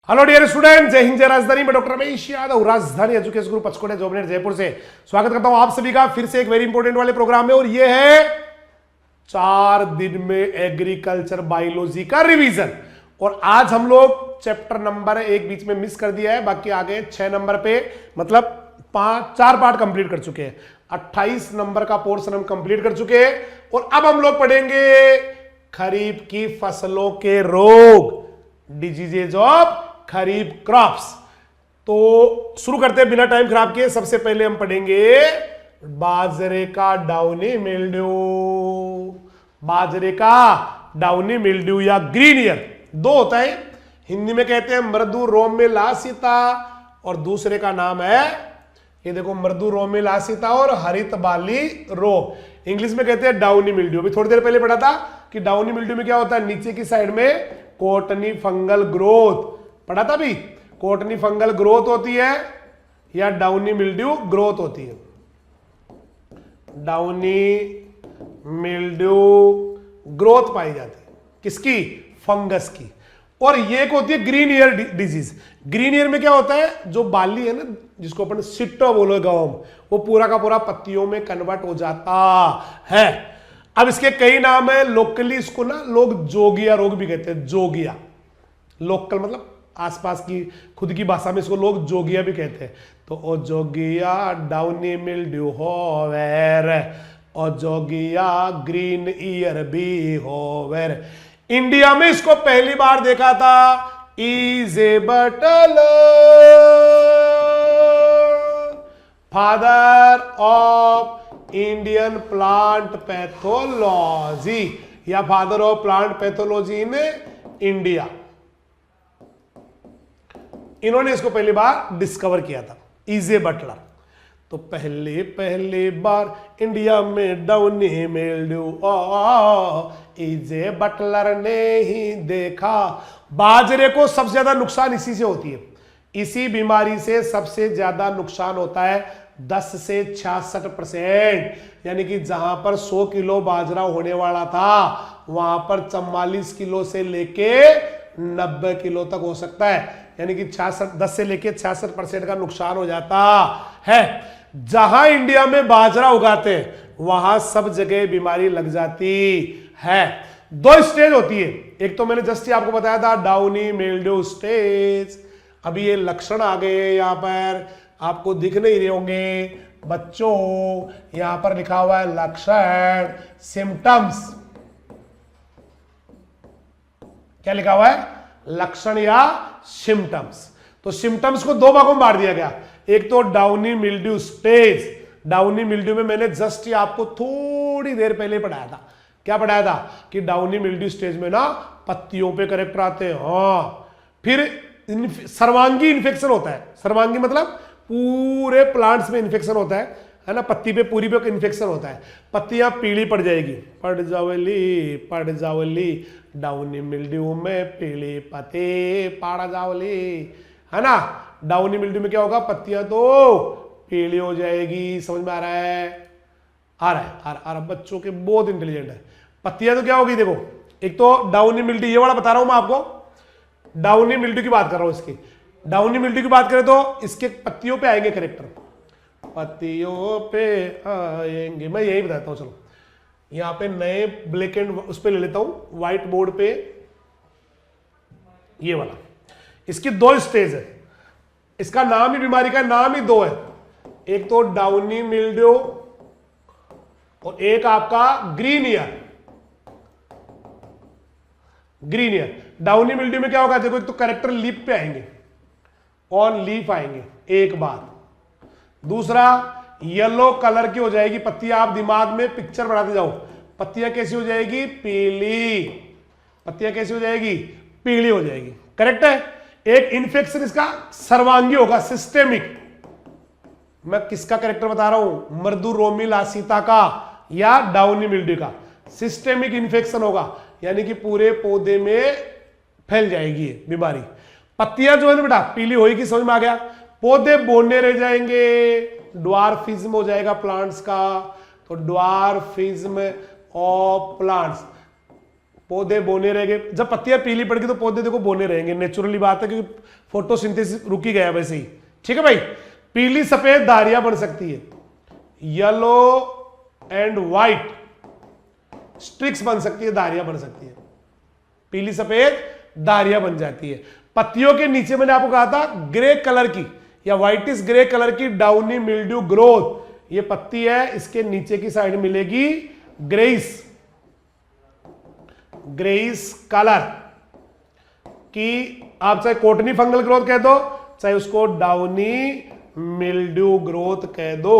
Hello dear student, जय हिंद जय राजधानी। मैं डॉक्टर रमेश यादव, राजधानी एजुकेशन ग्रुप पंचकोट जोबनेट जयपुर से स्वागत करता हूं आप सभी का फिर से एक वेरी इंपॉर्टेंट वाले प्रोग्राम में। और ये है 4 दिन में एग्रीकल्चर बायोलॉजी का रिवीजन। और आज हम लोग चैप्टर नंबर 1 बीच में मिस कर दिया है, बाकी आगे 6 नंबर पे मतलब 4 पार्ट कंप्लीट कर चुके हैं। 28 नंबर का पोर्शन हम कंप्लीट कर चुके हैं। और अब हम लोग पढ़ेंगे खरीफ की फसलों के रोग, डिजीजेज ऑफ खरीफ क्रॉप्स। तो शुरू करते हैं बिना टाइम खराब किए। सबसे पहले हम पढ़ेंगे बाजरे का डाउनी मिल्ड्यू। बाजरे का डाउनी मिल्ड्यू या ग्रीन ईयर दो होता है, हिंदी में कहते हैं मृदु रोमिलासिता और दूसरे का नाम है, ये देखो, मृदु रोमिलासिता और हरित बाली रोग। इंग्लिश में कहते हैं डाउनी मिल्ड्यू। अभी थोड़ी देर पहले पढ़ा था कि डाउनी मिल्ड्यू में क्या होता है, नीचे की साइड में कोटनी फंगल ग्रोथ पढ़ा था। भी कोटनी फंगल ग्रोथ होती है या डाउनी मिल्ड्यू ग्रोथ होती है। डाउनी मिल्ड्यू ग्रोथ पाई जाती है किसकी, फंगस की। और ये एक होती है green ear disease. Green ear में क्या होता है, जो बाली है ना, जिसको अपन सिट्टो बोलो गांव में, वो पूरा का पूरा पत्तियों में कन्वर्ट हो जाता है। अब इसके कई नाम है। लोकली इसको ना लोग जोगिया रोग भी कहते हैं। जोगिया, लोकल मतलब आसपास की, खुद की भाषा में इसको लोग जोगिया भी कहते हैं। तो ओ जोगिया डाउनी मिल्ड्यू होवेर, ओ जोगिया ग्रीन ईयर भी होवेर। इंडिया में इसको पहली बार देखा था E J Butler, father of Indian plant pathology या father of plant pathology in India. इन्होंने इसको पहली बार डिस्कवर किया था, इजे बटलर। तो पहली बार इंडिया में डाउनी मिल्ड्यू इजे बटलर ने ही देखा। बाजरे को सबसे ज्यादा नुकसान इसी से होती है। इसी बीमारी से सबसे ज्यादा नुकसान होता है 10 से 66%। यानी कि जहां पर 100 किलो बाजरा होने वाला था, वहां पर 44 किलो से लेके 90 किलो तक हो सकता है। यानी कि 10 से लेके 66% का नुकसान हो जाता है। जहां इंडिया में बाजरा उगाते हैं वहां सब जगह बीमारी लग जाती है। 2 स्टेज होती है। एक तो मैंने जस्ट आपको बताया था डाउनी मिल्ड्यू स्टेज। अभी ये लक्षण आ गए, यहां पर आपको दिख नहीं रहे होंगे बच्चों। यहां पर लिखा हुआ है लक्षण, सिम्टम्स। क्या लिखा हुआ है, लक्षण या सिम्टम्स। तो सिम्टम्स को 2 भागों में बांट दिया गया। एक तो downy mildew stage. Downy mildew में मैंने जस्ट आपको थोड़ी देर पहले पढ़ाया था। क्या पढ़ाया था कि डाउनी मिल्ड्यू स्टेज में ना पत्तियों पे करेक्टर आते हैं। हाँ, फिर सर्वांगी इन्फेक्शन होता है। सर्वांगी मतलब पूरे प्लांट्स में इन्फेक्शन होता है ना, पत्ती पे पूरी पे इन्फेक्शन होता है। पत्तियां पीली पड़ जाएगी, पड़ जावली डाउनी मिल्ड्यू में पीली पत्ती पड़ जावली, है ना। डाउनी मिल्ड्यू में क्या होगा, पत्तियां तो पीली हो जाएगी। समझ में आ रहा है, आ रहा है। बच्चों के बहुत इंटेलिजेंट है। पत्तियां तो क्या होगी, देखो, एक तो डाउनी मिल्ड्यू, ये वाला बता रहा हूं मैं आपको। डाउनी मिल्ड्यू की बात कर रहा हूं। इसकी डाउनी मिल्ड्यू की बात करें तो इसके पत्तियों पे आएंगे करेक्टर, पत्तियों पे आएंगे। मैं यही बताता हूं। चलो यहां पे नए ब्लैक एंड उस पे ले लेता हूं, व्हाइट बोर्ड पे, ये वाला। इसकी 2 स्टेज है। इसका नाम ही, बीमारी का नाम ही 2 है। एक तो डाउनी मिल्ड्यू और एक आपका green ear. Green ear downy mildew में क्या होगा, देखो, एक तो करेक्टर लीफ पे आएंगे, ऑन लीफ आएंगे एक बार। दूसरा येलो कलर की हो जाएगी पत्तियां। आप दिमाग में पिक्चर बनाते जाओ, पत्तियां कैसी हो जाएगी, पीली। पत्तियां कैसी हो जाएगी, पीली हो जाएगी। करेक्ट है। एक इन्फेक्शन इसका सर्वांगी होगा, सिस्टेमिक। मैं किसका करेक्टर बता रहा हूं, मृदु रोमिलासिता का या डाउनी मिल्ड्यू का। सिस्टेमिक इन्फेक्शन होगा, यानी कि पूरे पौधे में फैल जाएगी बीमारी। पत्तियां जो है ना बेटा पीली होगी, समझ में आ गया। पौधे बोने रह जाएंगे, ड्वार्फिज्म हो जाएगा प्लांट्स का। तो ड्वार्फिज्म ऑफ प्लांट्स, पौधे बोने रहेंगे। जब पत्तियां पीली पड़ गई तो पौधे देखो बोने रहेंगे, नेचुरली बात है, क्योंकि फोटोसिंथेसिस रुकी गया वैसे ही। ठीक है भाई। पीली सफेद धारियां बन सकती है, येलो एंड व्हाइट स्ट्रिक्स बन सकती है, धारियां बन सकती है, पीली सफेद धारियां बन जाती है। पत्तियों के नीचे मैंने आपको कहा था ग्रे कलर की या व्हाइटिश ग्रे कलर की डाउनी मिल्ड्यू ग्रोथ, ये पत्ती है, इसके नीचे की साइड मिलेगी ग्रेइस कलर की, आप चाहे कोटनी फंगल ग्रोथ कह दो, चाहे उसको डाउनी मिल्ड्यू ग्रोथ कह दो।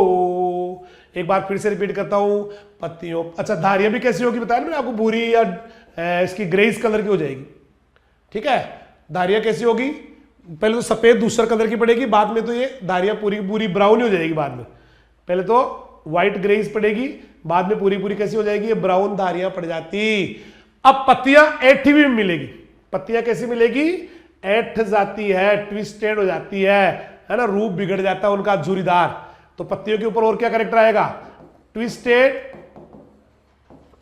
एक बार फिर से रिपीट करता हूं, पत्तियों, अच्छा धारियां भी कैसी होगी बताया ना आपको, भूरी या इसकी ग्रेइस कलर की हो जाएगी। ठीक है, धारियां कैसी होगी, पहले तो सफेद दूसरा कलर की पड़ेगी, बाद में तो ये धारियां पूरी पूरी ब्राउन हो जाएगी, बाद में पहले तो व्हाइट ग्रेइस पड़ेगी, बाद में पूरी पूरी कैसी हो जाएगी, ये ब्राउन धारियां पड़ जाती। अब पत्तियां ऐठी हुई मिलेगी, पत्तियां कैसी मिलेगी, ऐठ जाती है, ट्विस्टेड हो जाती है ना, रूप बिगड़ जाता है उनका झुरीदार। तो पत्तियों के ऊपर और क्या कैरेक्टर आएगा, ट्विस्टेड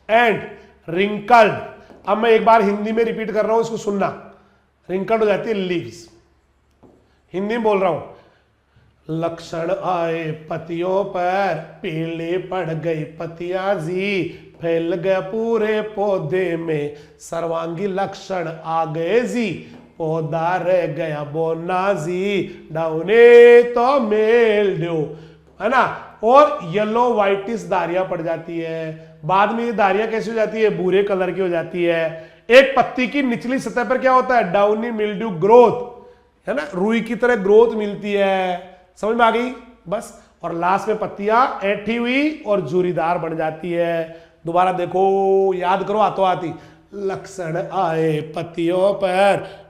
एंड रिंकल्ड। अब मैं एक बार हिंदी में रिपीट कर रहा हूं, इसको सुनना, रिंकल्ड हो जाती है लीव्स, हिंदी में बोल रहा हूं। लक्षण आए पत्तियों पर, पीली पड़ गई पत्तियां जी, फैल गया पूरे पौधे में, सर्वांगी लक्षण आ गए जी, पौधा रह गया बोना जी, डाउने तो मेल दो, है ना। और येलो व्हाइटिश धारियां पड़ जाती है, बाद में ये धारियां कैसी हो जाती है, भूरे कलर की हो जाती है। एक पत्ती की निचली सतह पर क्या होता है, डाउनी मिल्ड्यू ग्रोथ, है ना, रुई की तरह ग्रोथ मिलती है, समझ में आ गई बस। और लास्ट में पत्तियां ऐठी हुई और झुरीदार बन जाती है। दोबारा देखो, याद करो हाथों हाथी, लक्षण आए पत्तियों पर,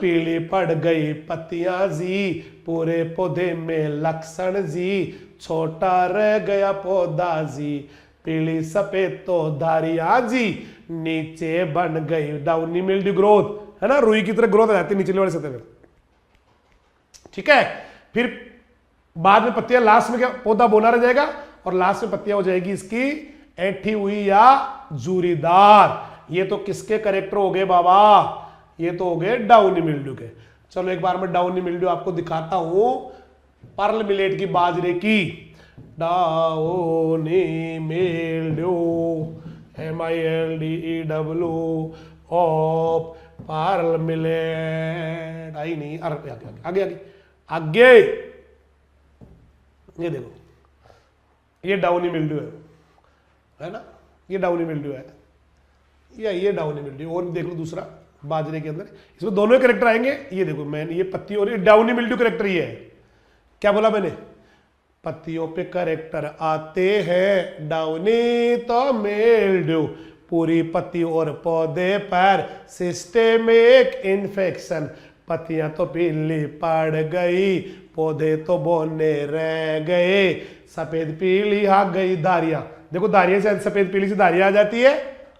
पीली पड़ गई पत्तियां जी, पूरे पौधे में लक्षण जी, छोटा रह गया पौधा जी, पीली सफेद तो धारियां जी, नीचे बन गई डाउनी मिल्ड्यू ग्रोथ, है ना, रुई की तरह ग्रोथ आ जाती है निचले वाले सतह में। ठीक है, फिर बाद में पत्तियां, लास्ट में क्या, पौधा बोना रह जाएगा और लास्ट में पत्तियां हो जाएगी इसकी ऐठी हुई या झुरीदार। ये तो किसके कैरेक्टर हो गए बाबा, ये तो हो गए डाउनी मिल्ड्यू के। चलो एक बार मैं डाउनी मिल्ड्यू आपको दिखाता हूं, पर्ल मिलेट की बाजरे की, downy mildew MILDEW of pearl millet, आई नहीं, अरे आगे आगे आगे, ये देखो, ये डाउनी मिल्ड्यू है ना, ये डाउनी मिल्ड्यू है, या ये डाउनी मिल्ड्यू। और देख लो दूसरा बाजरे के अंदर, इसमें दोनों ही करेक्टर आएंगे। ये देखो मैंने, ये पत्ती और ये डाउनी मिल्ड्यू करेक्टर ये है। क्या बोला मैंने, पत्तियों पे करेक्टर आते हैं, डाउनी तो मिल्ड्यू, पूरी पत्ती और पौधे पर सिस्टेमिक इन्फेक्शन, पत्तियां तो पीली पड़ गई, पौधे तो बोने रह गए, सफेद पीली आ गई धारियां, देखो धारियां से सफेद पीली से धारियां आ जाती है,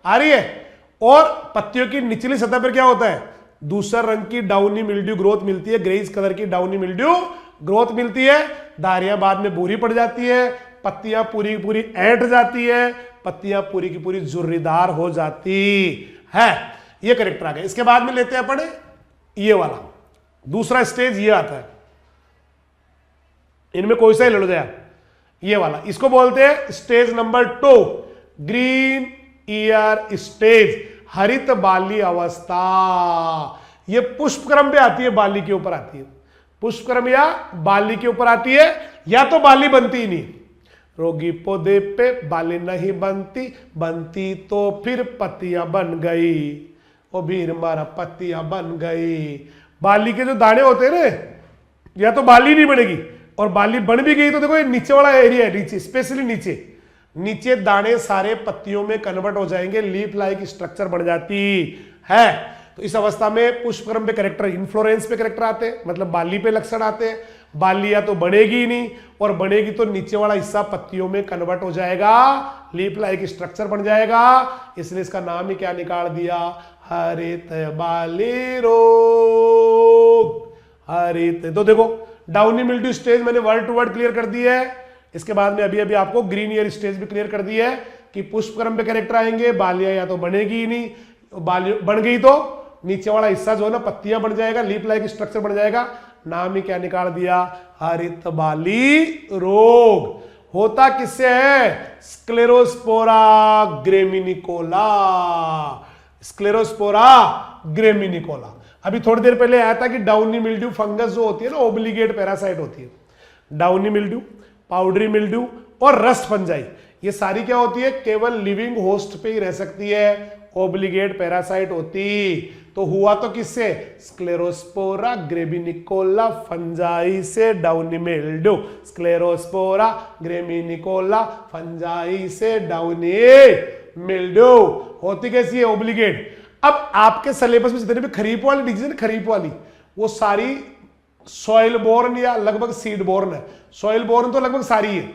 आ रही है। और पत्तियों की निचली सतह पर क्या होता है, दूसरा रंग की डाउनी मिल्ड्यू ग्रोथ मिलती है, ग्रेइस कलर की डाउनी मिल्ड्यू ग्रोथ मिलती है, धारियां बाद में भूरी पड़ जाती है, पत्तियां पूरी की पूरी ऐंठ जाती है, पत्तियां पूरी की पूरी झुर्रीदार हो जाती है। ये करेक्टर आ गया। इसके बाद में लेते हैं अपन ये वाला दूसरा स्टेज, ये आता है, इनमें कोई सा ही ले लो यार, ये वाला, इसको बोलते हैं stage number 2, green ear stage, हरित बाली अवस्था। ये पुष्पक्रम पे आती है, बाली के ऊपर आती है, पुष्पक्रम या बाली के ऊपर आती है, या तो बाली बनती ही नहीं, रोगी पौधे पे बाली नहीं बनती, बनती तो फिर पत्तियां बन गई, ओ भीर मारा पत्तियां बन गई। बाली के जो दाने होते हैं ना, या तो बाली नहीं बनेगी, और बाली बन भी गई तो देखो ये नीचे वाला एरिया है, नीचे स्पेशली नीचे दाने सारे पत्तियों में कन्वर्ट हो जाएंगे, लीफ लाइक स्ट्रक्चर बन जाती है। तो इस अवस्था में पुष्पक्रम पे करेक्टर, इन्फ्लोरेंस पे करेक्टर आते हैं, मतलब बाली पे लक्षण आते हैं। बाली या तो बनेगी ही नहीं, और बनेगी तो नीचे वाला हिस्सा पत्तियों में कन्वर्ट हो जाएगा, लीफ लाइक स्ट्रक्चर बन जाएगा, इसलिए इसका नाम ही क्या निकाल दिया, हरित बाली रोग। हरित, तो देखो डाउनी मिल्ड्यू स्टेज मैंने वर्ड टू वर्ड क्लियर कर दी है। इसके बाद में अभी आपको ग्रीन ईयर स्टेज भी क्लियर कर दी है कि पुष्पक्रम पे कैरेक्टर आएंगे, बालियां या तो बनेगी ही नहीं, बन गई तो नीचे वाला हिस्सा जो है ना पत्तियां बन जाएगा, लीप लाइक स्ट्रक्चर बन जाएगा। नाम ही क्या निकाल दिया, हरित बाली रोग। होता किससे है, स्क्लेरोस्पोरा ग्रेमिनिकोला, स्क्लेरोस्पोरा ग्रेमिनिकोला। अभी थोड़ी देर पहले आया था कि डाउनी मिल्ड्यू फंगस जो होती है ना, ओब्लिगेट पैरासाइट होती है। डाउनी मिल्ड्यू, पाउडरी मिल्ड्यू और रस्ट फंजाई, ये सारी क्या होती है, केवल लिविंग होस्ट पे ही रह सकती है, ओब्लिगेट पैरासाइट होती। तो हुआ तो किससे, स्क्लेरोस्पोरा ग्रेमिनिकोला फंजाई से डाउनी मिल्ड्यू, स्क्लेरोस्पोरा ग्रेमिनिकोला फंजाई से डाउनी मिल्ड्यू। होती कैसी है, ओब्लिगेट। अब आपके सिलेबस में जितने भी खरीफ वाली डिजीज है, खरीफ वाली, वो सारी सॉइल बोर्न या लगभग सीड बोर्न है। सॉइल बोर्न तो लगभग सारी है,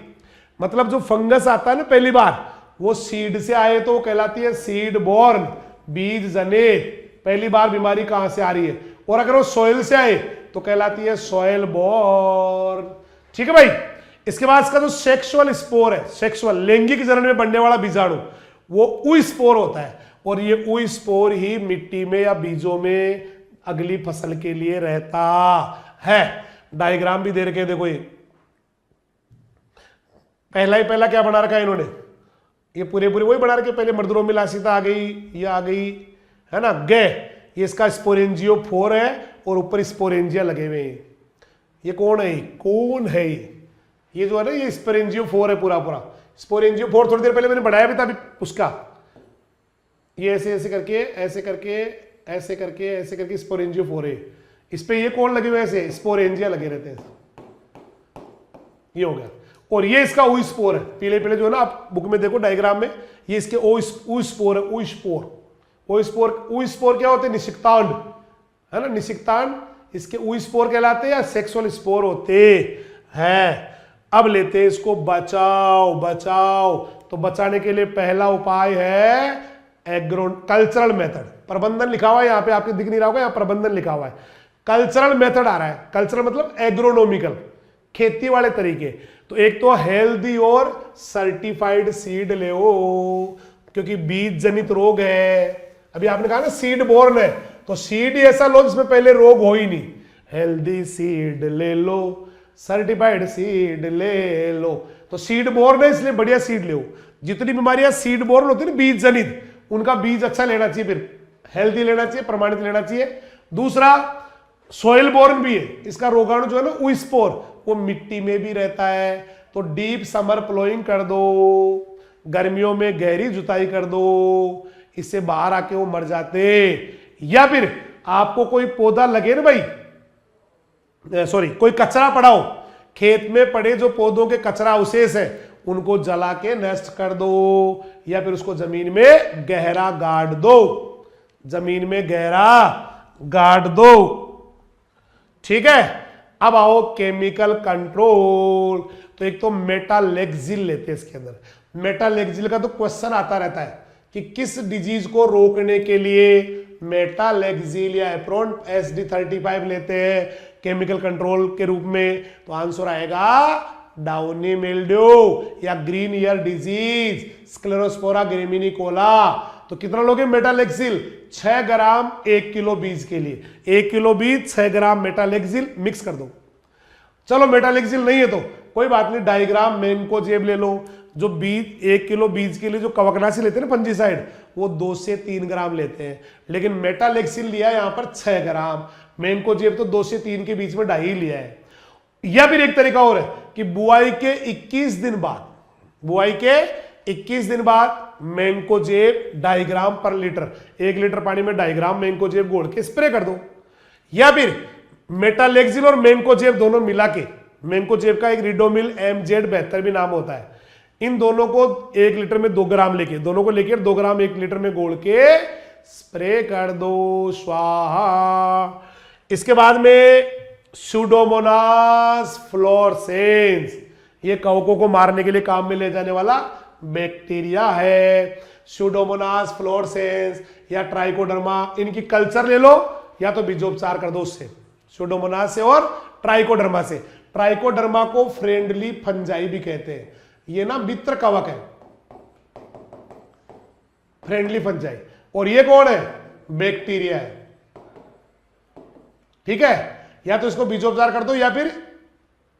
मतलब जो फंगस आता है ना पहली बार, वो सीड से आए तो वो कहलाती है सीड बोर्न, बीज जनित। पहली बार बीमारी कहां से आ रही है, और अगर वो सॉइल से आए तो कहलाती है सॉइल बोर्न। ठीक है भाई। इसके बाद इसका जो सेक्सुअल स्पोर है, सेक्सुअल लैंगिक जनन में बढ़ने वाला बीजाणु, वो ऊई स्पोर होता है, और ये ऊई स्पोर ही मिट्टी में या बीजों में अगली फसल के लिए रहता है। डायग्राम भी दे रखे, देखो ये पहला क्या बना रखा है इन्होंने, ये पूरे वही बना रखे। पहले मर्दरों में लासिता आ गई, ये आ गई है ना, गे, ये इसका स्पोरेंजियोफोर है और ऊपर स्पोरेंजिया लगे हुए हैं। ये कौन है, कौन है ये जो है ना, ये स्पोरेंजियोफोर है पूरा। स्पोरेंजियोफोर थोड़ी देर पहले मैंने बढ़ाया भी था अभी उसका, ये ऐसे ऐसे करके ऐसे करके ऐसे करके ऐसे करके स्पोरेंजियोफोर है। इस पे ये कौन लगे हुए ऐसे, स्पोरेंजिया लगे रहते हैं। ये हो गया। और ये इसका ऊ स्पोर है, पीले पीले जो है ना, आप बुक में देखो डायग्राम में, ये इसके ऊ स्पोर है। ऊ स्पोर क्या होते हैं, निषिक्तांड है ना, निषिक्तांड इसके ऊ स्पोर कहलाते हैं, या सेक्सुअल स्पोर होते हैं। अब लेते हैं इसको बचाओ। तो बचाने के लिए पहला उपाय है कल्चरल मेथड। प्रबंधन लिखा हुआ है यहाँ पे, आपके दिख नहीं रहा होगा, यहाँ प्रबंधन लिखा हुआ है। कल्चरल मेथड आ रहा है, कल्चरल मतलब एग्रोनॉमिकल, खेती वाले तरीके। तो एक तो हेल्दी और सर्टिफाइड सीड ले, क्योंकि बीज जनित रोग है। अभी आपने कहा ना सीड बोर्न है, तो सीड ही ऐसा लो जिसमें पहले रोग हो ही नहीं। हेल्दी सीड ले लो, सर्टिफाइड सीड ले लो। तो सीड बोर्न है इसलिए बढ़िया सीड ले। जितनी बीमारियां सीड बोर्न होती है ना, बीज जनित, उनका बीज अच्छा लेना चाहिए, फिर हेल्दी लेना चाहिए, प्रमाणित लेना चाहिए। दूसरा सॉइल बोर्न भी है, इसका रोगाणु जो है ना ऊ स्पोर, वो मिट्टी में भी रहता है। तो डीप समर प्लोइंग कर दो, गर्मियों में गहरी जुताई कर दो, इससे बाहर आके वो मर जाते। या फिर आपको कोई पौधा लगे ना भाई, सॉरी कोई कचरा पड़ा हो, खेत में पड़े जो पौधों के कचरा अवशेष है, उनको जला के नष्ट कर दो, या फिर उसको जमीन में गहरा गाड़ दो, जमीन में गहरा गाड़ दो। ठीक है। अब आओ केमिकल कंट्रोल। तो एक तो मेटालेक्सिल लेते हैं इसके अंदर। मेटालेक्सिल का तो क्वेश्चन आता रहता है कि किस डिजीज को रोकने के लिए मेटालेक्सिल या एप्रोन SD35 लेते हैं केमिकल कंट्रोल के रूप में। तो आंसर आएगा डाउनी मिल्ड्यू या ग्रीन ईयर डिजीज, स्क्लेरोस्पोरा ग्रेमिनिकोला। तो कितना लोगे मेटालेक्सिल, 6 ग्राम 1 किलो बीज के लिए। 1 किलो बीज 6 ग्राम मेटालेक्सिल मिक्स कर दो। चलो मेटालेक्सिल नहीं है तो कोई बात नहीं, डायग्राम मैंकोजेब ले लो। जो बीज 1 किलो बीज के लिए जो कवकनाशी लेते हैं ना फंजीसाइड, वो 2 से 3 ग्राम लेते हैं, लेकिन मेटालेक्सिल लिया यहां पर 6 ग्राम। मैंकोजेब तो 2 से 3 के बीच में 2.5 लिया है। या फिर एक तरीका और है कि बुआई के 21 दिन बाद, बुआई के 21 दिन बाद मैंकोजेब 2.5 ग्राम पर लीटर, 1 लीटर पानी में 2.5 ग्राम मैंकोजेब घोल के स्प्रे कर दो। या फिर मेटालेक्सिल और मैंकोजेब दोनों मिला के, मैंकोजेब का एक रिडोमिल MZ72 भी नाम होता है, इन दोनों को 1 लीटर में 2 ग्राम लेके, दोनों को लेके 2 ग्राम 1 लीटर में घोल के स्प्रे कर दो, स्वाहा। इसके बाद में सुडोमोनास फ्लोरेसेंस, ये कवकों को मारने के लिए काम में ले जाने वाला बैक्टीरिया है। सुडोमोनास फ्लोरेसेंस या ट्राइकोडर्मा, इनकी कल्चर ले लो या तो बीजोपचार कर दो उससे, सुडोमोनास से और ट्राइकोडर्मा से। ट्राइकोडर्मा को फ्रेंडली फंजाई भी कहते हैं। ये ना मित्र कवक है, फ्रेंडली फंजाई। और ये कौन है? बैक्टीरिया है। ठीक है, या तो इसको बीजोपचार कर दो या फिर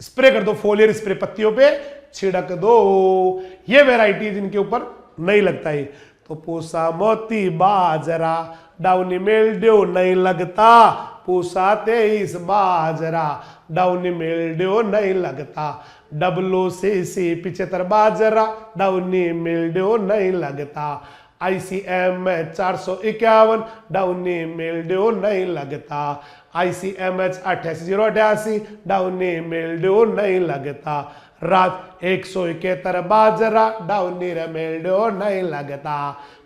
स्प्रे कर दो, फोलियर स्प्रे पत्तियों पे छिड़क दो। ये वेराइटी जिनके ऊपर नहीं लगता है। तो पूसा मोती बाजरा डाउनी मिल्ड्यू नहीं लगता, पूसा 23 बाजरा डाउनी मिल्ड्यू नहीं लगता, WCC 75 बाजरा डाउनी मिल्ड्यू नहीं लगता, ICM 451 डाउनी मिल्ड्यू नहीं लगता, ICMH 88088 डाउनी मिल्ड्यू नहीं लगता, रात 171 बाजरा डाउनी मिल्ड्यू नहीं लगता,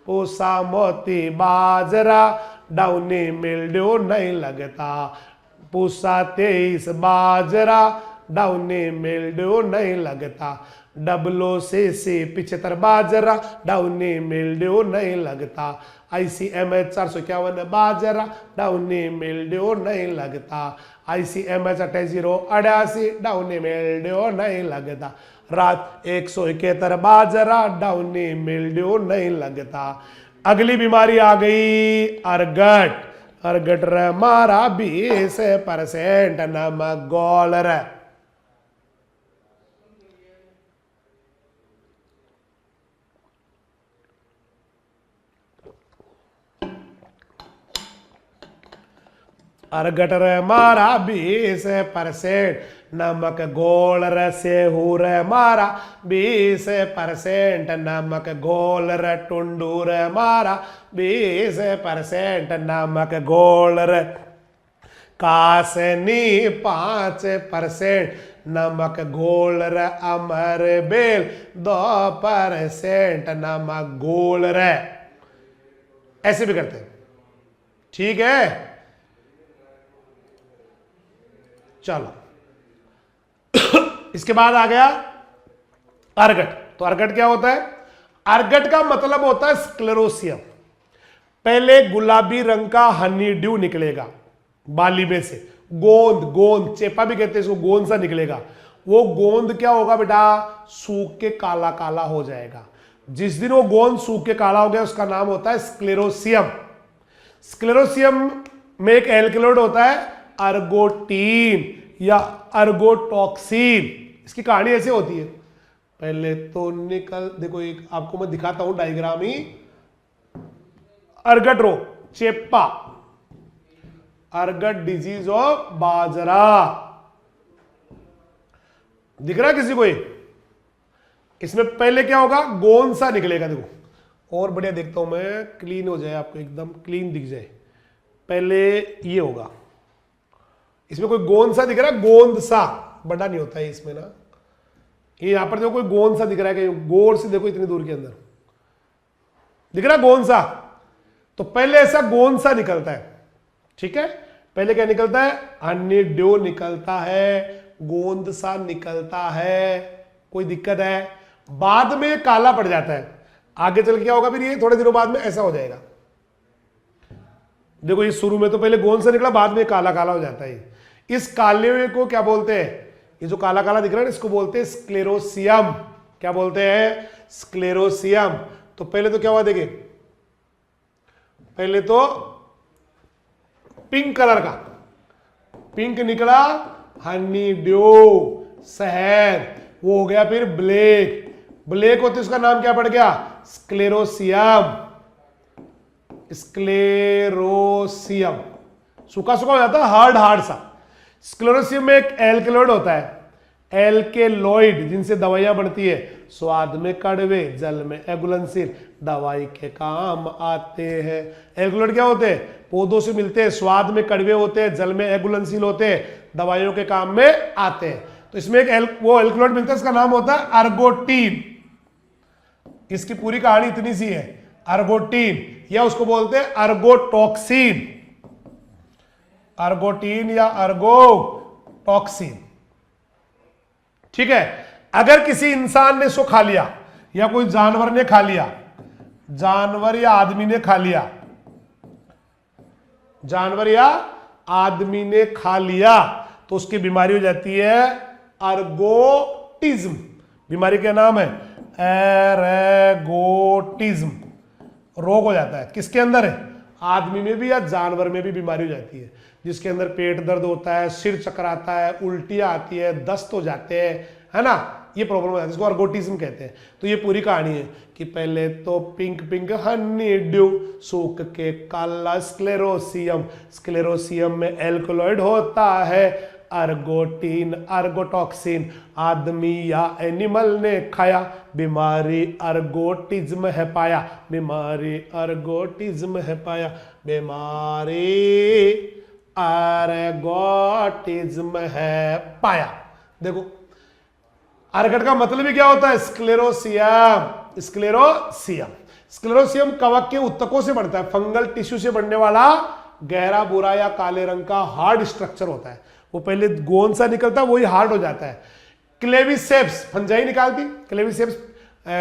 पूसा मोती बाजरा डाउनी मिल्ड्यू नहीं लगता, पूसा 23 बाजरा डाउनी मिल्ड्यू नहीं लगता, WCC 75 बाजरा डाउनी मिल्ड्यू नहीं लगता, ICMH 451 बाजरा डाउनी मिल्ड्यू नहीं लगता, ICMH 88088 डाउनी मिल्ड्यू नहीं लगता, रात 171 बाजरा डाउनी मिल्ड्यू नहीं लगता। अगली बीमारी आ गई अर्गट। अर्गट रे मारा 20% नमक गोल रे। अर्गट रे मारा 20% नमक गोल रे सेहू रे मारा 20% नमक गोल रे टुंडू रे मारा 20% नमक गोल रे कासनी 5% नमक गोल रे अमर बेल 2% नमक गोल रे। ऐसे भी करते हैं, ठीक है। चलो इसके बाद आ गया अर्गट। तो अर्गट क्या होता है? अर्गट का मतलब होता है स्क्लेरोसियम। पहले गुलाबी रंग का हनी ड्यू निकलेगा बाली में से, गोंद, गोंद चेपा भी कहते हैं इसको, गोंद सा निकलेगा। वो गोंद क्या होगा बेटा? सूख के काला काला हो जाएगा। जिस दिन वो गोंद सूख के काला हो गया उसका नाम होता है स्क्लेरोसियम। स्क्लेरोसियम में एक एल्कलॉइड होता है अर्गोटीन या अर्गोटॉक्सिन। इसकी कहानी ऐसे होती है, पहले तो देखो एक आपको मैं दिखाता हूं डायग्राम ही। अर्गट रोग, चेपा, अर्गट डिजीज ऑफ बाजरा, दिख रहा है किसी को? इसमें पहले क्या होगा? गोंद सा निकलेगा। देखो और बढ़िया देखता हूं मैं, क्लीन हो जाए, आपको एकदम क्लीन दिख जाए। पहले ये होगा, इसमें कोई गोंद सा दिख रहा है, गोंद सा, बड़ा नहीं होता है इसमें ना। ये यहां पर देखो कोई गोंद सा दिख रहा है, कहीं गौर से देखो, इतनी दूर के अंदर दिख रहा है गोंद सा। तो पहले ऐसा गोंद सा निकलता है, ठीक है। पहले क्या निकलता है? हनी ड्यू निकलता है, गोंद सा निकलता है, कोई दिक्कत है? बाद में ये काला पड़ जाता है। आगे चल के क्या होगा फिर? ये थोड़े दिनों बाद में ऐसा हो जाएगा। देखो ये शुरू में तो पहले गोंद सा निकला, बाद में काला काला हो जाता है। इस काले को क्या बोलते हैं? ये जो काला काला दिख रहा है इसको बोलते हैं स्क्लेरोसियम। क्या बोलते हैं? स्क्लेरोसियम। तो पहले तो क्या हुआ देखे, पहले तो पिंक कलर का, पिंक निकला, हनी ड्यू, शहद, वो हो गया फिर ब्लैक। ब्लैक होते उसका नाम क्या पड़ गया? स्क्लेरोसियम। स्क्लेरोसियम सूखा सूखा हो जाता है, हार्ड हार्ड सा। स्क्लेरोसियम में एक एल्केलॉइड होता है, एल्केलॉइड, जिनसे दवाइयां बनती है। स्वाद में कड़वे, जल में एगुलनशील, दवाई के काम आते हैं। एल्केलॉइड क्या होते हैं? पौधों से मिलते हैं, स्वाद में कड़वे होते हैं, जल में एगुलनशील होते हैं, दवाइयों के काम में आते हैं। तो इसमें एक वो एल्केलॉइड मिलता है, इसका नाम होता है अर्गोटीन। इसकी पूरी कहानी इतनी सी है, अर्गोटीन, या उसको बोलते हैं अर्गोटॉक्सिन। अर्गोटीन या अर्गोटॉक्सिन, ठीक है। अगर किसी इंसान ने इसको खा लिया या कोई जानवर ने खा लिया, जानवर या आदमी ने खा लिया, जानवर या आदमी ने खा लिया, तो उसकी बीमारी हो जाती है अर्गोटिज्म। बीमारी का नाम है एरेगोटिज्म। रोग हो जाता है। किसके अंदर है? आदमी में भी या जानवर में भी बीमारी हो जाती है, जिसके अंदर पेट दर्द होता है, सिर चकराता है, उल्टियाँ आती है, दस्त हो जाते हैं, है ना, ये प्रॉब्लम हो जाती है, इसको अर्गोटिज्म कहते हैं। तो ये पूरी कहानी है कि पहले तो पिंक पिंक हनी ड्यू, सूख के काला स्क्लेरोसियम, स्क्लेरोसियम में एल्कलॉइड होता है अर्गोटीन, अर्गोटॉक्सिन, आदमी या एनिमल ने खाया, बीमारी अर्गोटिज्म है पाया, बीमारी अर्गोटिज्म है पाया, बीमारी अर्गोटिज्म है पाया। देखो अर्गट का मतलब ही क्या होता है? Sclerotium, sclerotium. स्क्लेरोसियम कवक के उत्तकों से बनता है, फंगल टिश्यू से बनने वाला गहरा भूरा या काले रंग का हार्ड स्ट्रक्चर होता है। वो पहले गोंद सा निकलता है, वही हार्ड हो जाता है। क्लेविसेप्स फंजाई निकालती, क्लेविसेप्स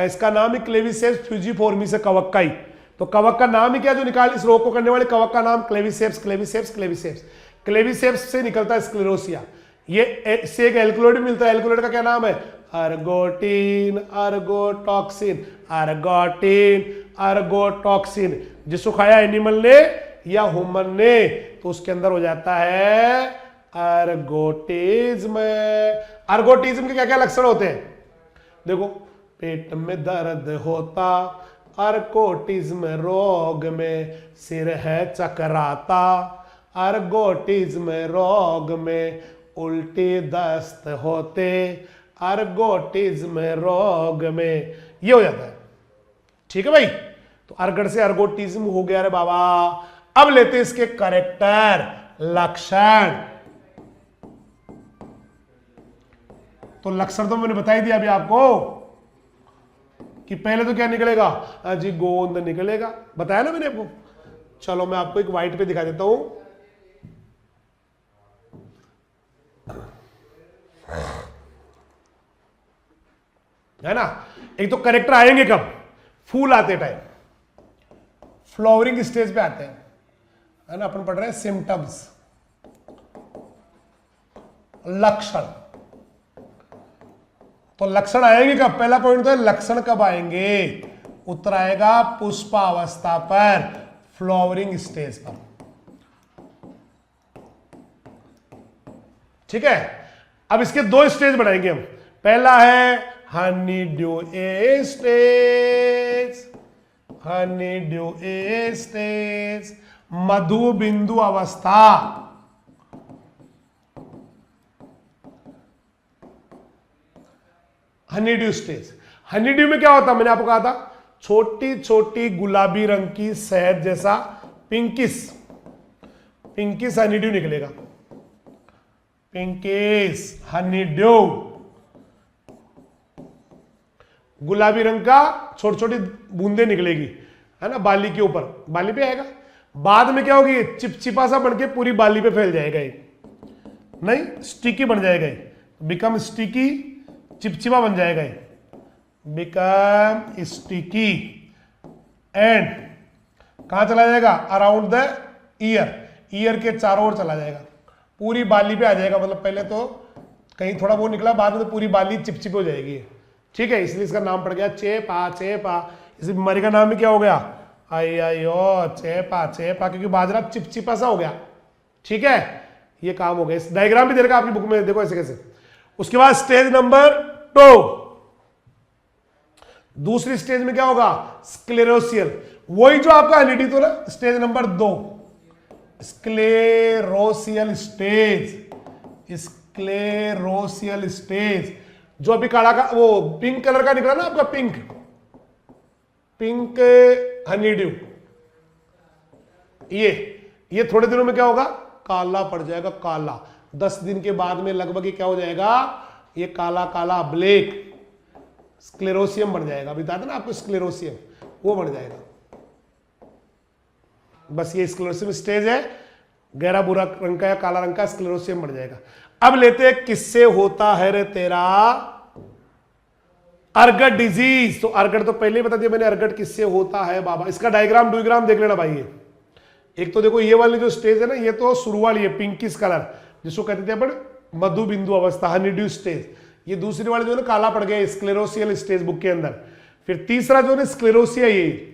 इसका नाम ही क्लेविसेप्स फ्यूजिफोर्मी से कवक का ही, तो कवक का नाम ही क्या जो निकाल इस रोग को करने वाले कवक का नाम क्लेविसेप्स, क्लेविसेप्स, क्लेविसेप्स। क्लेविसेप्स से निकलता है स्क्लेरोसिया। ये से एक एल्कलॉइड मिलता है, एल्कलॉइड का क्या नाम है? अर्गोटीन, अर्गोटॉक्सिन, अर्गोटीन, अर्गोटॉक्सिन। जिसको खाया एनिमल ने या ह्यूमन ने तो उसके अंदर हो जाता है अर्गोटिज्म। अर्गोटिज्म के क्या क्या लक्षण होते हैं? देखो पेट में दर्द होता, अर्गोटिज्म रोग में सिर है चकराता, अर्गोटिज्म रोग में उल्टी दस्त होते, अर्गोटिज्म रोग में ये हो जाता है। ठीक है भाई, तो अर्गट से अर्गोटिज्म हो गया रे बाबा। अब लेते इसके कैरेक्टर, लक्षण। तो लक्षण तो मैंने बता ही दिया अभी आपको कि पहले तो क्या निकलेगा जी, गोंद निकलेगा, बताया ना मैंने आपको। चलो मैं आपको एक व्हाइट पे दिखा देता हूं। है ना, एक तो कैरेक्टर आएंगे कब? फूल आते टाइम, फ्लावरिंग स्टेज पे आते हैं, है ना। अपन पढ़ रहे हैं सिम्टम्स, लक्षण। तो लक्षण आएंगे कब? पहला पॉइंट तो है लक्षण कब आएंगे? उत्तर आएगा पुष्पावस्था पर, फ्लावरिंग स्टेज पर। ठीक है, अब इसके दो स्टेज बनाएंगे हम। पहला है honeydew A stage, honeydew A stage, मधु बिंदु अवस्था। Honeydew stage. हनीड्यू में क्या होता है? मैंने आपको कहा था छोटी छोटी गुलाबी रंग की शहद जैसा पिंकिस, पिंकिस हनीड्यू निकलेगा, पिंकिस हनीड्यू। गुलाबी रंग का छोटी छोटी बूंदे निकलेगी, है ना, बाली के ऊपर, बाली पे आएगा। बाद में क्या होगी? चिपचिपा सा बनके पूरी बाली पे फैल जाएगा ये, नहीं स्टिकी बन जाएगा ये, बिकम स्टिकी, चिपचिपा बन जाएगा ये, बिकम स्टिकी। एंड कहां चला जाएगा? अराउंड द ईयर, ईयर के चारों ओर चला जाएगा, पूरी बाली पे आ जाएगा। मतलब पहले तो कहीं थोड़ा वो निकला, बाद में तो पूरी बाली चिपचिप हो जाएगी। ठीक है, इसलिए इसका नाम पड़ गया चेपा, चेपा। इस बीमारी का नाम भी क्या हो गया? आयो चेपा, चेपा, क्योंकि बाजरा चिपचिपा सा हो गया। ठीक है, ये काम हो गया। इस डायग्राम भी दे रखा आपकी बुक में, देखो ऐसे कैसे। उसके बाद स्टेज नंबर 2, दूसरी स्टेज में क्या होगा? स्क्लेरोसियल, वही जो आपका हनीड्यू तो ना, स्टेज नंबर 2 स्क्लेरोसियल स्टेज, स्क्लेरोसियल स्टेज। जो अभी काला का वो पिंक कलर का निकला ना आपका, पिंक, पिंक हनीड्यू, ये थोड़े दिनों में क्या होगा? काला पड़ जाएगा, काला। 10 दिन के बाद में लगभग ये क्या हो जाएगा? ये काला काला ब्लैक स्क्लेरोसियम बन जाएगा। अभी बताते ना आपको स्क्लेरोसियम, वो बन जाएगा। बस ये स्क्लेरोसियम स्टेज है, गहरा भूरा रंग का या काला रंग का स्क्लेरोसियम बन जाएगा। अब लेते हैं किससे होता है रे तेरा अर्गट डिजीज। तो अर्गट तो पहले ही बता दिया मैंने, अर्गट किससे होता है बाबा। इसका डायग्राम डुइग्राम देख लेना भाई। ये एक तो देखो ये वाली जो स्टेज है ना, ये तो शुरू वाली है, पिंकिश कलर, जिसको कहते थे अपन मधु बिंदु अवस्था, हनीड्यू स्टेज। ये दूसरी वाली जो है ना काला पड़ गया, स्क्लेरोसियल स्टेज बुक के अंदर। फिर तीसरा जो है स्क्लेरोसिया, ये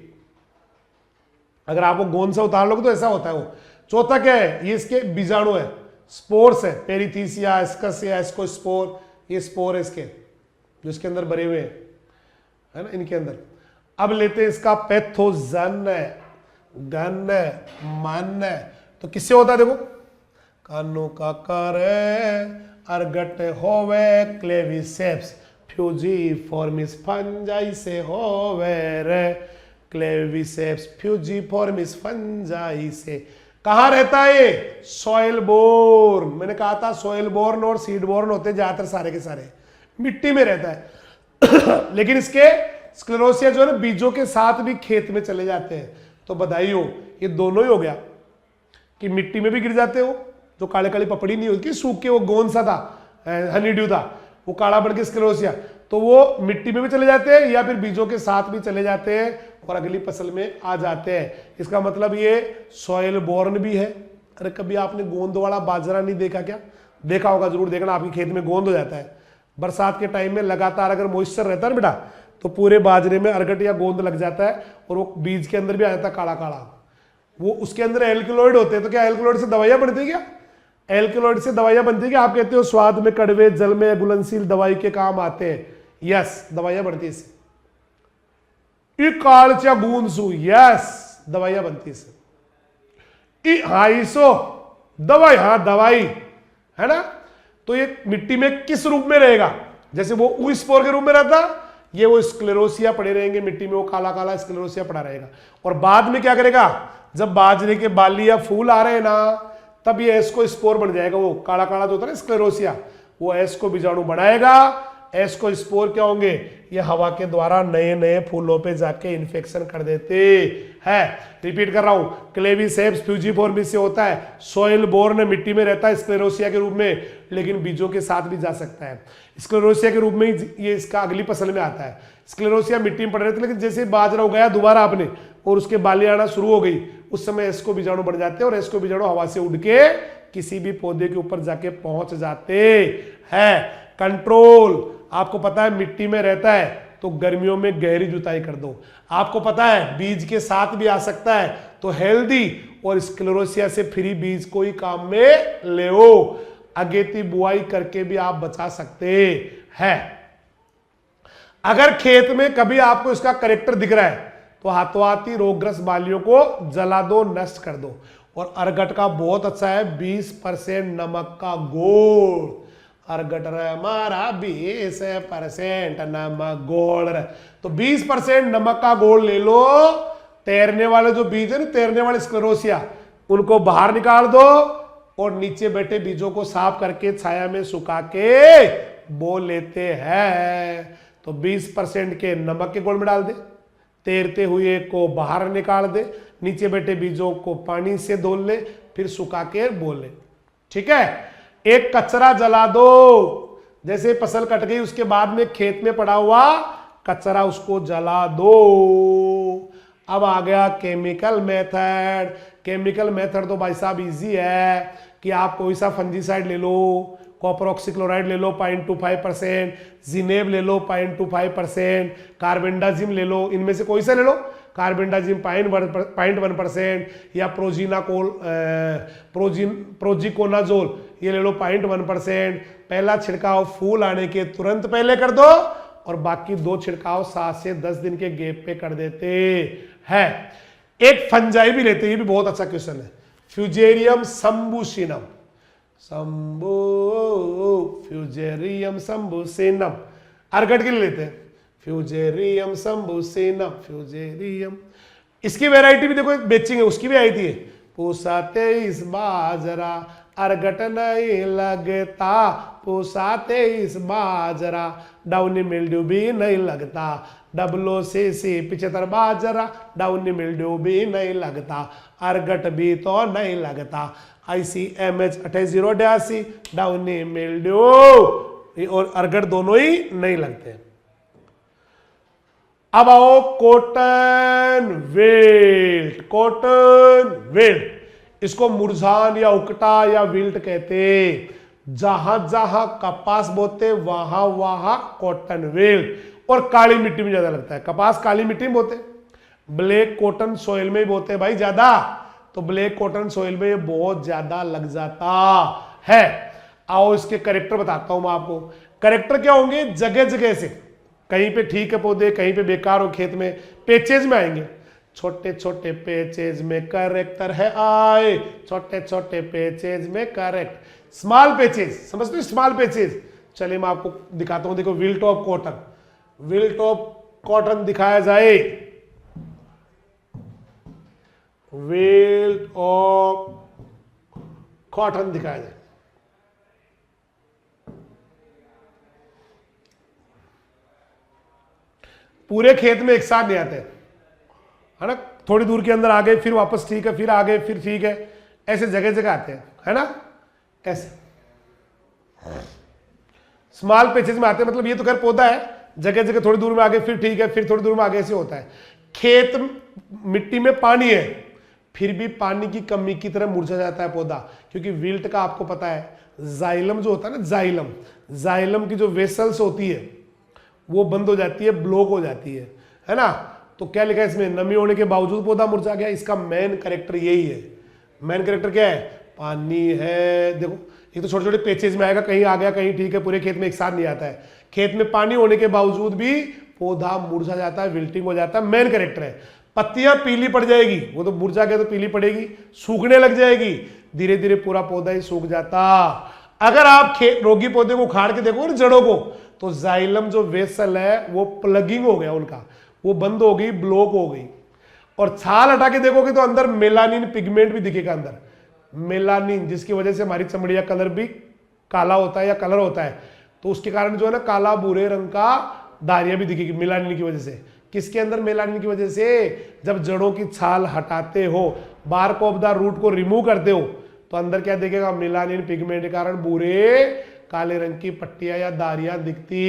अगर आपको गोंद से उतार लोगे तो ऐसा होता है वो। चौथा क्या है, ये इसके बीजाणु है, स्पोर्स है, पेरिथीसिया, एस्कसिया, एस्कोस्पोर, ये स्पोर है इसके जो इसके अंदर भरे हुए हैं, है ना, इनके अंदर। अब लेते हैं इसका पैथोजन है, गन है, मन है। तो किससे होता है देखो, कानो का कर अर्गट होवे क्लेविसेप्स फ्यूजीफॉर्मिस फंजाई से होवे रे, क्लेविसेप्स फ्यूजीफॉर्मिस फंजाई से। कहां रहता है ये, सॉइल बोर्न। मैंने कहा था सॉइल बोर्न और सीड बोर्न होते हैं ज्यादातर सारे के सारे, मिट्टी में रहता है लेकिन इसके स्क्लेरोसिया जो है ना बीजों के साथ भी खेत में चले जाते हैं। तो बधाई हो, ये दोनों ही हो गया कि मिट्टी में भी गिर जाते हो, जो काले काली पपड़ी नहीं होती, सूख के वो गोंद सा था, हनीड्यू था, वो काला बढ़ के स्क्लेरोसिया, तो वो मिट्टी में भी चले जाते हैं या फिर बीजों के साथ भी चले जाते हैं और अगली फसल में आ जाते हैं। इसका मतलब ये सॉइल बोर्न भी है। अरे कभी आपने गोंद वाला बाजरा नहीं देखा क्या? देखा होगा, जरूर देखना, आपके खेत में गोंद हो जाता है। बरसात के टाइम में लगातार अगर मॉइस्चर रहता है ना बेटा, तो पूरे बाजरे में अर्गट या गोंद लग जाता है और वो बीज के अंदर भी आ जाता है काला काला। वो उसके अंदर एल्कलॉइड होते हैं। तो क्या एल्कलॉइड से दवाइयां बनती है क्या? एल्कलॉइड से दवाइयां बनती है क्या? आप कहते हो स्वाद में कड़वे, जल में घुलनशील, दवाई के काम आते हैं। यस, दवाइयां बनती है इससे। कालचा गूंदसू, यस, दवाइयां बनती है इससे। हाइसो दवाई, हाँ दवाई है ना। तो ये मिट्टी में किस रूप में रहेगा? जैसे वो ऊस्पोर के रूप में रहता, ये वो स्क्लेरोसिया पड़े रहेंगे मिट्टी में, वो काला काला स्क्लेरोसिया पड़ा रहेगा। और बाद में क्या करेगा, जब बाजरे के बाली या फूल आ रहे हैं ना, तब ये एस्को स्पोर बन जाएगा। वो काला काला जो होता है ना स्क्लेरोसिया, वो एस्को बीजाणु बनाएगा। एस्को स्पोर क्या होंगे, ये हवा के द्वारा नए नए फूलों पे जाके इन्फेक्शन कर देते हैं। रिपीट कर रहा हूं, क्लेविसेप्स फ्यूजीफॉर्मिस से होता है, सॉइल बोर्न मिट्टी में रहता है स्क्लेरोसिया के रूप में, लेकिन बीजों के साथ भी जा सकता है। स्क्लेरोसिया के रूप में ये इसका अगली फसल में आता है। स्क्लेरोसिया मिट्टी में पड़ रहे थे, लेकिन जैसे बाजरा उगाया दोबारा आपने और उसके बाली आना शुरू हो गई, उस समय एस्को बीजाणु बढ़ जाते हैं और एस्को बीजाणु हवा से उड़ के किसी भी पौधे के ऊपर जाके पहुंच जाते हैं। कंट्रोल, आपको पता है मिट्टी में रहता है तो गर्मियों में गहरी जुताई कर दो। आपको पता है बीज के साथ भी आ सकता है, तो हेल्दी और स्क्लेरोसिया से फ्री बीज को ही काम में ले ओ। अगेती बुआई करके भी आप बचा सकते हैं। अगर खेत में कभी आपको इसका करेक्टर दिख रहा है तो हाथों हाथ ही रोगग्रस्त बालियों को जला दो, नष्ट कर दो। और अर्गट का बहुत अच्छा है 20% नमक का गोल। अर्गट हमारा 20% नमक गोल। तो 20% नमक का गोल ले लो। तैरने वाले जो बीज है ना, तैरने वाले स्क्लेरोसिया, उनको बाहर निकाल दो और नीचे बैठे बीजों को साफ करके छाया में सुखा के बो लेते हैं। तो 20% के नमक के गोल में डाल दे, तैरते हुए को बाहर निकाल दे, नीचे बैठे बीजों को पानी से धो ले, फिर सुखा के बो ले। ठीक है। एक कचरा जला दो, जैसे फसल कट गई उसके बाद में खेत में पड़ा हुआ कचरा उसको जला दो। अब आ गया केमिकल मेथड। केमिकल मेथड तो भाई साहब इजी है कि आप कोई सा फंजीसाइड ले लो, कॉपर ऑक्सीक्लोराइड ले लो 0.25%, जिनेब ले लो 0.25%, कार्बेंडाजिम ले लो, इनमें से कोई सा ले लो। कार्बेंडाजिम 0.1% या प्रोजिकोनाजोल ये ले लो 0.1%। पहला छिड़काव फूल आने के तुरंत पहले कर दो और बाकी 2 छिड़काव 7 से 10 दिन के गैप पे कर देते हैं। एक फंजाई भी लेते हैं, ये भी बहुत अच्छा क्वेश्चन है, फ्यूजेरियम शंभुसिनम। फ्यूजेरियम शंभुसिनम अर्गट के लिए लेते हैं, फ्यूजेरियम शंभुसिनम, फ्यूजेरियम। इसकी वैरायटी भी देखो बेचेंगे, उसकी भी आई थी। पूसा 23 बाजरा अर्गट नहीं लगता, पूसा 23 बाजरा डाउनी मिल्ड्यू भी नहीं लगता, WCC 75 बाजरा डाउनी मिल्ड्यू भी नहीं लगता, अर्गट भी तो नहीं लगता, ICMH 2888 डाउनी मिल्ड्यू और अर्गट दोनों ही नहीं लगते। अब आओ कॉटन विल्ट। कॉटन विल्ट, इसको मुरझान या उकटा या विल्ट कहते। जहां जहां कपास बोते वहां वहां कॉटन विल्ट। और काली मिट्टी में ज्यादा लगता है, कपास काली मिट्टी में बोते, ब्लैक कॉटन सॉइल में बोते हैं भाई ज्यादा, तो ब्लैक कॉटन सॉइल में ये बहुत ज्यादा लग जाता है। आओ इसके करेक्टर बताता हूं मैं आपको। करेक्टर क्या होंगे, जगह जगह से, कहीं पे ठीक है पौधे, कहीं पे बेकार हो खेत में, पेचेज में आएंगे। छोटे छोटे पेचेज में करेक्टर है आए, छोटे छोटे पेचेज में करेक्ट। स्मॉल पेचेज समझते हो, स्मॉल पेचेज। चलिए मैं आपको दिखाता हूं, देखो wilt of cotton, wilt of cotton दिखाया जाए, विल्ट ऑफ कॉटन दिखाया जाए। पूरे खेत में एक साथ नहीं आते है ना, थोड़ी दूर के अंदर आ गए, फिर वापस ठीक है, फिर आ गए, फिर ठीक है, ऐसे जगह जगह आते हैं, है ना, ऐसे स्मॉल पेचेज में आते हैं। मतलब ये तो खैर पौधा है, जगह जगह थोड़ी दूर में आ गए, फिर ठीक है, फिर थोड़ी दूर में आगे, ऐसे होता है। खेत मिट्टी में पानी है, फिर भी पानी की कमी की तरह मुरझा जाता है पौधा, क्योंकि विल्ट का आपको पता है जाइलम जो होता है ना, जाइलम, जाइलम की जो वेसल्स होती है वो बंद हो जाती है, ब्लॉक हो जाती है ना। तो क्या लिखा है इसमें, नमी होने के बावजूद पौधा मुरझा गया। इसका मेन कैरेक्टर यही है। मेन कैरेक्टर क्या है, पानी है। देखो ये तो छोटे छोटे पेचेज में आएगा, कहीं आ गया, कहीं ठीक है, पूरे खेत में एक साथ नहीं आता है। खेत में पानी होने के बावजूद भी पौधा मुरझा जाता है, विल्टिंग हो जाता है, मेन कैरेक्टर है। पत्तियां पीली पड़ जाएगी, वो तो मुरझा गया तो पीली पड़ेगी, सूखने लग जाएगी, धीरे धीरे पूरा पौधा ही सूख जाता। अगर आप रोगी पौधे को उखाड़ के देखो ना जड़ों को, तो जाइलम जो वेसल है वो प्लगिंग हो गया उनका, वो बंद हो गई, ब्लॉक हो गई। और छाल हटा के देखोगे तो अंदर मेलानिन पिगमेंट भी दिखेगा अंदर, मेलानिन, जिसकी वजह से हमारी चमड़ी का कलर भी काला होता है या कलर होता है। तो उसके कारण जो है ना काला भूरे रंग का दारियां भी दिखेगी मेलानिन की वजह से। किसके अंदर, मेलानिन की वजह से। जब जड़ों की छाल हटाते हो, बार्क ऑफ द रूट को रिमूव करते हो, तो अंदर क्या दिखेगा, मेलानिन पिगमेंट के कारण भूरे काले रंग की पट्टियां या दारियां दिखती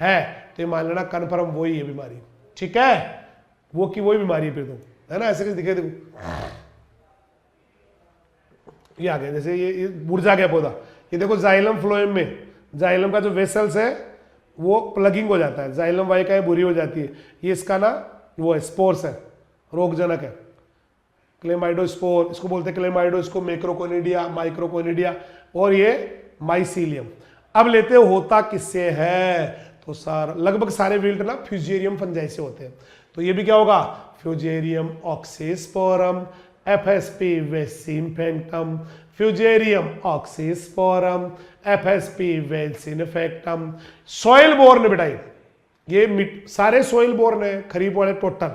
है। तो मान लेना कन्फर्म वही है बीमारी, ठीक है, वो की वही बीमारी है फिर तो, है ना। ऐसे कैसे दिखे, देखो ये आ गया, जैसे ये मुरझा गया पौधा। ये देखो जाइलम फ्लोएम में, जाइलम का जो वेसल्स है वो प्लगिंग हो जाता है, जाइलम वाहिकाएं बुरी हो जाती है। ये इसका ना वो है, स्पोर्स है, रोगजनक है, क्लेमाइडोस्पोर इसको बोलते हैं, क्लेमाइडो, इसको मैक्रोकोनिडिया, माइक्रोकोनिडिया, और ये माइसीलियम। अब लेते हैं होता किससे है, तो सारा लगभग सारे विल्ट ना फ्यूजेरियम फंजाई से होते हैं। तो ये भी क्या होगा, Fusarium oxysporum, FSP vasinfectum, Fusarium oxysporum, FSP vasinfectum. Soil borne बेटा, ये सारे सॉइल बोर्न है, खरीफ वाले टोटल,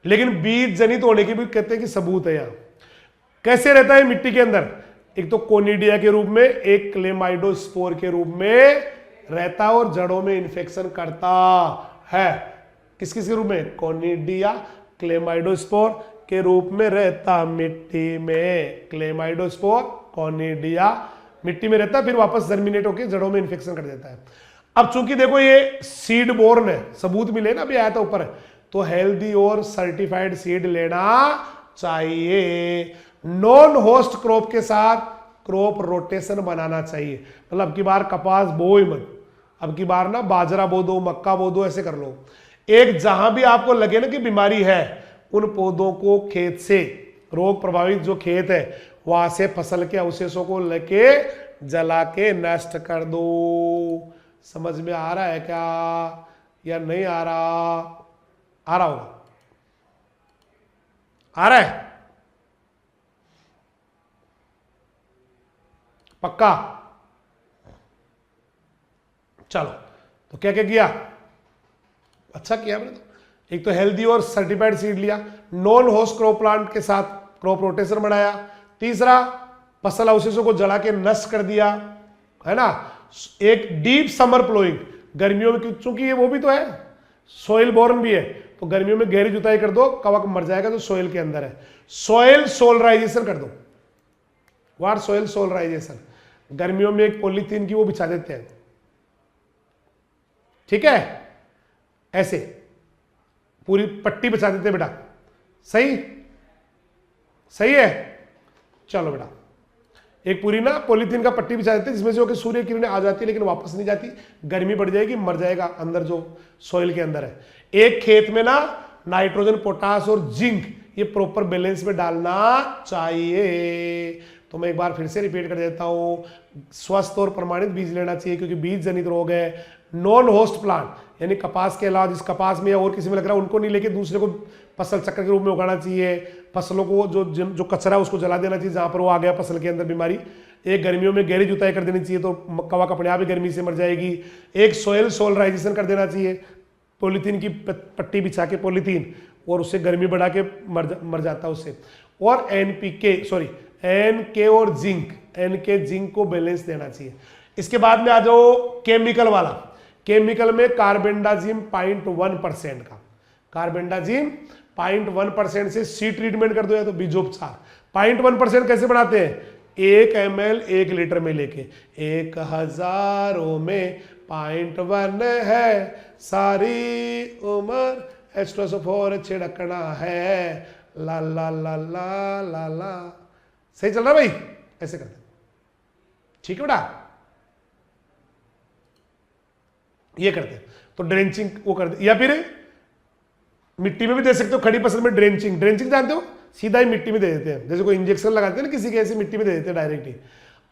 लेकिन बीज जनित होने की भी कहते हैं कि सबूत है। यहाँ कैसे रहता है मिट्टी के अंदर, एक तो कोनिडिया के रूप में, एक क्लेमाइडोस्पोर के रूप में रहता है, और जड़ों में इन्फेक्शन करता है। किस किस के रूप में, कोनिडिया, क्लेमाइडोस्पोर के रूप में रहता मिट्टी में, क्लेमाइडोस्पोर, कोनिडिया मिट्टी में रहता है, फिर वापस जर्मिनेट होकर जड़ों में इन्फेक्शन कर देता है। अब चूंकि देखो ये सीड बोर्न है, सबूत मिले ना, अभी आया था ऊपर, तो हेल्दी और सर्टिफाइड सीड लेना चाहिए। नॉन होस्ट क्रॉप के साथ क्रॉप रोटेशन बनाना चाहिए। मतलब अब की बार कपास बो ही मत, अब की बार ना बाजरा बो दो, मक्का बो दो, ऐसे कर लो। एक जहां भी आपको लगे ना कि बीमारी है, उन पौधों को खेत से, रोग प्रभावित जो खेत है वहां से फसल के अवशेषों को लेके जला के नष्ट कर दो। समझ में आ रहा है क्या या नहीं आ रहा, आ रहा होगा, आ रहा है पक्का। चलो तो क्या क्या किया, अच्छा किया मैंने तो। एक तो हेल्दी और सर्टिफाइड सीड लिया, नॉन होस्ट क्रॉप प्लांट के साथ क्रॉप रोटेशन बढ़ाया, तीसरा फसल अवशेषों को जला के नष्ट कर दिया, है ना। एक डीप समर प्लोइंग, गर्मियों में चूंकि ये वो भी तो है, सोइल बोर्न भी है, तो गर्मियों में गहरी जुताई कर दो, कवक मर जाएगा जो सोइल के अंदर है। सोइल सोलराइजेशन कर दो। व्हाट सोइल सोलराइजेशन, गर्मियों में एक पॉलीथीन की वो बिछा देते हैं, ठीक है, ऐसे पूरी पट्टी बिछा देते हैं बेटा, सही सही है। चलो बेटा, एक पूरी ना पॉलीथीन का पट्टी बिछा देते हैं, जिसमें से होकर सूर्य किरणें आ जाती है, लेकिन वापस नहीं जाती, गर्मी बढ़ जाएगी, मर जाएगा अंदर जो सोइल के अंदर है। एक खेत में ना नाइट्रोजन, पोटास और जिंक ये प्रॉपर बैलेंस में डालना चाहिए। तो मैं एक बार फिर से रिपीट कर देता हूं, स्वस्थ और प्रमाणित बीज लेना चाहिए, क्योंकि बीज जनित रोग है। नॉन होस्ट प्लांट यानी कपास के अलावा जिस कपास में या और किसी में लग रहा है उनको नहीं लेके दूसरे को फसल चक्र के रूप में उगाना चाहिए। फसलों को जो कचरा है उसको जला देना चाहिए जहां पर वो आ गया फसल के अंदर बीमारी। एक गर्मियों में गहरी जुताई कर देनी चाहिए तो कवा अपने आप ही गर्मी से मर जाएगी। एक सोयल सोलराइजेशन कर देना चाहिए, पॉलीथीन की पट्टी बिछा के पॉलीथीन, और उससे गर्मी बढ़ा के मर जाता है उससे। और एनके और जिंक को बैलेंस देना चाहिए। इसके बाद में आ जाओ केमिकल वाला। केमिकल में कार्बेंडाजिम 0.1% का, कार्बेंडाजिम 0.1% से सी ट्रीटमेंट कर दो या तो बीजोपचार। 0.1% कैसे बनाते हैं? 1 ml 1 लीटर में लेके 1000 में 0.1 है, सारी उम्र एस्ट्रोसोफोर छिड़कना है, ला ला ला ला ला ला। सही चल रहा भाई? ऐसे करते, ठीक है बेटा? ये करते हैं तो ड्रेंचिंग वो कर दे, या फिर मिट्टी में भी दे सकते हो। खड़ी फसल में ड्रेंचिंग जानते हो, सीधा ही मिट्टी में दे देते हैं, जैसे कोई इंजेक्शन लगाते हैं ना किसी के, ऐसे मिट्टी में दे देते हैं डायरेक्ट ही।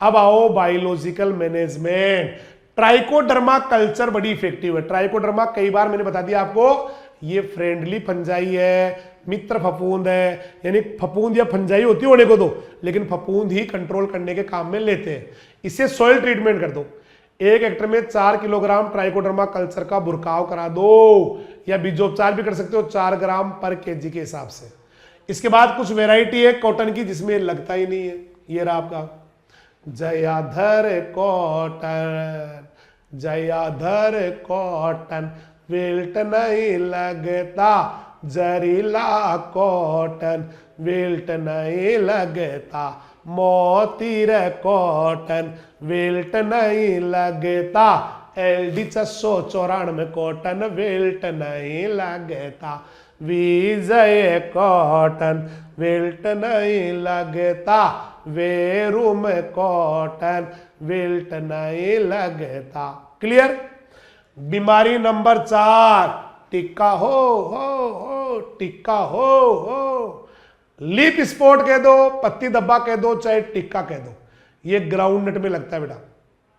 अब आओ बायोलॉजिकल मैनेजमेंट। ट्राइकोडर्मा कल्चर बड़ी इफेक्टिव है। ट्राइकोडर्मा कई बार मैंने बता दिया आपको, ये फ्रेंडली फंजाई है, मित्र फफूंद है, यानी फफूंद या फंजाई होती होने को दो, लेकिन फफूंद ही कंट्रोल करने के काम में लेते हैं। इसे सॉइल ट्रीटमेंट कर दो। 1 हेक्टर में 4 किलोग्राम ट्राइकोडर्मा कल्चर का बुरकाव करा दो, या बीजोपचार भी कर सकते हो 4 ग्राम पर केजी के हिसाब से। इसके बाद कुछ वेराइटी है कॉटन की जिसमें लगता ही नहीं है। ये रहा आपका जयाधर कॉटन, जयाधर कॉटन, विल्ट नहीं लगता, जरीला कॉटन, विल्ट नहीं लगता, मोतीर कॉटन, विल्ट नहीं लगता, LD 694 कॉटन, विल्ट नहीं लगता, विजय कॉटन, विल्ट नहीं लगता, वेरुम कॉटन, विल्ट नहीं लगता। क्लियर? बीमारी नंबर 4, टिक्का हो टिक्का हो। लीफ स्पॉट कह दो, पत्ती धब्बा कह दो, चाहे टिक्का कह दो, ये ग्राउंड नट में लगता है बेटा।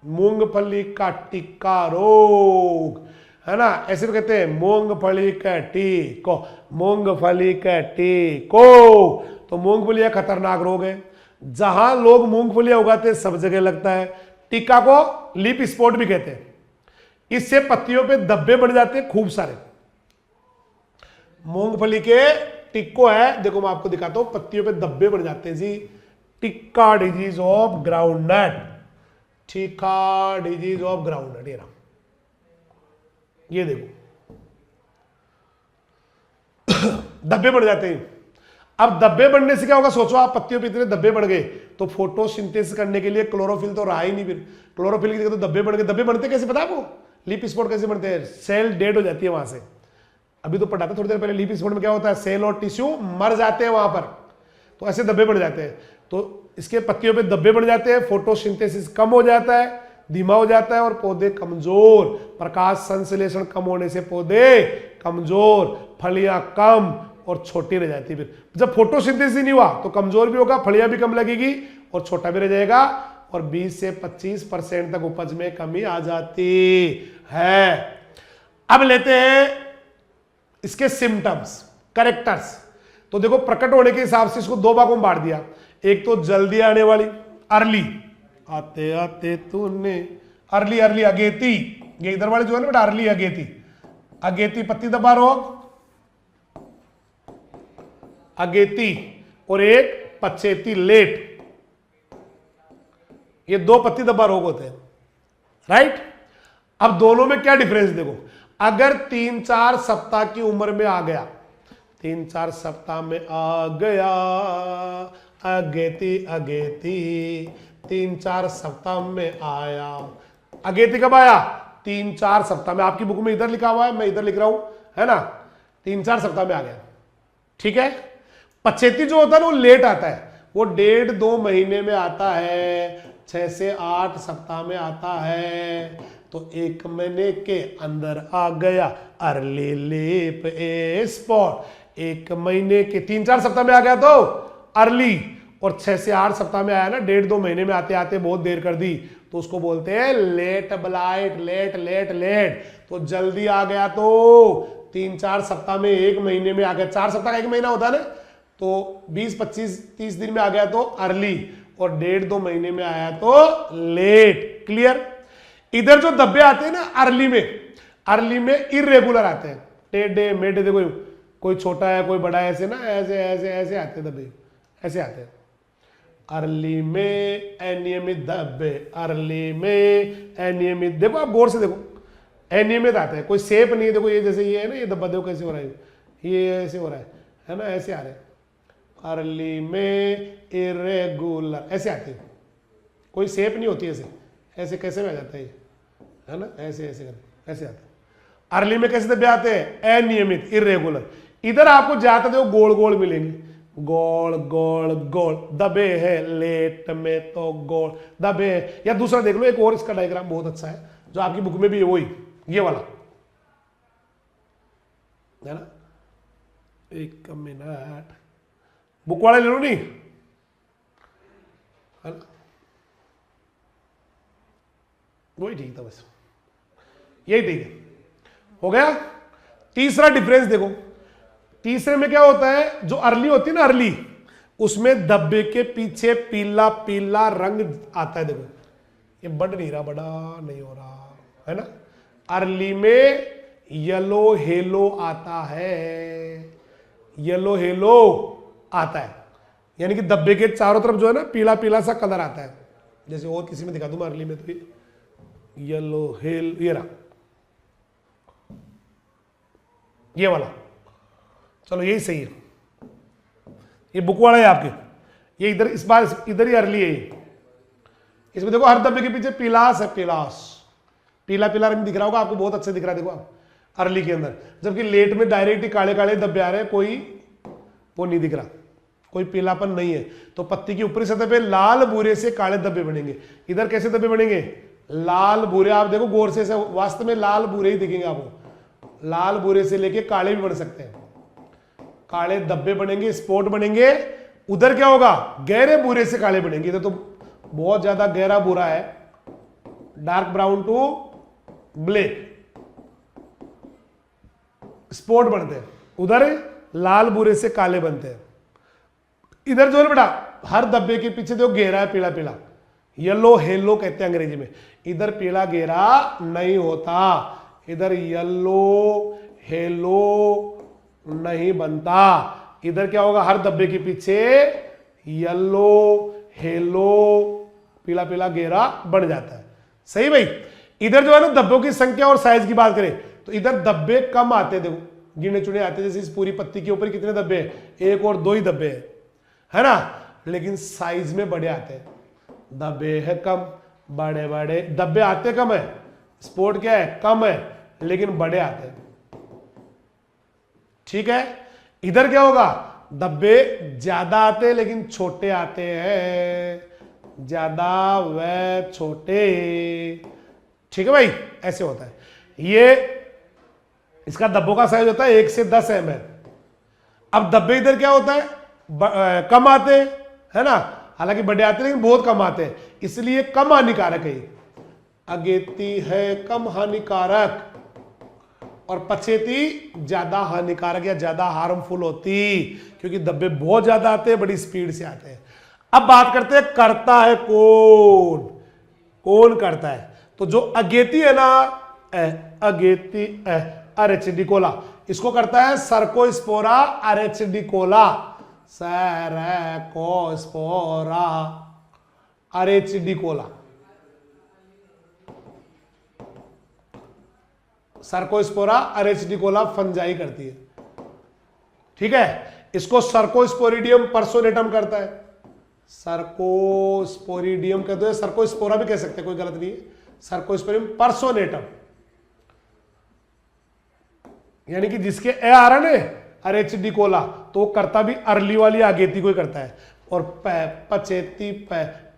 मूंगफली का टिक्का रोग है ना, ऐसे भी कहते हैं मूंगफली का टीको, मूंगफली का टीको। तो मूंगफली खतरनाक रोग है, जहां लोग मूंगफलियां उगाते हैं सब जगह लगता है। टिक्का को लीफ स्पॉट भी कहते हैं। इससे पत्तियों पे धब्बे बढ़ जाते हैं खूब सारे। मूंगफली के टिक्को है, देखो मैं आपको दिखाता हूं, पत्तियों पे धब्बे बढ़ जाते हैं जी। Tikka disease of groundnut, tikka disease of groundnut, ये देखो धब्बे बढ़ जाते हैं। अब धब्बे बढ़ने से क्या होगा, सोचो आप, पत्तियों पे इतने धब्बे बढ़ गए तो फोटोसिंथेसिस करने के लिए क्लोरोफिल तो रहा ही नहीं, फिर क्लोरोफिल की जगह तो धब्बे बढ़ गए। धब्बे बढ़ते कैसे पता है आपको? लीफ स्पॉट कैसे बढ़ते हैं? सेल डेड हो जाती है वहां से। अभी तो पढ़ा था थोड़ी देर पहले, लीफ स्पॉट में क्या होता है, सेल और टिश्यू मर जाते हैं वहां पर, तो ऐसे धब्बे बढ़ जाते हैं। तो इसके पत्तियों पे धब्बे बढ़ जाते हैं, फोटोसिंथेसिस कम हो जाता है, धीमा हो जाता है और पौधे कमजोर, प्रकाश संश्लेषण कम होने से पौधे कमजोर, फलियां कम और छोटी रह जाती है। फिर जब फोटोसिंथेसिस नहीं हुआ तो कमजोर भी होगा, फलियां भी कम लगेगी और छोटा भी रह जाएगा, और 20 से 25% तक उपज में कमी आ जाती है। अब लेते हैं इसके सिम्टम्स, कैरेक्टर्स। तो देखो प्रकट होने के हिसाब से इसको 2 भागों में बांट दिया। एक तो जल्दी आने वाली, अर्ली, आते आते तूने, अर्ली अगेती, ये इधर वाले जो है ना बेटा अर्ली अगेती, अगेती पत्ती धब्बा रोग, अगेती, और एक पछेती लेट, ये 2 पत्ती धब्बा रोग होते हैं, राइट। अब दोनों में क्या डिफरेंस देखो, अगर 3-4 सप्ताह की उम्र में आ गया, 3-4 सप्ताह में आ गया अगेती, 3-4 सप्ताह में आया। अगेती कब आया? 3-4 सप्ताह में। आपकी बुक में इधर लिखा हुआ है, मैं इधर लिख रहा हूं, है ना, 3-4 सप्ताह में आ गया, ठीक है। पछेती जो होता है ना वो लेट आता है, वो 1.5-2 महीने में आता है, 6 से 8 सप्ताह में आता है, तो 1 महीने के अंदर आ गया अर्ली लीप ए स्पॉट। 1 महीने के 3-4 सप्ताह में आ गया तो अर्ली, और 6 से 8 सप्ताह में आया ना, 1.5-2 महीने में आते आते बहुत देर कर दी, तो उसको बोलते हैं late blight. Late late late, तो जल्दी आ गया तो 3-4 सप्ताह में 1 महीने में आ गया, 4 सप्ताह का 1 महीना होता है ना, तो 20-25-30 दिन में आ गया तो अर्ली, और 1.5-2 महीने में आया तो लेट। क्लियर। इधर जो धब्बे आते हैं ना अर्ली में इरेगुलर आते हैं, टेढ़े मेढ़े, देखो कोई छोटा है कोई बड़ा है, ऐसे ना, ऐसे ऐसे ऐसे आते हैं धब्बे, ऐसे आते हैं अर्ली में अनियमित धब्बे, अर्ली में अनियमित। देखो आप गौर से देखो, अनियमित आते हैं, कोई शेप नहीं है। देखो ये जैसे ये है ना, ये धब्बा देखो कैसे हो रहा है, ये ऐसे हो रहा है ना, ऐसे आ रहे हैं। अर्ली में इरेगुलर ऐसे आते हैं, कोई शेप नहीं होती ऐसे, ऐसे कैसे में आ जाता है ये, है ना, ऐसे ऐसे कर ऐसे आते हैं। अर्ली में कैसे धब्बे आते हैं? अनियमित, इरेगुलर। इधर आपको ज्यादा देखो गोल गोल मिलेंगे, गोल गोल गोल दबे है। लेट में तो गोल दबे है। या दूसरा देख लो, एक और इसका डायग्राम बहुत अच्छा है जो आपकी बुक में भी है, वही ये वाला है ना। 1 मिनट, बुक वाला ले लो नहीं, है ना, वही ठीक था, बस यही ठीक है। हो गया। तीसरा डिफरेंस देखो, तीसरे में क्या होता है, जो अर्ली होती है ना अर्ली, उसमें धब्बे के पीछे पीला पीला रंग आता है। देखो ये बढ़ नहीं रहा, बड़ा नहीं हो रहा है ना। अर्ली में येलो हेलो आता है, येलो हेलो आता है, यानी कि धब्बे के चारों तरफ जो है ना पीला पीला सा कलर आता है। जैसे और किसी में दिखा दूं अर्ली में, तो येलो हेल, ये रहा, ये वाला। चलो यही सही है, ये बुक वाला है आपके, ये इधर इस बार इधर ही अर्ली है ये। इसमें देखो हर धब्बे के पीछे पीलास है, पीलास, पीला पीला रंग दिख रहा होगा आपको, बहुत अच्छे दिख रहा है देखो आप अर्ली के अंदर। जबकि लेट में डायरेक्ट ही काले काले धब्बे आ रहे हैं, कोई वो नहीं दिख रहा, कोई पीलापन नहीं है। तो पत्ती की ऊपरी सतह पे लाल भूरे से काले धब्बे बनेंगे। इधर कैसे धब्बे बनेंगे? लाल भूरे। आप देखो गौर से, वास्तव में लाल भूरे ही दिखेंगे आपको, लाल भूरे से लेके काले भी बन सकते हैं, काले धब्बे बनेंगे, स्पॉट बनेंगे। उधर क्या होगा? गहरे भूरे से काले बनेंगे। इधर तो बहुत ज्यादा गहरा भूरा है, dark brown to black spot बनते हैं, उधर लाल भूरे से काले बनते हैं। इधर जो है बेटा हर धब्बे के पीछे जो गहरा है पीला पीला, येलो हेलो कहते हैं अंग्रेजी में। इधर पीला गहरा नहीं होता, इधर येलो हेलो नहीं बनता। इधर क्या होगा? हर धब्बे के पीछे येलो हेलो पीला पीला गहरा बन जाता है। सही भाई। इधर जो है ना धब्बों की संख्या और साइज की बात करें तो इधर धब्बे कम आते हैं, देखो गिने चुने आते हैं। जैसे इस पूरी पत्ती के ऊपर कितने धब्बे हैं? 1 और 2 ही धब्बे हैं, है ना। लेकिन साइज में बड़े आते हैं, धब्बे है कम, बड़े बड़े धब्बे आते कम है, स्पॉट क्या है? कम है, लेकिन बड़े आते हैं। ठीक है। इधर क्या होगा? धब्बे ज्यादा आते हैं लेकिन छोटे आते हैं, ज्यादा व छोटे। ठीक है भाई, ऐसे होता है। ये इसका धब्बों का साइज होता है 1 से 10 mm। अब धब्बे इधर क्या होता है? कम आते हैं, है ना। हालांकि बड़े आते हैं लेकिन बहुत कम आते हैं, इसलिए कम हानिकारक है। अगेती है कम हानिकारक और पछेती ज्यादा हानिकारक या ज्यादा हार्मफुल होती, क्योंकि धब्बे बहुत ज्यादा आते हैं, बड़ी स्पीड से आते हैं। अब बात करते हैं करता है कौन? कौन करता है? तो जो अगेती है ना, अगेती अरेचिडिकोला, इसको करता है सर्कोस्पोरा अरेचिडिकोला, सर्कोस्पोरा अरेचिडिकोला। सर्कोस्पोरा अरेचिडिकोला फंजाई करती है। ठीक है। इसको सर्कोस्पोरिडियम पर्सोनेटम करता है, सर्कोस्पोरिडियम कहते हैं, सर्कोस्पोरा भी कह सकते हैं, कोई गलत नहीं है। सर्कोस्पोरिडियम पर्सोनेटम, यानी कि जिसके ए आ रहा है अरेचिडिकोला, तो वो करता भी अर्ली वाली अगेती को ही करता है। और पचेती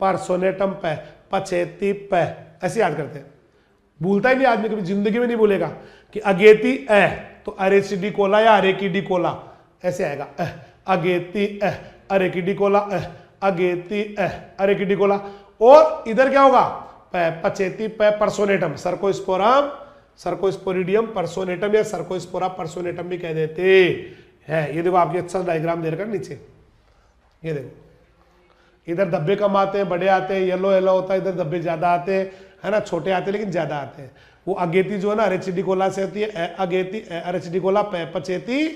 पर्सोनेटम पे, पचेती पे, ऐसे याद करते हैं। भूलता ही नहीं आदमी, कभी जिंदगी में नहीं भूलेगा कि अगेती ए तो अरेसिडिकोला या अरेकिडिकोला ऐसे आएगा। अगेती अरेकिडिकोला, अगेती अरेकिडिकोला। और इधर क्या होगा, पचेती पे पर्सोनेटम, सर्कोस्पोरम, सर्कोस्पोरिडियम पर्सोनेटम या सर्कोस्पोरा पर्सोनेटम भी कह देते हैं। ये देखो आपके अच्छा डायग्राम दे रखा नीचे, ये देखो इधर धब्बे कम आते हैं, बड़े आते हैं, येलो येलो होता है, इधर धब्बे ज्यादा आते हैं, है ना, छोटे आते हैं लेकिन ज्यादा आते हैं। वो अगेती जो है ना अरेचिडिकोला से होती है, अगेती अरेचिडिकोला पे, पचेती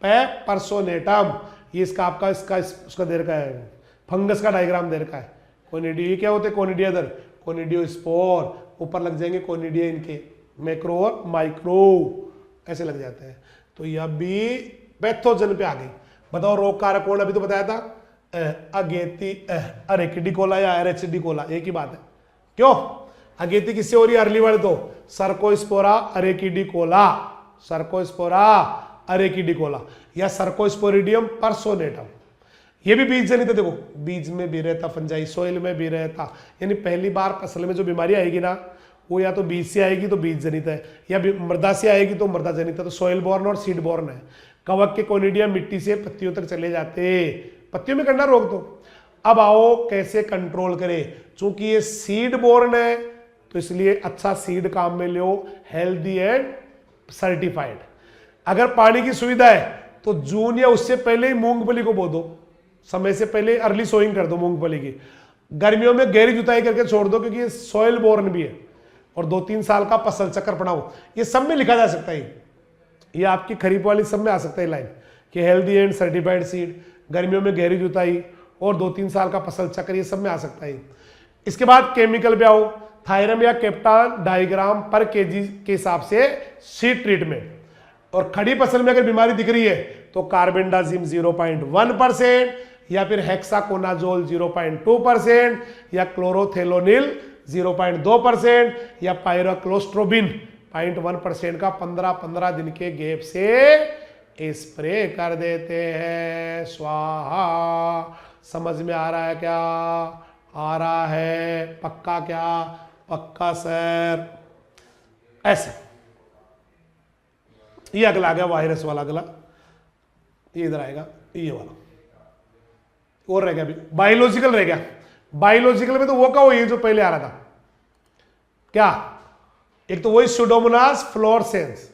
पे पर्सोनेटम। ये इसका आपका उसका दे रखा है, फंगस का डायग्राम दे रखा है। कोनिडिया क्या होते हैं, कोनिडिया इधर, कोनिडियोस्पोर ऊपर लग जाएंगे, कोनिडिया इनके मैक्रो और माइक्रो ऐसे लग जाते हैं। तो यह भी पैथोजन पे आ गई। बताओ रोग कारक कौन, अभी तो बताया था अगेती अरेकिडिकोला या एरेचिडिकोला, एक ही बात है। क्यों अगेती किससे हो रही है, अर्ली वाले तो सर्कोस्पोरा अरेकिडिकोला, सर्कोस्पोरा अरेकिडिकोला या सर्कोस्पोरिडियम पर्सोनेटम। ये भी बीज जनित है, देखो बीज में भी रहता फंजाई, सोइल में भी रहता, यानी पहली बार फसल में जो बीमारी आएगी ना वो या तो बीज से आएगी तो बीज जनित है, या मृदा से आएगी तो मृदा जनित है। तो सोइल बॉर्न और सीड बॉर्न है। कवक के कोनिडिया मिट्टी से पत्तियों तक चले जाते, पत्तियों में करना रोक दो। अब आओ कैसे कंट्रोल करें, चूंकि ये सीड बॉर्न है तो इसलिए अच्छा सीड काम में लो, हेल्दी एंड सर्टिफाइड। अगर पानी की सुविधा है तो जून या उससे पहले ही मूंगफली को बो दो, समय से पहले अर्ली सोइंग कर दो मूंगफली की। गर्मियों में गहरी जुताई करके छोड़ दो क्योंकि ये सॉइल बोर्न भी है। और 2-3 साल का फसल चक्र पढ़ाओ, ये सब में लिखा जा सकता है। ये आपकी खरीफ वाली सब में आ सकता है लाइन कि हेल्दी एंड सर्टिफाइड सीड, गर्मियों में गहरी जुताई और 2-3 साल का फसल चक्र, ये सब में आ सकता है। इसके बाद केमिकल पे आओ, थायरम या कैप्टान डायग्राम पर केजी के हिसाब से सीड ट्रीटमेंट। और खड़ी फसल में अगर बीमारी दिख रही है तो कार्बेंडाजिम 0.1% या फिर हेक्साकोनाजोल 0.2% या क्लोरोथेलोनिल 0.2% या पायरोक्लोस्ट्रोबिन 0.1% का 15-15 दिन के गैप से स्प्रे कर देते हैं। स्वाहा। समझ में आ रहा है क्या, आ रहा है पक्का, क्या पक्का सर। ऐसे ये अगला आ गया वायरस वाला, अगला ये इधर आएगा, ये वाला और रह गया अभी बायोलॉजिकल रह गया। बायोलॉजिकल में तो वो का वो ये जो पहले आ रहा था क्या, एक तो वही सुडोमोनास फ्लोरेसेंस,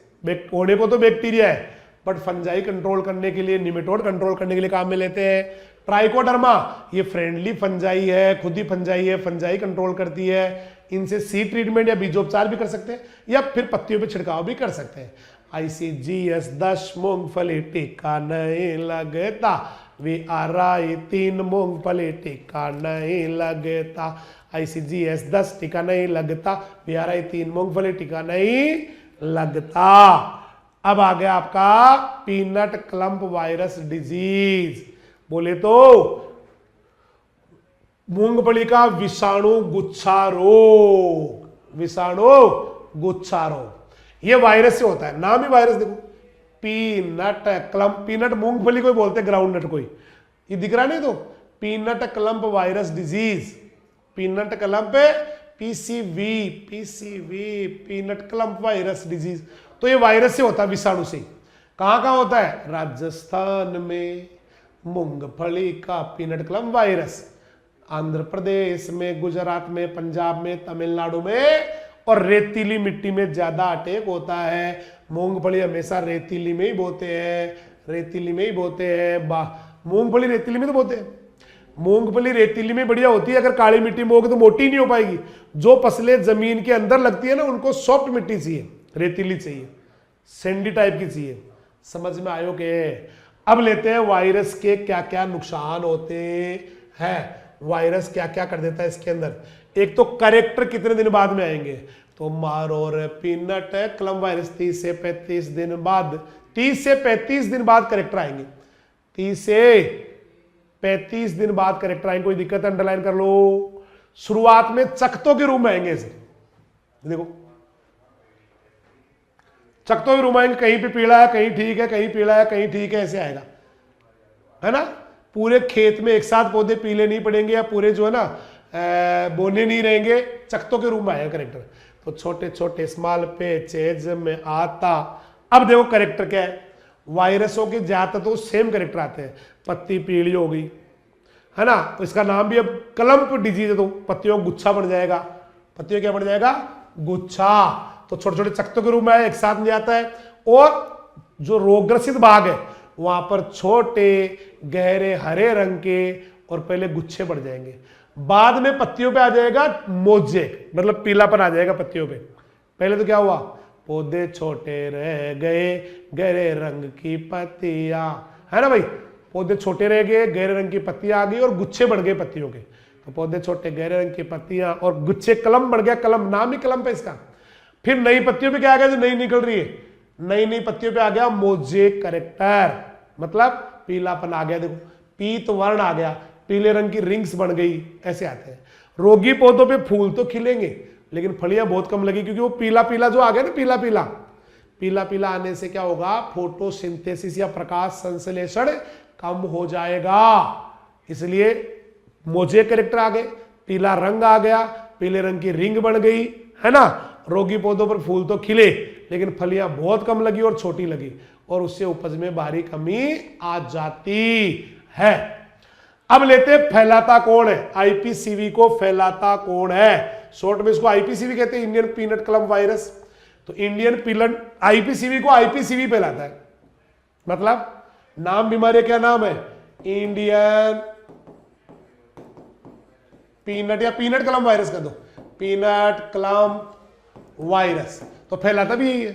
होने को तो बैक्टीरिया है बट फंजाई कंट्रोल करने के लिए, निमेटोड कंट्रोल करने के लिए काम में लेते हैं। ट्राइकोडर्मा ये फ्रेंडली फंजाई है, खुद ही फंजाई है, फंजाई कंट्रोल करती है। इनसे सीड ट्रीटमेंट या बीजोपचार भी कर सकते हैं या फिर पत्तियों पे छिड़काव भी कर सकते हैं। ICGS 10 मूंगफली टिक्का नहीं लगता, VRI 3 मूंगफली टिक्का नहीं लगता। ICGS 10 टिक्का नहीं लगता, VRI 3 मूंगफली टिक्का नहीं लगता। अब आ गया आपका पीनट क्लम्प वायरस डिजीज। बोले तो मूंगफली का विषाणु गुच्छा रोग, विषाणु गुच्छा रोग ये वायरस से होता है। नाम ही वायरस देखो, पीनट क्लम्प, पीनट मूंगफली को बोलते हैं, ग्राउंड नट को, ये दिख रहा नहीं तो peanut clump virus disease, peanut clump PCV, peanut clump virus disease. तो ये वायरस से होता है, विषाणु से। कहां कहां होता है, राजस्थान में मूंगफली का peanut clump virus, Andhra Pradesh में, गुजरात में, पंजाब में, तमिलनाडु में, और रेतीली मिट्टी में ज्यादा अटैक होता है। मूंगफली हमेशा रेतीली में ही बोते हैं, रेतीली में ही बोते हैं। मूंगफली रेतीली में तो बोते हैं, मूंगफली रेतीली में बढ़िया होती है। अगर काली मिट्टी में होगी तो मोटी नहीं हो पाएगी। जो फसलें जमीन के अंदर लगती है ना उनको सॉफ्ट मिट्टी चाहिए, रेतीली चाहिए, सैंडी टाइप की चाहिए। समझ में आयो के। अब लेते हैं वायरस के क्या क्या नुकसान होते हैं, वायरस क्या क्या कर देता है इसके अंदर। एक तो करेक्टर कितने दिन बाद में आएंगे, तो मारो रे पीनट क्लम्प वायरस 30 से 35 दिन बाद, 30 से 35 दिन बाद करेक्टर आएंगे, 30 से 35 दिन बाद करेक्टर आएंगे। कोई दिक्कत है अंडरलाइन कर लो। शुरुआत में चकतों के रूप में आएंगे ऐसे, देखो चकतों के रूप में आएंगे, कहीं पे पीला है, कहीं ठीक है, कहीं पीला है, कहीं ठीक है, ऐसे आएगा, है ना। पूरे खेत में एक साथ पौधे पीले नहीं पड़ेंगे, या पूरे जो है ना बोने नहीं रहेंगे, चकतों के रूप में आएगा करेक्टर। तो छोटे छोटे स्मॉल पैचेज में आता। अब देखो करेक्टर क्या है, वायरसों के ज्यादातर तो सेम करेक्टर आते हैं। पत्ती पीली हो गई है ना, तो इसका नाम भी अब क्लम्प डिजीज है, तो पत्तियों का गुच्छा बन जाएगा। पत्तियों क्या बन जाएगा, गुच्छा। तो छोटे छोटे चकतों के रूप में एक साथ में जाता है। और जो रोगग्रसित भाग है वहां पर छोटे गहरे हरे रंग के और पहले गुच्छे बढ़ जाएंगे, बाद में पत्तियों पे आ जाएगा मोजेक, मतलब पीलापन आ जाएगा पत्तियों पे। पहले तो क्या हुआ, पौधे छोटे रह गए, गहरे रंग की पत्तियां, है ना भाई, पौधे छोटे रह गए, गहरे रंग की पत्तियां आ गई और गुच्छे बढ़ गए पत्तियों के। तो पौधे छोटे, गहरे रंग की पत्तियां और गुच्छे, कलम बढ़ गया, कलम नाम ही कलम पे इसका। फिर नई पत्तियों पे क्या आ गया, जो नई निकल रही है, नई नई पत्तियों पे आ गया मोजेक करेक्टर, मतलब पीलापन आ गया। देखो पीत वर्ण आ गया, पीले रंग की रिंग्स बन गई, ऐसे आते हैं। रोगी पौधों पे फूल तो खिलेंगे लेकिन फलियां बहुत कम लगी, क्योंकि वो पीला पीला जो आ गया ना, पीला पीला पीला पीला आने से क्या होगा, फोटोसिंथेसिस या प्रकाश संश्लेषण कम हो जाएगा। इसलिए मोजेक करेक्टर आ गए, पीला रंग आ गया, पीले रंग की रिंग बन गई, है ना। रोगी पौधों पर फूल तो खिले लेकिन फलियां बहुत कम लगी और छोटी लगी, और उससे उपज में भारी कमी आ जाती है। अब लेते हैं फैलाता कौन है, आईपीसीवी को फैलाता कौन है, शॉर्ट में इसको आईपीसीवी कहते हैं, इंडियन पीनट क्लम्प वायरस। तो इंडियन पीनट आईपीसीवी को आईपीसीवी फैलाता है, मतलब नाम बीमारी क्या नाम है, इंडियन पीनट या पीनट क्लम्प वायरस कर दो, पीनट क्लम्प वायरस। तो फैलाता भी यही है,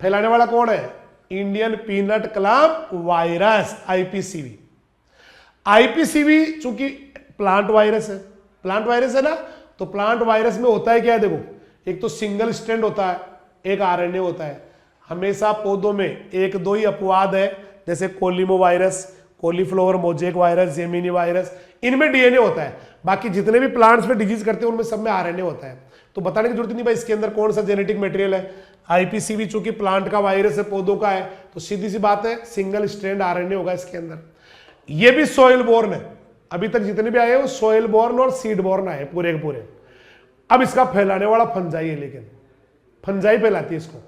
फैलाने वाला कौन है, इंडियन पीनट क्लम्प वायरस, आईपीसीवी। आईपीसीवी चूंकि प्लांट वायरस है, प्लांट वायरस है ना, तो प्लांट वायरस में होता है क्या है, देखो एक तो सिंगल स्ट्रैंड होता है, एक आरएनए होता है। हमेशा पौधों में एक दो ही अपवाद है, जैसे caulimo virus, cauliflower mosaic virus, gemini virus, इनमें डीएनए होता है। बाकी जितने भी प्लांट्स में डिजीज करते हैं उनमें सब में आरएनए होता है। तो बताने की जरूरत नहीं भाई इसके अंदर कौन सा जेनेटिक मटेरियल है। आईपीसीवी चूंकि प्लांट का वायरस है, पौधों का है, तो सीधी सी बात है सिंगल स्ट्रैंड आरएनए होगा इसके अंदर। ये भी सोइल बोर्न है, अभी तक जितने भी आए वो सोइल बोर्न और सीड बोर्न आए पूरे के पूरे। अब इसका फैलाने वाला फंजाई है, लेकिन फंजाई फैलाती है इसको,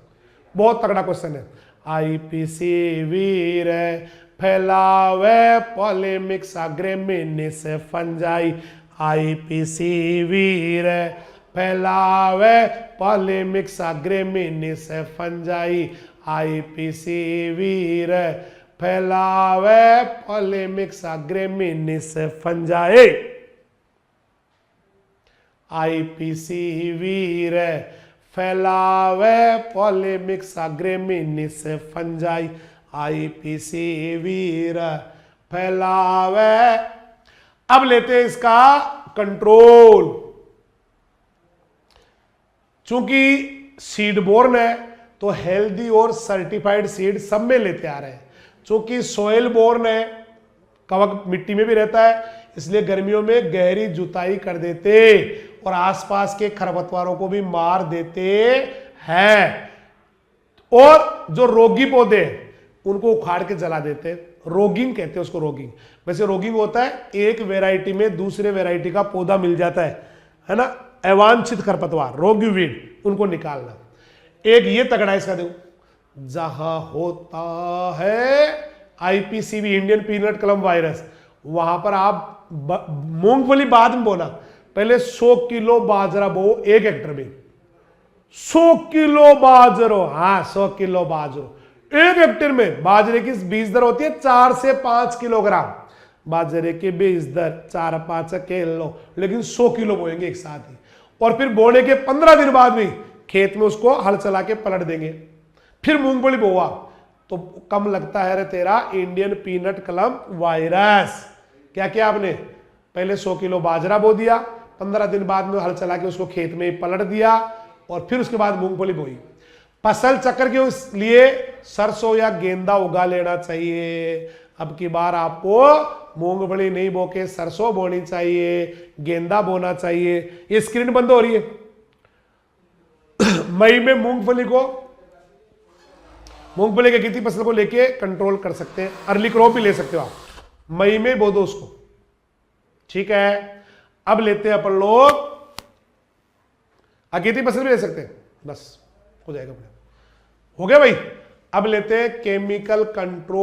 बहुत तगड़ा क्वेश्चन है। आईपीसीवी रे फैलावे पॉलेमिक्स ग्रेमिनिस फंजाई, आईपीसीवी रे फैलावे पॉलेमिक्स ग्रेमिनिस फंजाई, आईपीसीवी रे फैलावे पॉलेमिक्स ग्रेमिनिस फंजाई, आईपीसीवी रे फैलावे पॉलेमिक्स ग्रेमिनिस फंजाई, आईपीसीवी रे फैलावे। अब लेते हैं इसका कंट्रोल। चूंकि सीड बोर्न है तो हेल्दी और सर्टिफाइड सीड सब में लेते आ रहे हैं। चूंकि सोयल बोर्न है, कवक मिट्टी में भी रहता है, इसलिए गर्मियों में गहरी जुताई कर देते और आसपास के खरपतवारों को भी मार देते हैं। और जो रोगी पौधे उनको उखाड़ के जला देते, रोगिंग कहते हैं उसको, रोगिंग। वैसे रोगिंग होता है एक वेराइटी में दूसरे वेराइटी का पौधा मिल जाता है ना, अवांछित खरपतवार, रोगी वीड, उनको निकालना। एक ये तगड़ा इसका देखो, जहां होता है आईपीसीवी इंडियन पीनट क्लम्प वायरस, वहां पर आप मूंगफली बाद में बोना, पहले 100 किलो बाजरा बो एक हेक्टर में, 100 किलो बाजरो, हाँ 100 किलो बाजरो एक हेक्टेयर में। बाजरे की बीज दर होती है 4 से 5 किलोग्राम, बाजरे की बीज दर 4-5 किलो, लेकिन 100 किलो बोएंगे एक साथ ही। और फिर बोने के 15 दिन बाद भी खेत में उसको हल चला के पलट देंगे, फिर मूंगफली बोआ तो कम लगता है रे तेरा इंडियन पीनट क्लम्प वायरस। क्या किया आपने, पहले 100 किलो बाजरा बो दिया, 15 दिन बाद में हल चला के उसको खेत में पलट दिया और फिर उसके बाद मूंगफली बोई। फसल चक्र के लिए सरसों या गेंदा उगा लेना चाहिए। अब की बार आपको मूंगफली नहीं बो के सरसों बोनी चाहिए, गेंदा बोना चाहिए। ये स्क्रीन बंद हो रही है। मई में मूंगफली के खेती फसल को लेके कंट्रोल कर सकते हैं, अर्ली क्रॉप भी ले सकते हो आप, मई में बो दो उसको, ठीक है। अब लेते हैं अपन लोग, अकेती पसंद भी ले सकते हैं, बस हो जाएगा अपने। हो गया भाई। अब लेते हैं केमिकल कंट्रोल।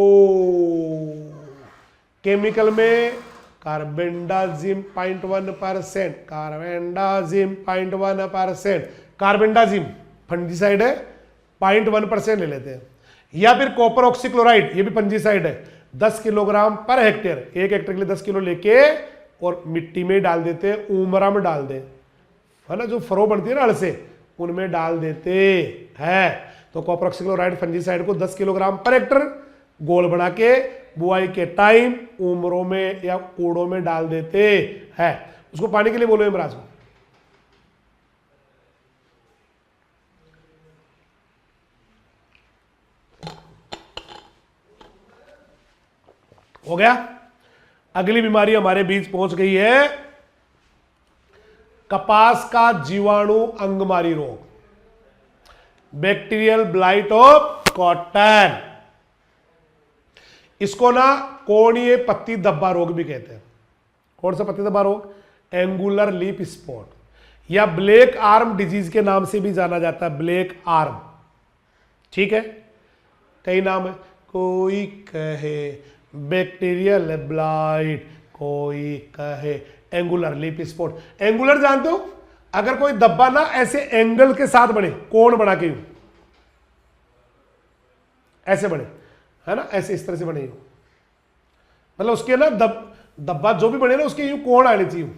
केमिकल में कार्बेंडाजिम 0.1%, कार्बेंडाजिम 0.1%, कार्बेंडाजिम फंजीसाइड है 0.1% ले लेते हैं। या फिर कॉपर ऑक्सीक्लोराइड, ये भी फंजीसाइड है, 10 किलोग्राम पर हेक्टेयर, एक हेक्टेयर के लिए 10 किलो लेके और मिट्टी में डाल देते हैं, उमरा में डाल दे, है ना, जो फरो बनती है ना अड़ से, उनमें डाल देते हैं। तो कॉपर ऑक्सीक्लोराइड फंजीसाइड को 10 किलोग्राम पर हेक्टेयर गोल बना के बुआई के टाइम उमरों में या कूड़ों में डाल देते हैं। उसको पानी के लिए बोलो इमराज को। हो गया। अगली बीमारी हमारे बीच पहुंच गई है, कपास का जीवाणु अंगमारी रोग, बैक्टीरियल ब्लाइट ऑफ कॉटन। इसको ना कोणीय पत्ती धब्बा रोग भी कहते हैं। कौन सा पत्ती धब्बा रोग? एंगुलर लीफ स्पॉट या ब्लैक आर्म डिजीज के नाम से भी जाना जाता है, ब्लैक आर्म। ठीक है, कई नाम है, कोई कहे बैक्टीरियल ब्लाइट, कोई कहे एंगुलर लीफ स्पॉट। एंगुलर जानते हो, अगर कोई धब्बा ना ऐसे एंगल के साथ बने, कोण बना के यूं ऐसे बने, है ना, ऐसे इस तरह से बने यूं, मतलब उसके ना धब्बा जो भी बने ना उसके यूं कोण आने चाहिए,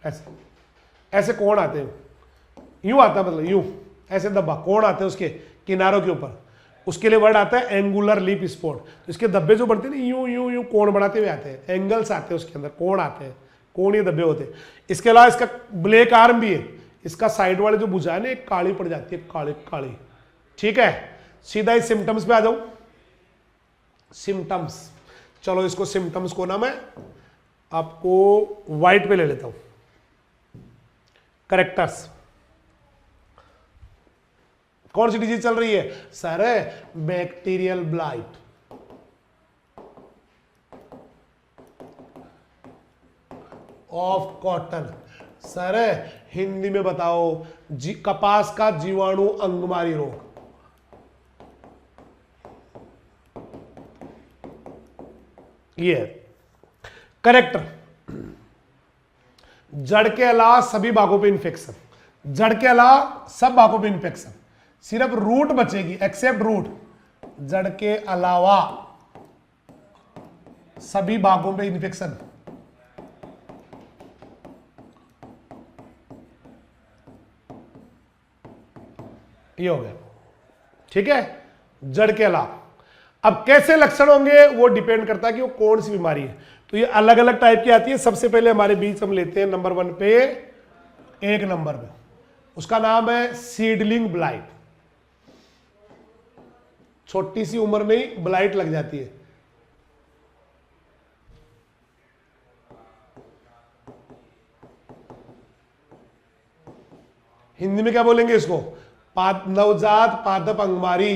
ऐसे ऐसे कोण आते हैं, यूं आता है, मतलब यूं ऐसे धब्बा कोण आते हैं उसके किनारों के ऊपर, उसके लिए वर्ड आता है एंगुलर लीफ स्पॉट। तो इसके धब्बे जो बनते हैं ना यूं यूं यूं कोण बनाते हुए आते हैं, एंगल्स आते हैं उसके अंदर, कोण आते हैं, कोणीय धब्बे होते हैं। इसके अलावा इसका ब्लैक आर्म भी है, इसका साइड वाले जो भुजा है ना एक काली पड़ जाती है, काली काली। ठीक है, सीधा इस सिम्टम्स पे आ जाओ। सिम्टम्स, चलो इसको सिम्टम्स को ना मैं आपको व्हाइट पे ले लेता हूं। करेक्टर्स, कौन सी डिजीज चल रही है sir? Bacterial blight, of cotton. Sir Hindi में बताओ, कपास का जीवाणु अंगमारी रोग। ये करेक्टर, जड़ के अलावा सभी भागों पे इन्फेक्शन, जड़ के अलावा सब भागों पे इन्फेक्शन, सिर्फ रूट बचेगी, एक्सेप्ट रूट, जड़ के अलावा सभी भागों पे इन्फेक्शन। ये हो गया। ठीक है, जड़ के अलावा। अब कैसे लक्षण होंगे वो डिपेंड करता है कि वो कौन सी बीमारी है। तो ये अलग अलग टाइप की आती है। सबसे पहले हमारे बीच हम लेते हैं नंबर 1 पे, एक नंबर पे, उसका नाम है सीडलिंग ब्लाइट। छोटी सी उम्र में ही ब्लाइट लग जाती है। हिंदी में क्या बोलेंगे इसको? नवजात पादप अंगमारी।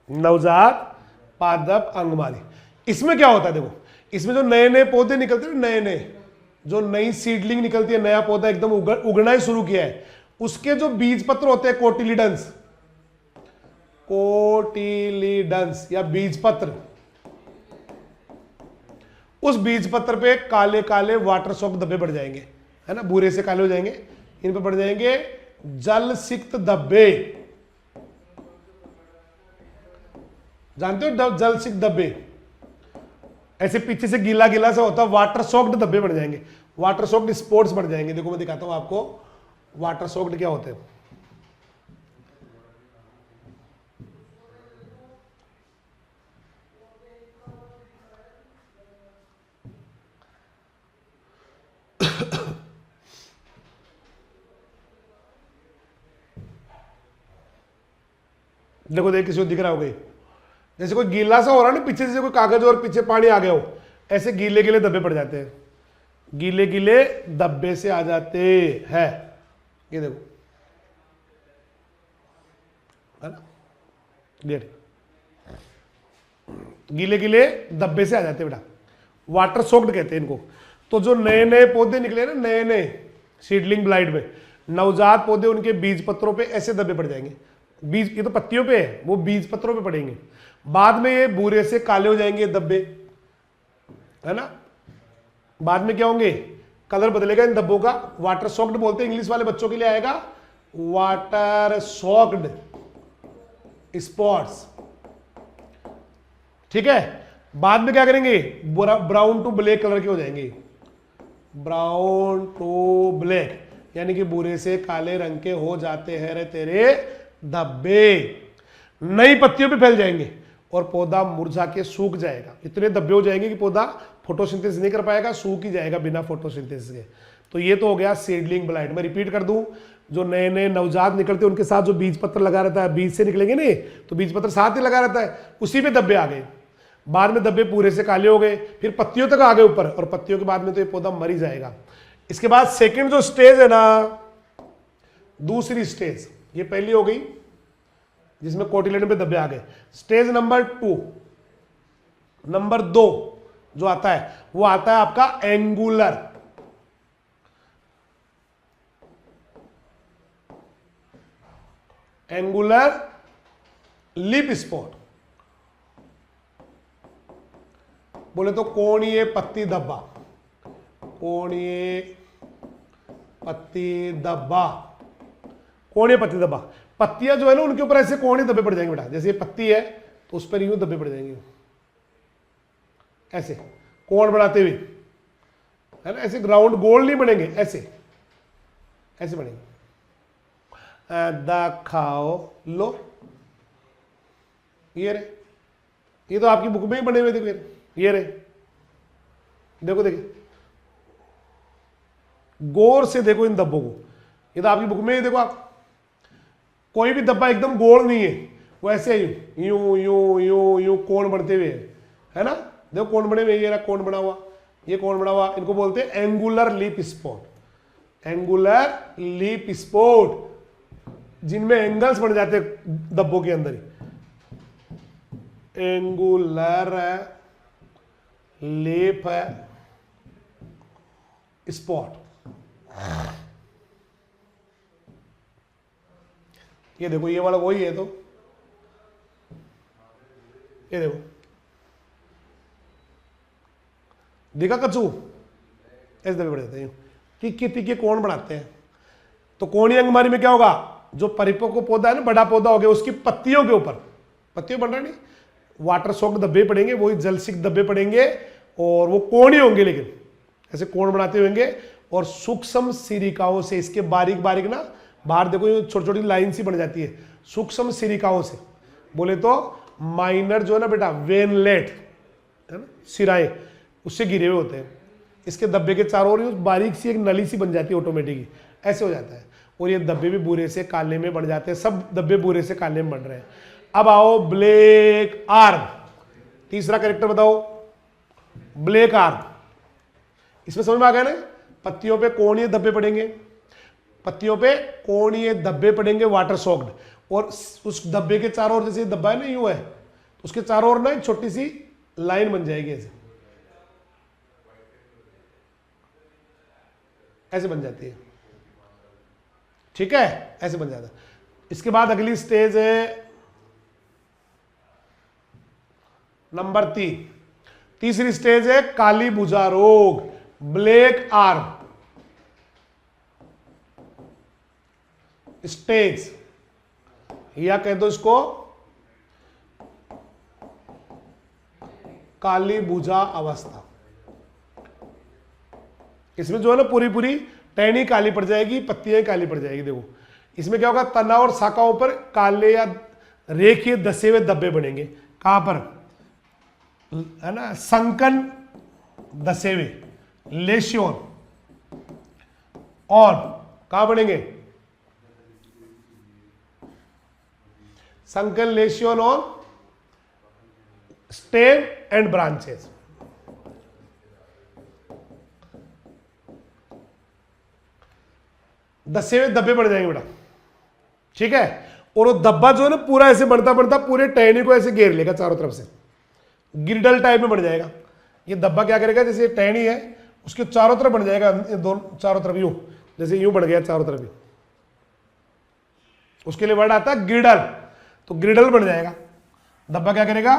नवजात पादप अंगमारी। इसमें क्या होता है देखो, इसमें जो नए नए पौधे निकलते हैं, नए नए जो नई सीडलिंग निकलती है, नया पौधा एकदम उगना ही शुरू किया है, उसके जो बीज पत्र होते हैं कोटिलीडंस, कोटिलीडंस या बीज पत्र, उस बीज पत्र पे काले काले वाटर सॉक धब्बे बढ़ जाएंगे, है ना, भूरे से काले हो जाएंगे, इन पे बढ़ जाएंगे जल सिक्त धब्बे। जानते हो जल सिक्त धब्बे? ऐसे पीछे से गीला गीला सा होता है, वाटर सॉक्ड धब्बे बढ़ जाएंगे, वाटर सॉक्ड स्पॉट्स बढ़ जाएंगे। देखो मैं दिखाता हूं आपको वाटर सॉक्ड क्या होते हैं। देखो देख किसी को दिख रहा हो गई, जैसे कोई गीला सा हो रहा है ना पीछे से, कोई कागज और पीछे पानी आ गया हो, ऐसे गीले गीले धब्बे पड़ जाते हैं, गीले गीले धब्बे से आ जाते हैं। ये देखो, है ना, देख, गीले गीले धब्बे से आ जाते बेटा, वाटर सोक्ड कहते हैं इनको। तो जो नए नए पौधे निकले ना, नए नए सीडलिंग ब्लाइट में, नवजात पौधे, उनके बीज पत्रों पे ऐसे धब्बे पड़ जाएंगे। बीज, ये तो पत्तियों पे है, वो बीज पत्रों पे पड़ेंगे। बाद में ये भूरे से काले हो जाएंगे धब्बे, है ना। बाद में क्या होंगे, कलर बदलेगा इन धब्बों का। वाटर सॉक्ड बोलते हैं, इंग्लिश वाले बच्चों के लिए आएगा वाटर सॉक्ड स्पॉट्स, ठीक है। बाद में क्या करेंगे, ब्राउन टू ब्लैक कलर के हो जाएंगे, ब्राउन टू ब्लैक, यानी कि भूरे से काले रंग के हो जाते हैं रे तेरे धब्बे। नई पत्तियों पे फैल जाएंगे और पौधा मुरझा के सूख जाएगा। इतने धब्बे हो जाएंगे कि पौधा फोटोसिंथेसिस नहीं कर पाएगा, सूख ही जाएगा बिना फोटोसिंथेसिस के। तो ये तो हो गया सीडलिंग ब्लाइट। मैं रिपीट कर दूं, जो नए नए नवजात निकलते हैं उनके साथ जो बीज पत्र लगा रहता है, बीज से निकलेंगे नहीं तो बीज पत्र साथ ही लगा रहता है, उसी पे धब्बे आ गए। बाद में धब्बे पूरे से काले हो गए, फिर पत्तियों तक आ गए ऊपर, और पत्तियों के बाद में तो ये पौधा मर ही जाएगा। इसके बाद सेकंड जो स्टेज है ना, दूसरी स्टेज, ये पहली हो गई जिसमें कोटिलेडन पे धब्बे आ गए। स्टेज नंबर 2, नंबर 2 जो आता है वो आता है आपका एंगुलर। एंगुलर लिप स्पॉट बोले तो कोणीय पत्ती धब्बा, कोणीय पत्ती धब्बा, कोणीय पत्ती धब्बा। पत्तियां जो है ना उनके ऊपर ऐसे कोणीय धब्बे पड़ जाएंगे बेटा। जैसे ये पत्ती है तो उस पर यूं धब्बे पड़ जाएंगे, ऐसे कोण बनाते हुए, है ना। ऐसे ग्राउंड गोल नहीं बनेंगे, ऐसे ऐसे बनेंगे। दिखाओ लो, ये रे, ये तो आपकी बुक में ही बने हुए। देखो ये रे, देखो देखिए, गौर से देखो इन धब्बों को। ये तो आपकी बुक में ही देखो आप, कोई भी धब्बा एकदम गोल नहीं है, वो ऐसे यूं यूं यूं यूं कोण बनते हुए है ना। देखो कोण बने हुए, ये रहा कोण बना हुआ, ये कोण बना हुआ, इनको बोलते हैं angular lip spot. Angular lip spot, जिनमें एंगल्स बन जाते हैं धब्बों के अंदर ही। एंगुलर लिप स्पॉट, ये देखो ये वाला वही है। तो ये देखो, देखा कच्चू, ऐसे दबे पड़ जाते हैं, तीखे तीखे कोण बनाते हैं। तो कोणीय अंगमारी में क्या होगा, जो परिपक्व पौधा है ना, बड़ा पौधा हो गया, उसकी पत्तियों के ऊपर, पत्तियों बन रहा नहीं, वाटर सॉक्ड धब्बे पड़ेंगे, वही जलसिक्त धब्बे पड़ेंगे, और वो कोणीय होंगे, लेकिन ऐसे कोण बनाते होंगे। और सूक्ष्म सिरिकाओं से, इसके बारीक बारीक ना, बाहर देखो ये छोटी छोटी लाइन सी बन जाती है, सूक्ष्म सिरिकाओं से। बोले तो माइनर जो है ना बेटा, वेनलेट है ना, सिराएं, उससे गिरे हुए होते हैं। इसके धब्बे के चारों ओर बारीक सी एक नली सी बन जाती है ऑटोमेटिकली, ऐसे हो जाता है। और ये धब्बे भी भूरे से काले में बन जाते हैं, सब धब्बे भूरे से काले में बन रहे हैं। अब आओ ब्लैक आर्म, तीसरा कैरेक्टर बताओ, ब्लैक आर्म। इसमें समझ में आ गया ना, पत्तियों पे कोणीय धब्बे पड़ेंगे, पत्तियों पे कोणीय धब्बे पड़ेंगे वाटर सॉक्ड, और उस धब्बे के चारों ओर, जैसे धब्बा है ना यूं है, तो उसके चारों ओर ना एक छोटी सी लाइन बन जाएगी, ऐसे ऐसे बन जाती है, ठीक है, ऐसे बन जाता है। इसके बाद अगली स्टेज है नंबर 3, तीसरी स्टेज है काली भुजा रोग, ब्लैक आर्म स्टेज, या कह दो इसको काली भुजा अवस्था। इसमें जो है ना पूरी पूरी टहनी काली पड़ जाएगी, पत्तियां काली पड़ जाएगी। देखो इसमें क्या होगा, तना और शाखाओं पर काले या रेखीय दसे हुए धब्बे बनेंगे। कहां पर, है ना, संकन दसे हुए, लेशियोन, और कहां बनेंगे, संकन, लेशियोन और स्टेम एंड ब्रांचेस। दसे हुए धब्बे पड़ जाएंगे बेटा, ठीक है। और वो धब्बा जो है ना पूरा ऐसे बढ़ता बढ़ता पूरे टहनी को ऐसे घेर लेगा चारों तरफ से, गिरडल टाइप में बन जाएगा। ये धब्बा क्या करेगा, जैसे टहनी है उसके चारों तरफ बन जाएगा, दोनों चारों तरफ यूं, जैसे यूं बढ़ गया चारों तरफ, उसके लिए वर्ड आता है गिरडल। तो गिरडल बन जाएगा। धब्बा क्या करेगा,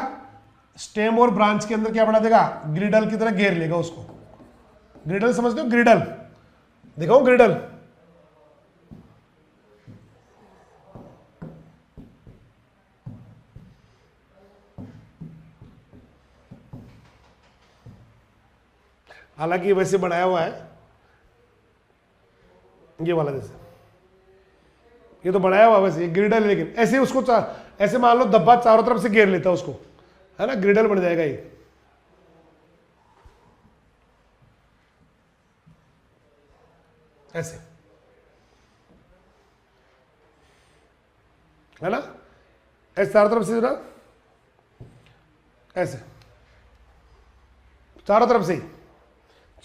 स्टेम और ब्रांच के अंदर क्या बना देगा, ग्रिडल की तरह घेर लेगा उसको। ग्रिडल समझते हो, ग्रिडल दिखाओ, ग्रिडल। हालांकि वैसे बनाया हुआ है ये वाला, जैसे ये तो बनाया हुआ वैसे, ये ग्रिडल है, लेकिन ऐसे उसको ऐसे मान लो धब्बा चारों तरफ से घेर लेता है उसको, है ना, ग्रिडल बन जाएगा ये। ऐसे, है ना, ऐसे चारों तरफ से ना, ऐसे चारों तरफ से ही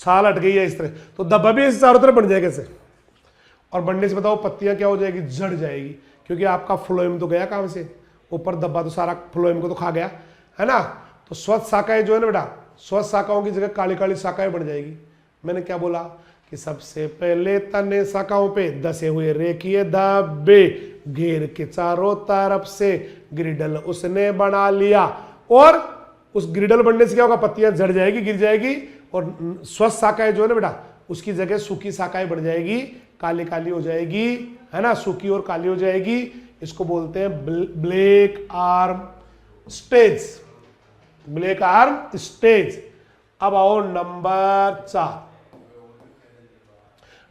छाल हट गई है इस तरह, तो धब्बा भी ऐसे चारों तरफ बन जाएगा ऐसे। और बनने से बताओ पत्तियां क्या हो जाएगी, झड़ जाएगी, क्योंकि आपका फ्लोएम तो गया काम से, ऊपर धब्बा तो सारा फ्लोएम को तो खा गया, है ना। तो स्वस्थ शाखाएं जो है ना बेटा, स्वस्थ शाखाओं की जगह काली काली शाखाएं बन जाएगी। मैंने क्या बोला कि सबसे पहले तने शाखाओं पे दसे हुए रेखीय धब्बे घेर के चारों तरफ से ग्रिडल उसने बना लिया, और उस ग्रिडल बनने से क्या होगा, पत्तियां झड़ जाएगी, गिर जाएगी, और स्वस्थ शाखाएं जो है ना बेटा उसकी जगह सूखी शाखाएं बढ़ जाएगी, काली काली हो जाएगी, है ना, सूखी और काली हो जाएगी। इसको बोलते हैं black arm stage, black arm stage. अब आओ नंबर 4।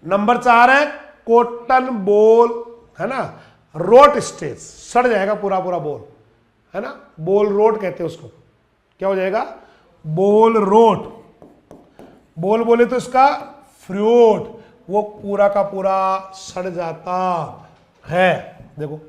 नंबर 4 है कॉटन बोल, है ना, रोट स्टेज। सड़ जाएगा पूरा पूरा बोल, है ना, बोल रोट कहते हैं उसको। क्या हो जाएगा, बोल रोट। बोल बोले तो इसका फ्रूट, वो पूरा का पूरा सड़ जाता है। देखो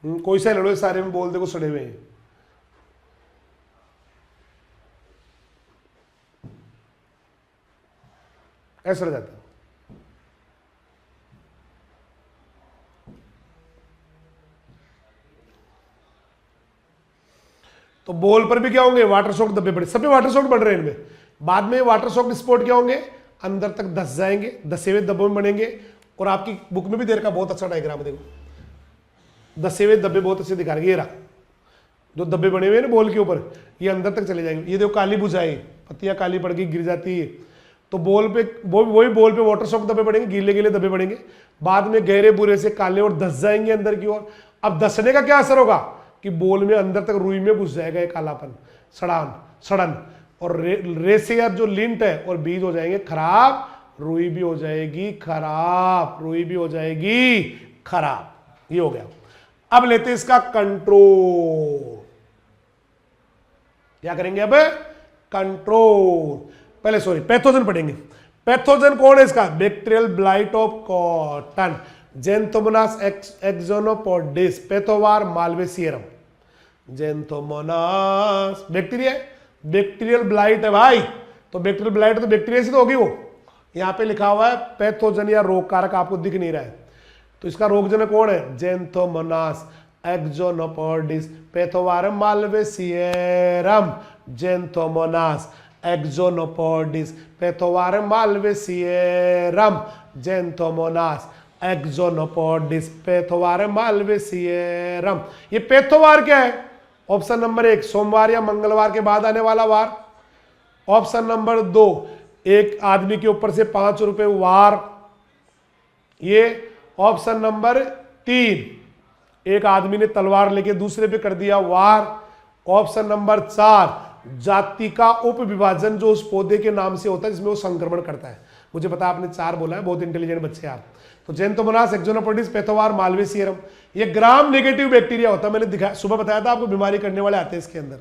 कोई सा लड़ो, सारे में बोल देखो सड़े हुए हैं। ऐसा सड़ जाता है। तो बॉल पर भी क्या होंगे, वाटर सॉफ्ट धब्बे पड़े, सब वाटर सॉफ्ट बढ़ रहे हैं इनमें। बाद में वाटर सॉफ्ट स्पॉट क्या होंगे, अंदर तक धस जाएंगे, धसे हुए धब्बों में बनेंगे। और आपकी बुक में भी देर का बहुत अच्छा डायग्राम देखो, धसे हुए धब्बे बहुत अच्छे दिखा रहे। ये रहा जो धब्बे बने हुए हैं ना बॉल के ऊपर, ये अंदर तक चले जाएंगे। ये देखो काली बुझाई, पत्तियां काली पड़ गई, गिर जाती है। तो बॉल पे वही बॉल पे वाटर सॉफ्ट धब्बे पड़ेंगे, गीले गीले धब्बे पड़ेंगे, बाद में गहरे बुरे से काले और धस जाएंगे अंदर की ओर। अब धसने का क्या असर होगा कि बॉल में अंदर तक रुई में घुस जाएगा ये कालापन, सड़न, और रेसे जो लिंट है और बीज हो जाएंगे खराब, रुई भी हो जाएगी खराब, रुई भी हो जाएगी खराब। ये हो गया। अब लेते हैं इसका कंट्रोल। क्या करेंगे अब, कंट्रोल। पहले सॉरी पैथोजन पढ़ेंगे। पैथोजन कौन है इसका, bacterial blight of cotton, Xanthomonas axonopodis, pathovar malvacearum. Xanthomonas bacteria, bacterial blight है भाई, तो बैक्टीरियल ब्लाइट तो बैक्टीरिया से तो होगी वो। यहां पे लिखा हुआ है पैथोजन या रोग कारक, आपको दिख नहीं रहा है, तो इसका रोगजनक कौन है, जेंथोमोनास एक्सोनोपोडिस, पैथोवारम मालवेसियरम, जेंथोमोनास एक्सोनोपोडिस, पैथोवारम मालवेसियरम, जेंथोमोनास एक्सोनोपोडिस, पैथोवारम मालवेसियरम। ये पैथोवार क्या है, ऑप्शन नंबर 1 सोमवार या मंगलवार के बाद आने वाला वार। ऑप्शन नंबर 2 एक आदमी के ऊपर से 5 रुपए वार। ये ऑप्शन नंबर 3 एक आदमी ने तलवार लेके दूसरे पे कर दिया वार। ऑप्शन नंबर 4 जाति का उप विभाजन जो उस पौधे के नाम से होता है जिसमें वो संक्रमण करता है। मुझे पता आपने 4 बोला है, बहुत इंटेलिजेंट बच्चे आप। तो जेंथोमोनास एक्सोनोपोडिस, पैथोवार मालवेसियरम, ये ग्राम नेगेटिव बैक्टीरिया होता है। मैंने दिखा सुबह बताया था आपको, बीमारी करने वाले आते हैं इसके अंदर।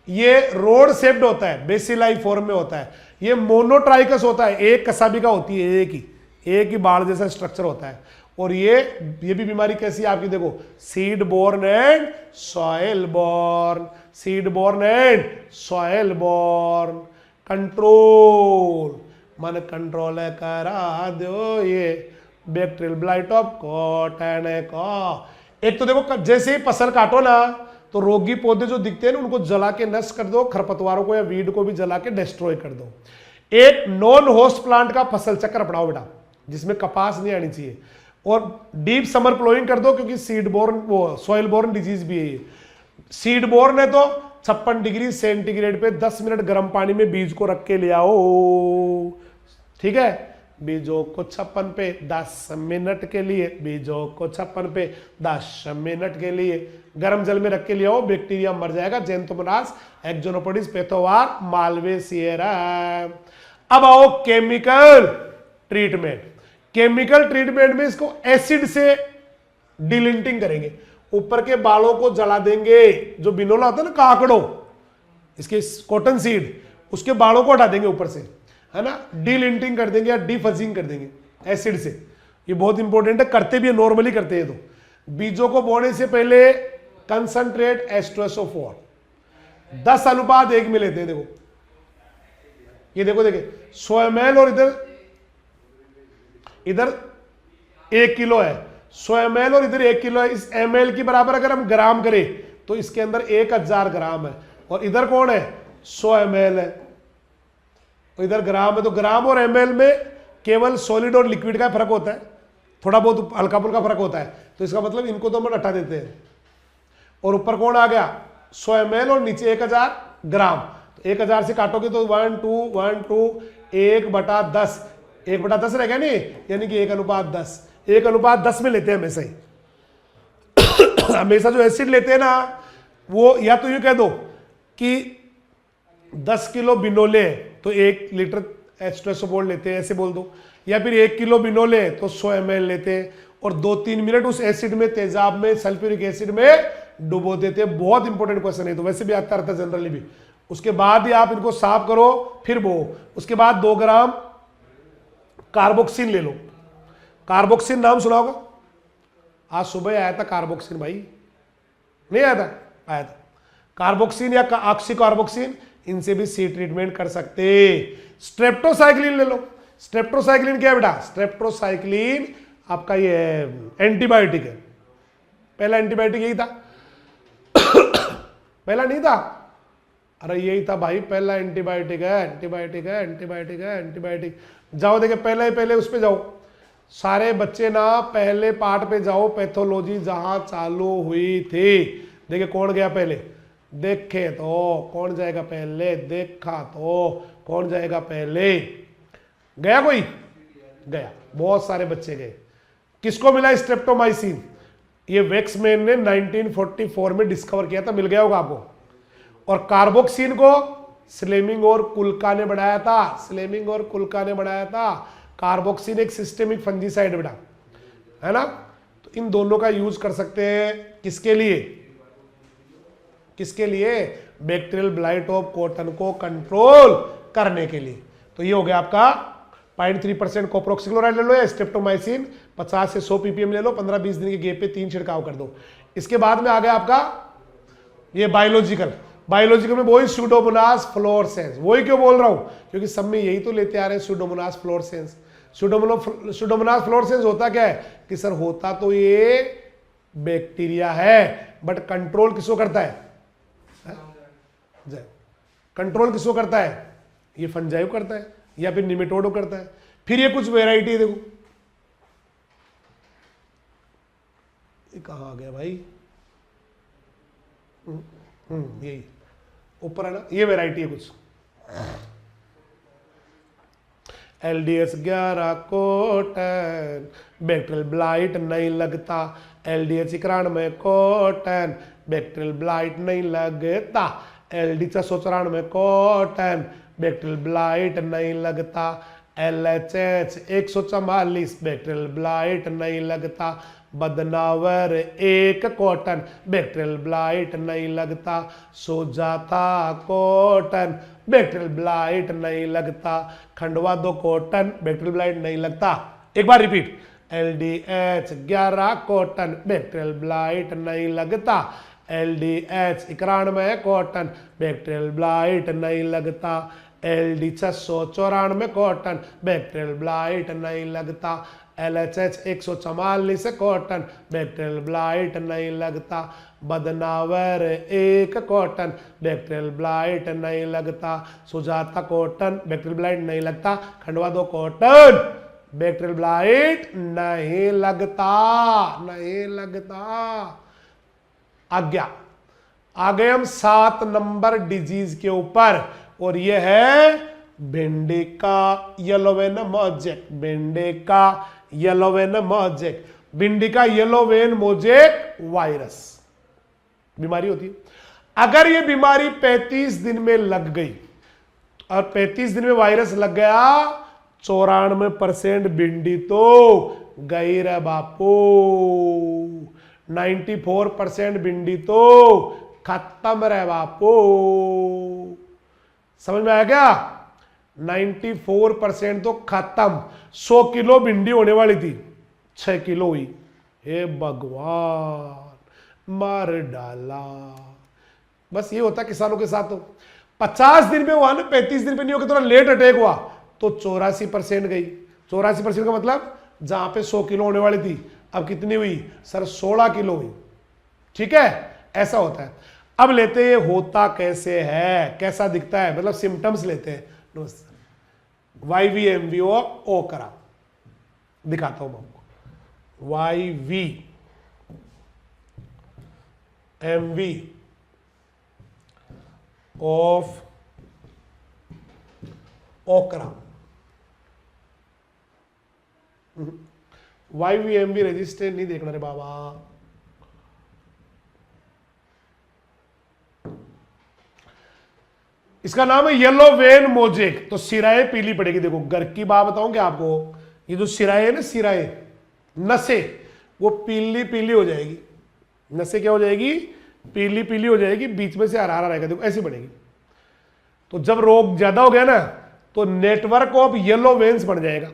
ये रोड शेप्ड होता है, बेसिलाई फॉर्म में होता है। ये मोनोट्राइकस होता है, एक कसाबिका होती है, एक ही बाढ़ जैसा स्ट्रक्चर होता है। और ये भी बीमारी कैसी है आपकी, देखो, seed borne and soil borne, seed borne and soil borne. Control मन कंट्रोल करा दो ये बैक्टीरियल ब्लाइट ऑफ कॉटन का। एक तो देखो, जैसे ही फसल काटो ना तो रोगी पौधे जो दिखते हैं ना उनको जला के नष्ट कर दो, खरपतवारों को या वीड को भी जला के डिस्ट्रॉय कर दो। एक नॉन होस्ट प्लांट का फसल चक्कर अपनाओ बेटा, जिसमें कपास नहीं आनी चाहिए, और डीप समर प्लोइंग कर दो, क्योंकि सीड बोर्न वो सॉइल बोर्न डिजीज भी है। सीड बोर्न है तो 56 डिग्री सेंटीग्रेड पे 10 मिनट गर्म पानी में बीज को रख के ले आओ, ठीक है। बीजों को 56 पे 10 मिनट के लिए, बीजों को 56 पे 10 मिनट के लिए गर्म जल में रख के ले आओ, बैक्टीरिया मर जाएगा। जेंथोमोनास एक्सोनोपोडिस पेथोवार मालवेसिएरा। अब आओ केमिकल ट्रीटमेंट। केमिकल ट्रीटमेंट में इसको एसिड से डिलिंटिंग करेंगे, ऊपर के बालों को जला देंगे, जो बिनोला होता है ना काकड़ो, इसके कॉटन सीड, उसके बालों को हटा देंगे ऊपर से, है ना, डिलिंटिंग कर देंगे या डिफजिंग कर देंगे एसिड से। ये बहुत इंपॉर्टेंट है, करते भी है, नॉर्मली करते हैं। तो बीजों को बोने से पहले कंसंट्रेट H2SO4 10:1 में लेते हैं। देखो ये देखो, देखिए 100 ml और इधर 1 किलो है, 100 ml और इधर 1 किलो है। इस ml की बराबर अगर हम ग्राम करें तो इसके अंदर 1000 ग्राम है, और इधर कौन है 100 ml है, तो इधर ग्राम है। तो ग्राम और ml में केवल सॉलिड और लिक्विड का फर्क होता है, थोड़ा बहुत हल्का फुल्का फर्क होता है। तो इसका मतलब इनको तो हम हटा देते हैं, और ऊपर कौन आ गया 100 ml और नीचे 1000 ग्राम। तो 1000 से काटोगे तो 1 2 1 2 1/10 1/10 रह गया नहीं, यानी कि 1:10 1:10 में लेते हैं हमेशा ही। हमेशा जो एसिड लेते हैं ना वो, या तो यूं कह दो कि 10 किलो बिनोले तो 1 लीटर H2SO4 लेते हैं, ऐसे बोल दो, या फिर 1 किलो बिनोले तो 100 ml लेते हैं, और 2-3 मिनट उस एसिड में, तेजाब में, सल्फ्यूरिक एसिड में डुबो देते हैं। बहुत इंपॉर्टेंट क्वेश्चन है, तो वैसे भी आता रहता है जनरली भी। उसके बाद ही आप इनको साफ करो, फिर बो। उसके बाद 2 ग्राम कार्बोक्सिन ले लो। कार्बोक्सिन नाम सुना होगा, आज सुबह आया था कार्बोक्सिन, भाई नहीं आया था, आया था। कार्बोक्सिन या ऑक्सीकार्बोक्सिन, इनसे भी सी ट्रीटमेंट कर सकते। स्ट्रेप्टोसाइक्लिन ले लो। स्ट्रेप्टोसाइक्लिन क्या है बेटा, स्ट्रेप्टोसाइक्लिन आपका ये एंटीबायोटिक है। पहला एंटीबायोटिक यही था पहला नहीं था, अरे यही था भाई, पहला एंटीबायोटिक है, एंटीबायोटिक है, एंटीबायोटिक है, एंटीबायोटिक। जाओ देखिए पहले उस पे जाओ, सारे बच्चे ना पहले पार्ट पे जाओ, पैथोलॉजी जहां चालू हुई थी। देखिए कौन गया पहले, देखे तो कौन जाएगा पहले, देखा तो कौन जाएगा पहले, गया कोई, गया, बहुत सारे बच्चे गए। किसको मिला स्ट्रेप्टोमाइसिन, ये वेक्समैन ने 1944 में डिस्कवर किया था, मिल गया होगा आपको। और कार्बोक्सिन को स्लेमिंग और कुल्का ने बढ़ाया था, स्लेमिंग और कुल्का ने बढ़ाया था। कार्बोक्सिन एक सिस्टेमिक फंजीसाइड बेटा, है ना। तो इन दोनों का यूज कर सकते हैं किसके लिए, किसके लिए, बैक्टीरियल ब्लाइट ऑफ कॉटन को कंट्रोल करने के लिए। तो ये हो गया आपका 0.3% कॉप्रोक्सिक्लोराइड ले लो, या स्ट्रेप्टोमाइसिन 50 से 100 ppm ले लो, 15-20 दिन के गैप पे 3 छिड़काव कर दो। इसके बाद में आ गया आपका ये बायोलॉजिकल में वही स्यूडोमोनास फ्लोरेसेंस। वही क्यों बोल रहा हूं, क्योंकि सब में यही तो लेते आ रहे हैं, स्यूडोमोनास फ्लोरेसेंस। स्यूडोमोनास फ्लोरेसेंस होता क्या है कि सर, होता तो ये बैक्टीरिया है, बट कंट्रोल किसको करता है, कंट्रोल किसको करता है, ये फंजाई करता है या फिर निमेटोड करता है। फिर ये कुछ वेराइटी है, देखो ये कहां आ गया भाई, यही ऊपर है ना, ये वेराइटी है कुछ। LDS 11 कॉटन, बैक्टीरियल ब्लाइट नहीं लगता। LDH 91 कॉटन, बैक्टीरियल ब्लाइट नहीं लगता। LD 694 कॉटन, बैक्टीरियल ब्लाइट नहीं लगता। LHH 144 बैक्टीरियल ब्लाइट नहीं लगता। बदनावर 1 कॉटन, बैक्टीरियल ब्लाइट नहीं लगता। सुजाता कॉटन, बैक्टीरियल ब्लाइट नहीं लगता। खंडवा 2 कॉटन, बैक्टीरियल ब्लाइट नहीं लगता। एक बार repeat, LDH 11 cotton, bacterial blight नहीं लगता। LDH 91 कॉटन, बैक्टीरियल ब्लाइट नहीं लगता। LD 694 कॉटन, बैक्टीरियल ब्लाइट नहीं लगता। LHH 144 कॉटन, बैक्टीरियल ब्लाइट नहीं लगता। बदनावर 1 कॉटन, बैक्टीरियल ब्लाइट नहीं लगता। सुजाता कॉटन, बैक्टीरियल ब्लाइट नहीं लगता। खंडवा 2 कॉटन, बैक्टीरियल ब्लाइट नहीं लगता, नहीं लगता। आज्ञा आ गए हम 7 नंबर डिजीज के ऊपर, और यह है भिंडी का येलो वेन मोजेक। भिंडी का येलो वेन मोजेक, भिंडी का येलो वेन मोजेक वायरस बीमारी होती है। अगर यह बीमारी 35 दिन में लग गई और 35 दिन में वायरस लग गया, 94% भिंडी तो गई रे बापू। 94% भिंडी तो खत्म रे बापू। समझ में आया क्या? 94% तो खत्म। 100 किलो भिंडी होने वाली थी, 6 किलो हुई। हे भगवान, मार डाला। बस ये होता किसानों के साथ। तो 50 दिन में हुआ ना, 35 दिन में नहीं होगा, थोड़ा लेट अटैक हुआ तो 84% गई। 84% का मतलब जहां पे 100 किलो होने वाली थी अब कितनी हुई सर? 16 किलो हुई। ठीक है, ऐसा होता है। अब लेते हैं होता कैसे है, कैसा दिखता है, मतलब सिम्टम्स लेते हैं। YVMVO ओ करा दिखाता हूं मैं आपको। YVMV ऑफ ओकरा। YVMV रजिस्टर नहीं देखना रे बाबा। इसका नाम है येलो वेन मोजेक। तो सिराएं पीली पड़ेगी। देखो घर की बात बताऊं क्या आपको, ये जो सिराएं है ना, सिराएं नसें, वो पीली पीली हो जाएगी। नसें क्या हो जाएगी? पीली पीली हो जाएगी, बीच में से हरा हरा रहेगा। देखो ऐसी बनेगी। तो जब रोग ज्यादा हो गया ना, तो नेटवर्क ऑफ येलो वेन्स बन जाएगा।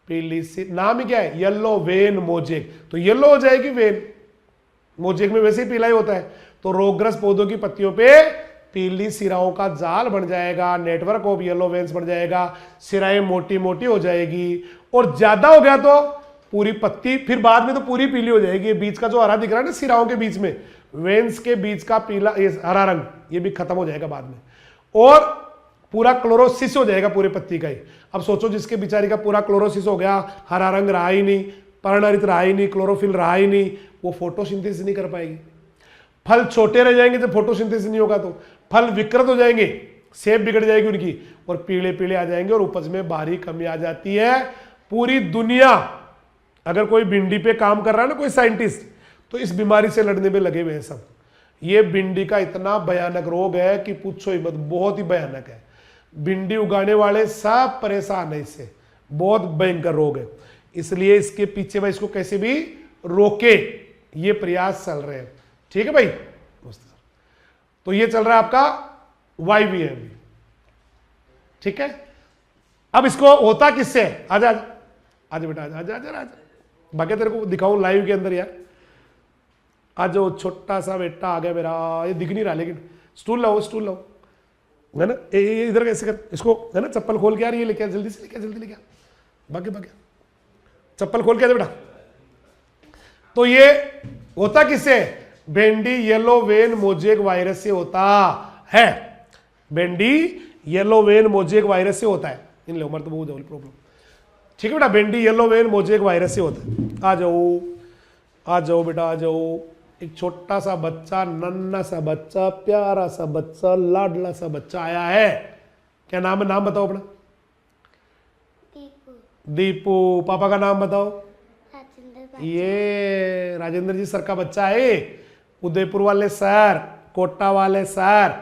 पीली सी, नाम ही क्या है? Yellow vein mosaic. तो येलो हो जाएगी वेन, मोजेक में वैसे ही पीला ही होता है। तो रोगग्रस्त पौधों की पत्तियों पे पीली सिराओं का जाल बन जाएगा, नेटवर्क ऑफ येलो वेन्स बन जाएगा, सिराएं मोटी मोटी हो जाएगी। और ज्यादा हो गया तो पूरी पत्ती, फिर बाद में तो पूरी पीली हो जाएगी। बीच का जो हरा दिख रहा है ना, सिराओं के बीच में, वेन्स के बीच का पीला, ये हरा रंग, ये भी खत्म हो जाएगा बाद में। और पूरा क्लोरोसिस हो जाएगा पूरे पत्ती का ही। अब सोचो जिसके बेचारी का पूरा क्लोरोसिस हो गया, हरा रंग रहा ही नहीं, पर्णहरित रहा ही नहीं, क्लोरोफिल रहा ही नहीं, वो फोटोसिंथेसिस नहीं कर पाएगी। फल छोटे रह जाएंगे जब फोटोसिंथेसिस नहीं होगा, तो फल विकृत हो जाएंगे, सेप बिगड़ जाएगी उनकी, और पीले पीले आ जाएंगे, और उपज में भारी कमी आ जाती है। पूरी दुनिया अगर कोई भिंडी पे काम कर रहा है ना, कोई साइंटिस्ट, तो इस बीमारी से लड़ने में लगे हुए हैं सब। ये भिंडी का इतना भयानक रोग है कि पूछो ही मत, बहुत ही भयानक है। भिंडी उगाने वाले सब परेशान है इससे, बहुत भयंकर रोग है। इसलिए इसके पीछे भाई इसको कैसे भी रोके, ये प्रयास चल रहे हैं। ठीक है भाई। तो ये चल रहा है आपका YVMV। ठीक है, अब इसको होता किससे? आजा आजा बेटा, आजा आजा आजा, बाकी तेरे को दिखाऊं लाइव के अंदर यार। आज वो छोटा सा बेटा आ गया मेरा, ये दिख नहीं रहा, लेकिन स्टूल लाओ, स्टूल लाओ, है ना। ये इधर कैसे कर इसको, है ना, चप्पल खोल के यार, ये लेके जल्दी से, लेके जल्दी लेके बाकी बाकी चप्पल खोल के बेटा। तो ये होता किससे? भिंडी येलो वेन मोजेक वायरस से होता है। भिंडी येलो वेन मोजेक वायरस से होता है। इन लोगों तो बहुत प्रॉब्लम। ठीक है बेटा, भिंडी येलो वेन मोजेक वायरस से होता है। आ जाओ आ जाओ बेटा, आ जाओ। एक छोटा सा बच्चा, नन्ना सा बच्चा, प्यारा सा बच्चा, लाडला सा बच्चा आया है। क्या नाम है? नाम बताओ अपना। दीपू। दीपू। पापा का नाम बताओ। ये राजेंद्र जी सर का बच्चा है, उदयपुर वाले सर, कोटा वाले सर,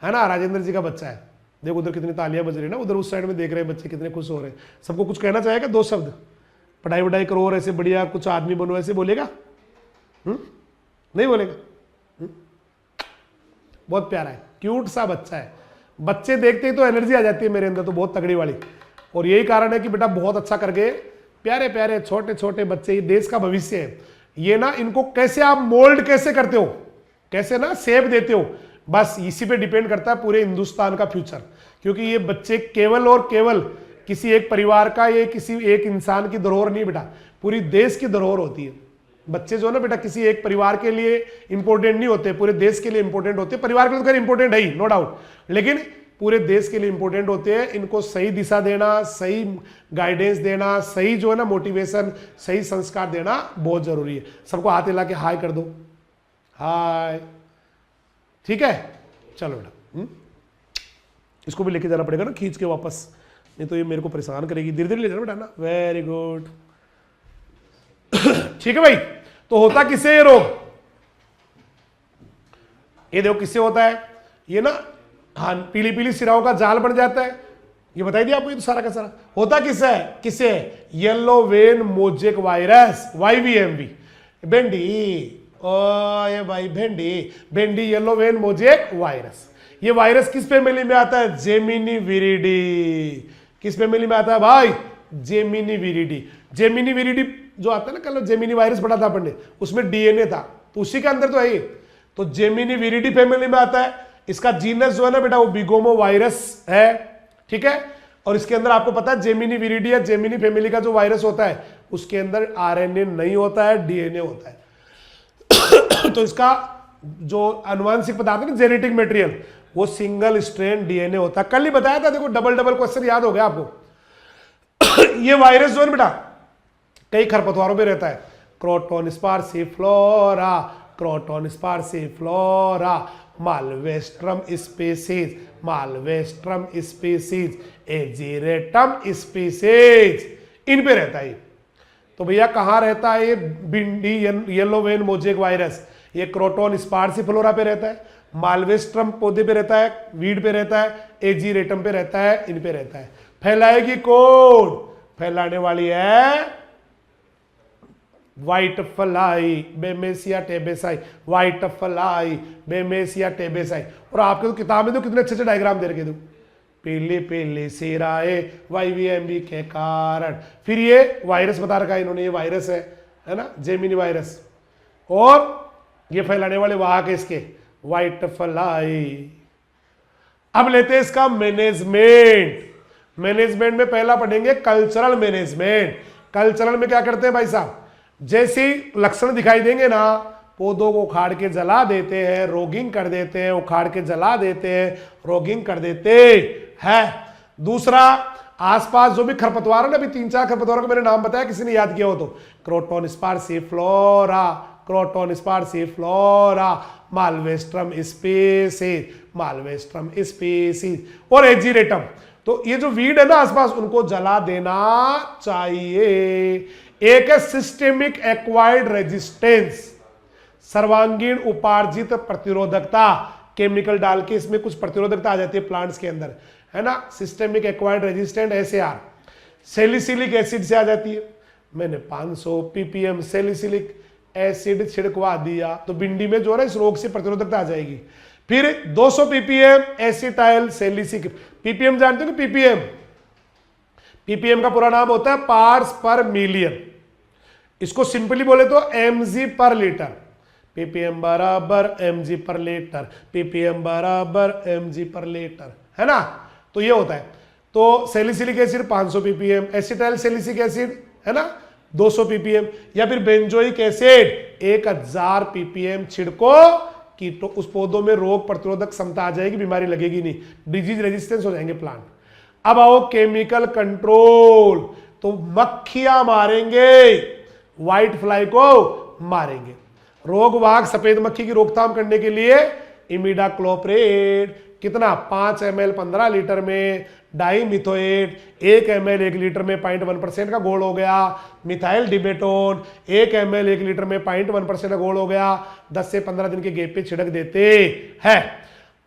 है ना, राजेंद्र जी का बच्चा है। देखो उधर कितनी तालियां बज रही है ना, उधर उस साइड में देख रहे हैं बच्चे कितने खुश हो रहे हैं। सबको कुछ कहना चाहेगा? 2 शब्द। पढ़ाई वढ़ाई करो और ऐसे बढ़िया कुछ आदमी बनो, ऐसे बोलेगा? नहीं बोलेगा? बहुत प्यारा है, क्यूट सा बच्चा है। बच्चे देखते ही तो एनर्जी आ जाती है मेरे अंदर, तो बहुत तगड़ी वाली। और यही कारण है कि बेटा बहुत अच्छा करके प्यारे प्यारे छोटे छोटे बच्चे, ये देश का भविष्य है। ये ना, इनको कैसे आप मोल्ड कैसे करते हो, कैसे ना शेप देते हो, बस इसी पे डिपेंड करता है पूरे हिंदुस्तान का फ्यूचर। क्योंकि ये बच्चे केवल और केवल किसी एक परिवार का, ये किसी एक इंसान की धरोहर नहीं बेटा, पूरी देश की धरोहर होती है। बच्चे जो है ना बेटा, किसी एक परिवार के लिए इंपॉर्टेंट नहीं होते, पूरे देश के लिए इंपॉर्टेंट होते हैं। परिवार के लिए तो खैर इंपॉर्टेंट है ही, नो डाउट, लेकिन पूरे देश के लिए इंपॉर्टेंट होते हैं। इनको सही दिशा देना, सही गाइडेंस देना, सही जो है ना मोटिवेशन, सही संस्कार देना बहुत जरूरी है। सबको हाथ हिला के हाय कर दो, हाय, ठीक है। चलो बेटा, इसको भी लेके जाना पड़ेगा ना खींच के वापस, नहीं तो ये मेरे को परेशान करेगी। धीरे धीरे ले जाना बेटा ना, वेरी गुड। ठीक है भाई, तो होता किससे ये रोग, ये देखो किससे होता है, ये ना, हाँ, पीली पीली सिराओं का जाल बन जाता है, ये बताई दिया आपको। ये तो सारा का सारा होता किससे है, yellow vein mosaic virus, YVMV। भेंडी, ओ ये भाई भेंडी येलो वेन मोजेक वायरस। ये वायरस किस फैमिली में आता है, जेमिनी विरिडी। किस फैमिली में आता है भाई, जेमिनी विरिडी। जेमिनी विरिडी जो आता है ना, कल जेमिनी वायरस पढ़ा था अपन ने, उसमें DNA था, तो उसी के अंदर तो है ये। तो जेमिनी विरिडी फैमिली में आता है। इसका जीनस जो है ना बेटा, वो बिगोमो वायरस है, ठीक है। और इसके अंदर आपको पता है जेमिनी विरिडी या जेमिनी फैमिली का जो वायरस होता है, उसके अंदर RNA नहीं होता है, DNA होता है। तो इसका जो अनुवांशिक पदार्थ है ना, जेनेटिक मटेरियल, वो सिंगल स्ट्रेन DNA होता है। कल ही बताया था, देखो डबल क्वेश्चन याद हो गया आपको। ये वायरस जो है बेटा, कई खरपतवारों में रहता है, Croton sparsiflorus, Croton sparsiflorus, Malvastrum species, Malvastrum species, Ageratum species, इन पे रहता है। तो भैया कहां रहता है ये भिंडी येलो वेन मोजेक वायरस, ये क्रोटोन स्पार्सिफ्लोरा पे रहता है, मालवेस्ट्रम पौधे पे रहता है, वीड पे रहता है, एजीरेटम पे रहता है, इन पे रहता है। फैलाएगी कौन, फैलाने वाली है whitefly, Bemisia tabaci, whitefly, Bemisia tabaci. और आपके तो किताब में तो कितने अच्छे अच्छे डायग्राम दे रखे दो, पीले पीले सिराए YVMV के कारण। फिर ये वायरस बता रखा है इन्होंने, ये वायरस है ना, जेमिनी वायरस। और ये फैलाने वाले वाहक है इसके, व्हाइट फ्लाई। अब लेते हैं इसका मैनेजमेंट। मैनेजमेंट में पहला पढ़ेंगे कल्चरल मैनेजमेंट। कल्चरल में क्या करते हैं भाई साहब, जैसे लक्षण दिखाई देंगे ना, पौधों को उखाड़ के जला देते हैं, रोगिंग कर देते हैं, उखाड़ के जला देते हैं, रोगिंग कर देते हैं। दूसरा, आसपास जो भी खरपतवार है ना, अभी 3-4 खरपतवारों का मैंने नाम बताया, किसी ने याद किया हो तो, Croton sparsiflorus, Croton sparsiflorus, Malvastrum species, Malvastrum species, और एजीरेटम। तो ये जो वीड है ना आसपास, उनको जला देना चाहिए। एक है सिस्टेमिक एक्वायर्ड रेजिस्टेंस, सर्वांगीण उपार्जित प्रतिरोधकता। केमिकल डाल के इसमें कुछ प्रतिरोधकता आ जाती है प्लांट्स के अंदर, है ना। Systemic acquired resistant SAR salicylic acid से आ जाती है। मैंने 500 ppm सैलिसिलिक एसिड छिड़कवा दिया तो भिंडी में जो है इस रोग से प्रतिरोधकता आ जाएगी। फिर 200 ppm एसिटाइल सैलिसिक, ppm जानते हो कि ppm का पूरा नाम होता है पार्ट्स पर मिलियन। इसको सिंपली बोले तो mg पर लीटर, ppm बराबर mg पर लीटर, ppm बराबर mg पर लीटर, है ना। तो ये होता है। तो salicylic acid 500 ppm, acetyl salicylic acid है ना 200 ppm, या फिर बेंजोइक एसिड 1000 ppm छिड़को कि तो उस पौधों में रोग प्रतिरोधक क्षमता आ जाएगी, बीमारी लगेगी नहीं, डिजीज रेजिस्टेंस हो जाएंगे प्लांट। अब आओ केमिकल कंट्रोल, तो मक्खियां मारेंगे, व्हाइट फ्लाई को मारेंगे। रोगवाहक सफेद मक्खी की रोकथाम करने के लिए इमिडाक्लोप्रिड कितना 5 ml 15 लीटर में, डाइमिथोएट 1 ml 1 लीटर में 0.1% का घोल हो गया, मिथाइल डिमेटोन 1 ml 1 लीटर में 0.1% का घोल हो गया, 10 से 15 दिन के गैप पे छिड़क देते हैं।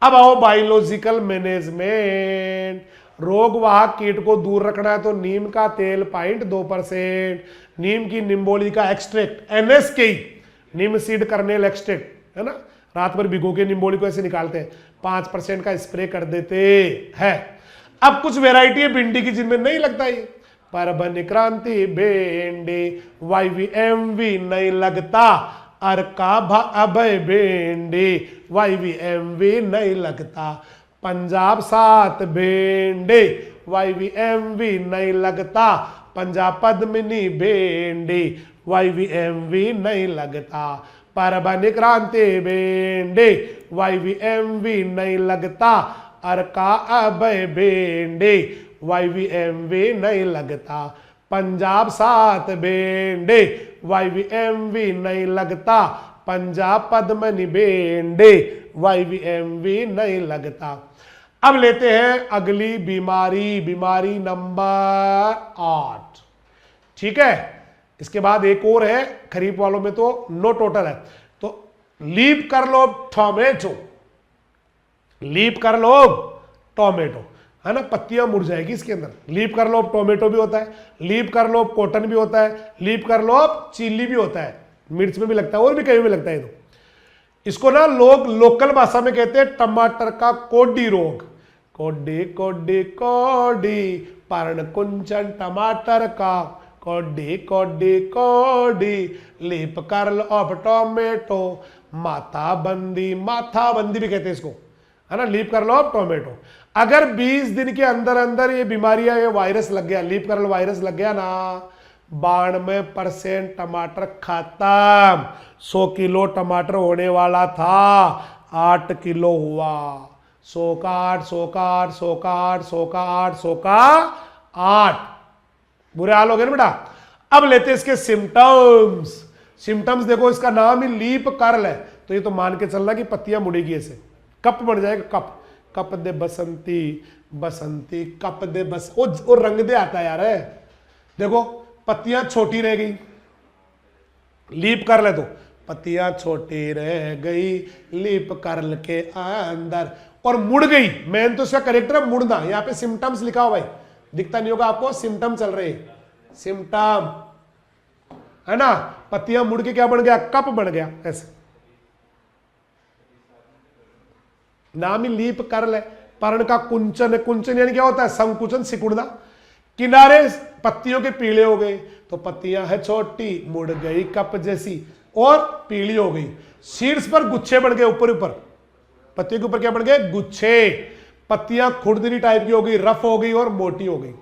अब आओ बायोलॉजिकल मैनेजमेंट, रोगवाहक कीट को दूर रखना है तो नीम का तेल 0.2%, नीम की निम्बोली का एक्सट्रैक्ट NSK, नीम सीड कर्नेल एक्सट्रैक्ट, है ना, रात भर भिगो के निम्बोली को ऐसे निकालते हैं, 5% का स्प्रे कर देते हैं। अब कुछ वेराइटी है भिंडी की जिनमें नहीं लगता ये, परभन क्रांति भेंडे, YVMV नहीं लगता, अरका अभय भेंडे, YVMV नहीं लगता, पंजाब 7 भेंडे, YVMV नहीं लगता, पंजाब पद्मिनी भेंडे, YVMV नहीं लगता, परभन क्रांति भेंडे, YVMV नहीं लगता, अरका अभय भेंडे, YVMV नहीं लगता, पंजाब 7 भेंडे, YVMV नहीं लगता, पंजाब पद्मनी भेंडे, YVMV नहीं लगता। अब लेते हैं अगली बीमारी, बीमारी नंबर 8। ठीक है, इसके बाद एक और है, खरीफ वालों में तो नो टोटल है, तो लीप कर लो टोमेटो, लीप कर लो टोमेटो, है ना, पत्तियां मुड़ जाएगी इसके अंदर। लीप कर लो टोमेटो भी होता है, लीप कर लो कॉटन भी होता है, लीप कर लो चिल्ली भी होता है, मिर्च में भी लगता है और भी कहीं भी लगता है। तो इसको ना लोग लोकल भाषा में कहते हैं टमाटर का कोडी रोग, कोडी कोडी कोडी, पर्ण कुंचन टमाटर का, कोडी कोडी कोडी, लीप कर लो अब टोमेटो, माथा बंदी भी कहते हैं इसको, है ना, लीप कर लो अब टोमेटो। अगर 20 दिन के अंदर अंदर ये बीमारियां, ये वायरस लग गया, लीप कर लो वायरस लग गया ना, 92% टमाटर खत्म। 100 किलो टमाटर होने वाला था, 8 किलो हुआ, 100 का 8, 100 का 8, 100 का 8, 100 का 8, 100 का 8, बुरे हाल हो गए ना बेटा। अब लेते हैं इसके सिम्टम्स। सिम्टम्स देखो, इसका नाम ही लीप कर्ल है, तो ये तो मान के चलना कि पत्तियां मुड़ेगी ऐसे, कप बन जाएगा, कप, कप दे बसंती, बसंती कप दे बस, वो रंग दे आता है यार है। देखो पत्तियां छोटी रह गई, लीप कर ले तो पत्तियां छोटी रह गई लीप कर्ल के अंदर, और मुड़ गई। मेन तो इसका करेक्टर है मुड़ना, यहां पे सिम्टम्स लिखा हो भाई, दिखता नहीं होगा आपको, सिम्टम चल रहे, सिम्टम है ना, पत्तियां मुड़ के क्या बन गया, कप बन गया ऐसे, नाम ही लीप कर्ल है। पर्ण का कुंचन है, कुंचन यानी क्या होता है, संकुचन, सिकुड़ना। किनारे पत्तियों के पीले हो गए, तो पत्तियां है छोटी, मुड़ गई कप जैसी और पीली हो गई। शीर्ष पर गुच्छे बन गए, ऊपर ऊपर पत्तियों के ऊपर क्या बन गए, गुच्छे। पत्तियां खुरदरी टाइप की हो गई, रफ हो गई और मोटी हो गई।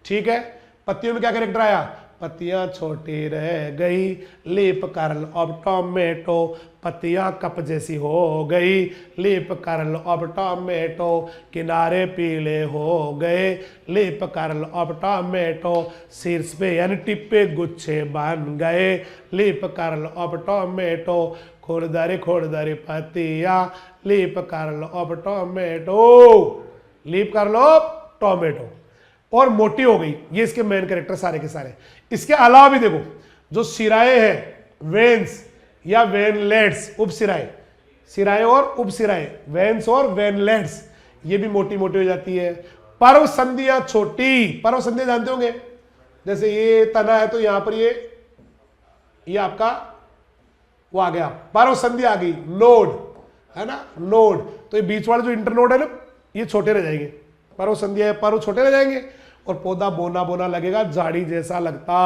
ठीक है, पत्तियों में क्या कैरेक्टर आया, पत्तियां छोटी रह गई लीप कर्ल अब टोमेटो, पत्तियां कप जैसी हो गई लीप कर्ल अब टोमेटो, किनारे पीले हो गए लीप कर्ल अब टोमेटो, शीर्ष पे यानी टिप पे गुच्छे बन गए लीप कर्ल अब टोमेटो, खुरदरी पत्तियां लीप कर्ल अब टोमेटो, लीप कर लो टोमेटो, और मोटी हो गई। ये इसके मेन कैरेक्टर सारे के सारे। इसके अलावा भी देखो, जो सिराए हैं, वेन्स या वेनलेट्स, उपसिराए, सिराए और उपसिराए, वेन्स और वेनलेट्स, ये भी मोटी मोटी हो जाती है। पर्व संधियां छोटी, पर्व संधियां जानते होंगे, जैसे ये तना है तो यहां पर ये आपका वो आ गया, पर्व संधि आ गई, नोड है ना, नोड, तो ये बीच वाले जो इंटरनोड है ना, ये छोटे रह जाएंगे, पर्व संधि है, पर्व छोटे रह जाएंगे और पौधा बोना बोना लगेगा, झाड़ी जैसा लगता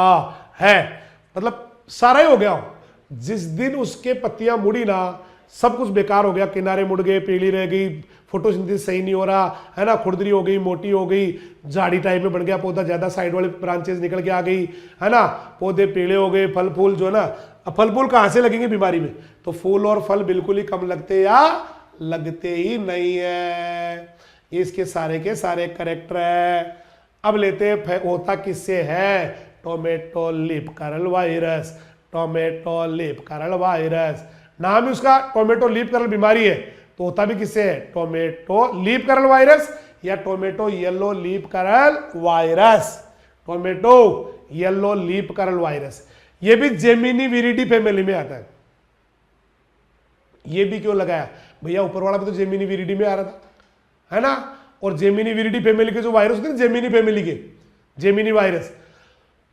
है, मतलब सारा ही हो गया। जिस दिन उसके पत्तियां मुड़ी ना, सब कुछ बेकार हो गया, किनारे मुड़ गए, पीली रह गई, फोटोसिंथेसिस सही नहीं हो रहा है ना, खुरदरी हो गई, मोटी हो गई, झाड़ी टाइप में बन गया पौधा, ज्यादा साइड वाले ब्रांचेस निकल के आ गई है ना, पौधे पीले हो गए, फल फूल जो है ना, अब फल फूल कहां से लगेंगे बीमारी में, तो फूल और फल बिल्कुल ही कम लगते या लगते ही नहीं है। ये इसके सारे के सारे करेक्टर है। अब लेते हैं होता किससे है, tomato leaf curl virus, tomato leaf curl virus, नाम ही उसका टोमेटो लीप कर्ल बीमारी है, तो होता भी किससे है, टोमेटो लीप कर्ल वायरस या tomato yellow leaf curl virus, tomato yellow leaf curl virus. ये भी जेमिनी विरिडी फैमिली में आता है। ये भी क्यों लगाया भैया, ऊपर वाला भी तो जेमिनी विरिडी में आ रहा था है ना, और जेमिनी विरिडी फैमिली के जो वायरस होते हैं जेमिनी फैमिली के, जेमिनी वायरस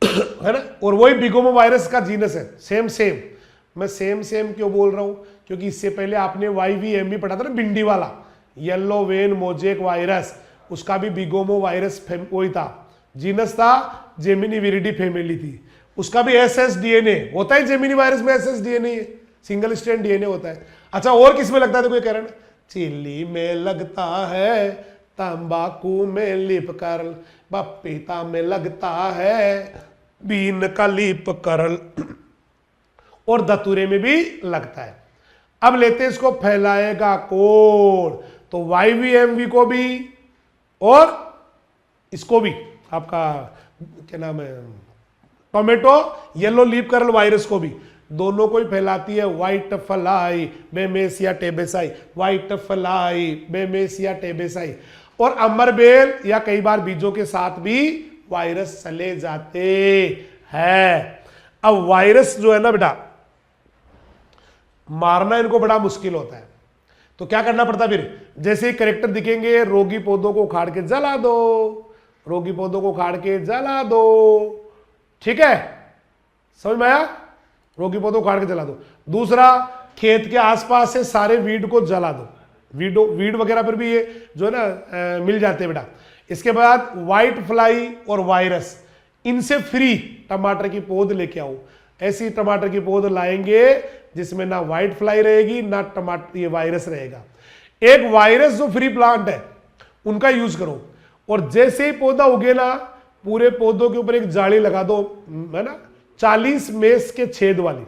है ना, और वही बिगोमो वायरस का जीनस है, सेम सेम। मैं सेम सेम क्यों बोल रहा हूं, क्योंकि इससे पहले आपने YVM भी पढ़ा था ना, भिंडी वाला, येलो वेन मोजेक वायरस, उसका भी बिगोमो वायरस वही था, जीनस था जेमिनी विरिडी फैमिली थी, उसका भी एसएस डीएनए होता है। जेमिनी वायरस में एसएस डीएनए है, सिंगल स्ट्रैंड डीएनए होता है। अच्छा, और किस में लगता है? देखो ये कारण, चिल्ली में लगता है, तंबाकू में लीप करल, पपीता में लगता है बीन का लीप करल, और धतूरे में भी लगता है। अब लेते हैं इसको, फैलाएगा कौन? तो YVMV को भी और इसको भी, आपका क्या नाम है, tomato yellow leaf curl virus को भी, दोनों को ही फैलाती है whitefly Bemisia tabaci, whitefly Bemisia tabaci. और अमरबेल या कई बार बीजों के साथ भी वायरस चले जाते हैं। अब वायरस जो है ना बेटा, मारना इनको बड़ा मुश्किल होता है, तो क्या करना पड़ता है फिर? जैसे ही करेक्टर दिखेंगे, रोगी पौधों को उखाड़ के जला दो, रोगी पौधों को उखाड़ के जला दो, ठीक है, समझ में आया? रोगी पौधों को उखाड़ के जला दो। दूसरा, खेत के आसपास से सारे वीड को जला दो, वीड वगैरह पर भी ये जो है ना मिल जाते हैं बेटा। इसके बाद व्हाइट फ्लाई और वायरस, इनसे फ्री टमाटर की पौध लेके आओ। ऐसी टमाटर की पौध लाएंगे जिसमें ना व्हाइट फ्लाई रहेगी ना टमाटर ये वायरस रहेगा। एक वायरस जो फ्री प्लांट है उनका यूज करो, और जैसे ही पौधा उगे ना, पूरे पौधों के ऊपर एक जाली लगा दो, है ना, 40 मेष के छेद वाली,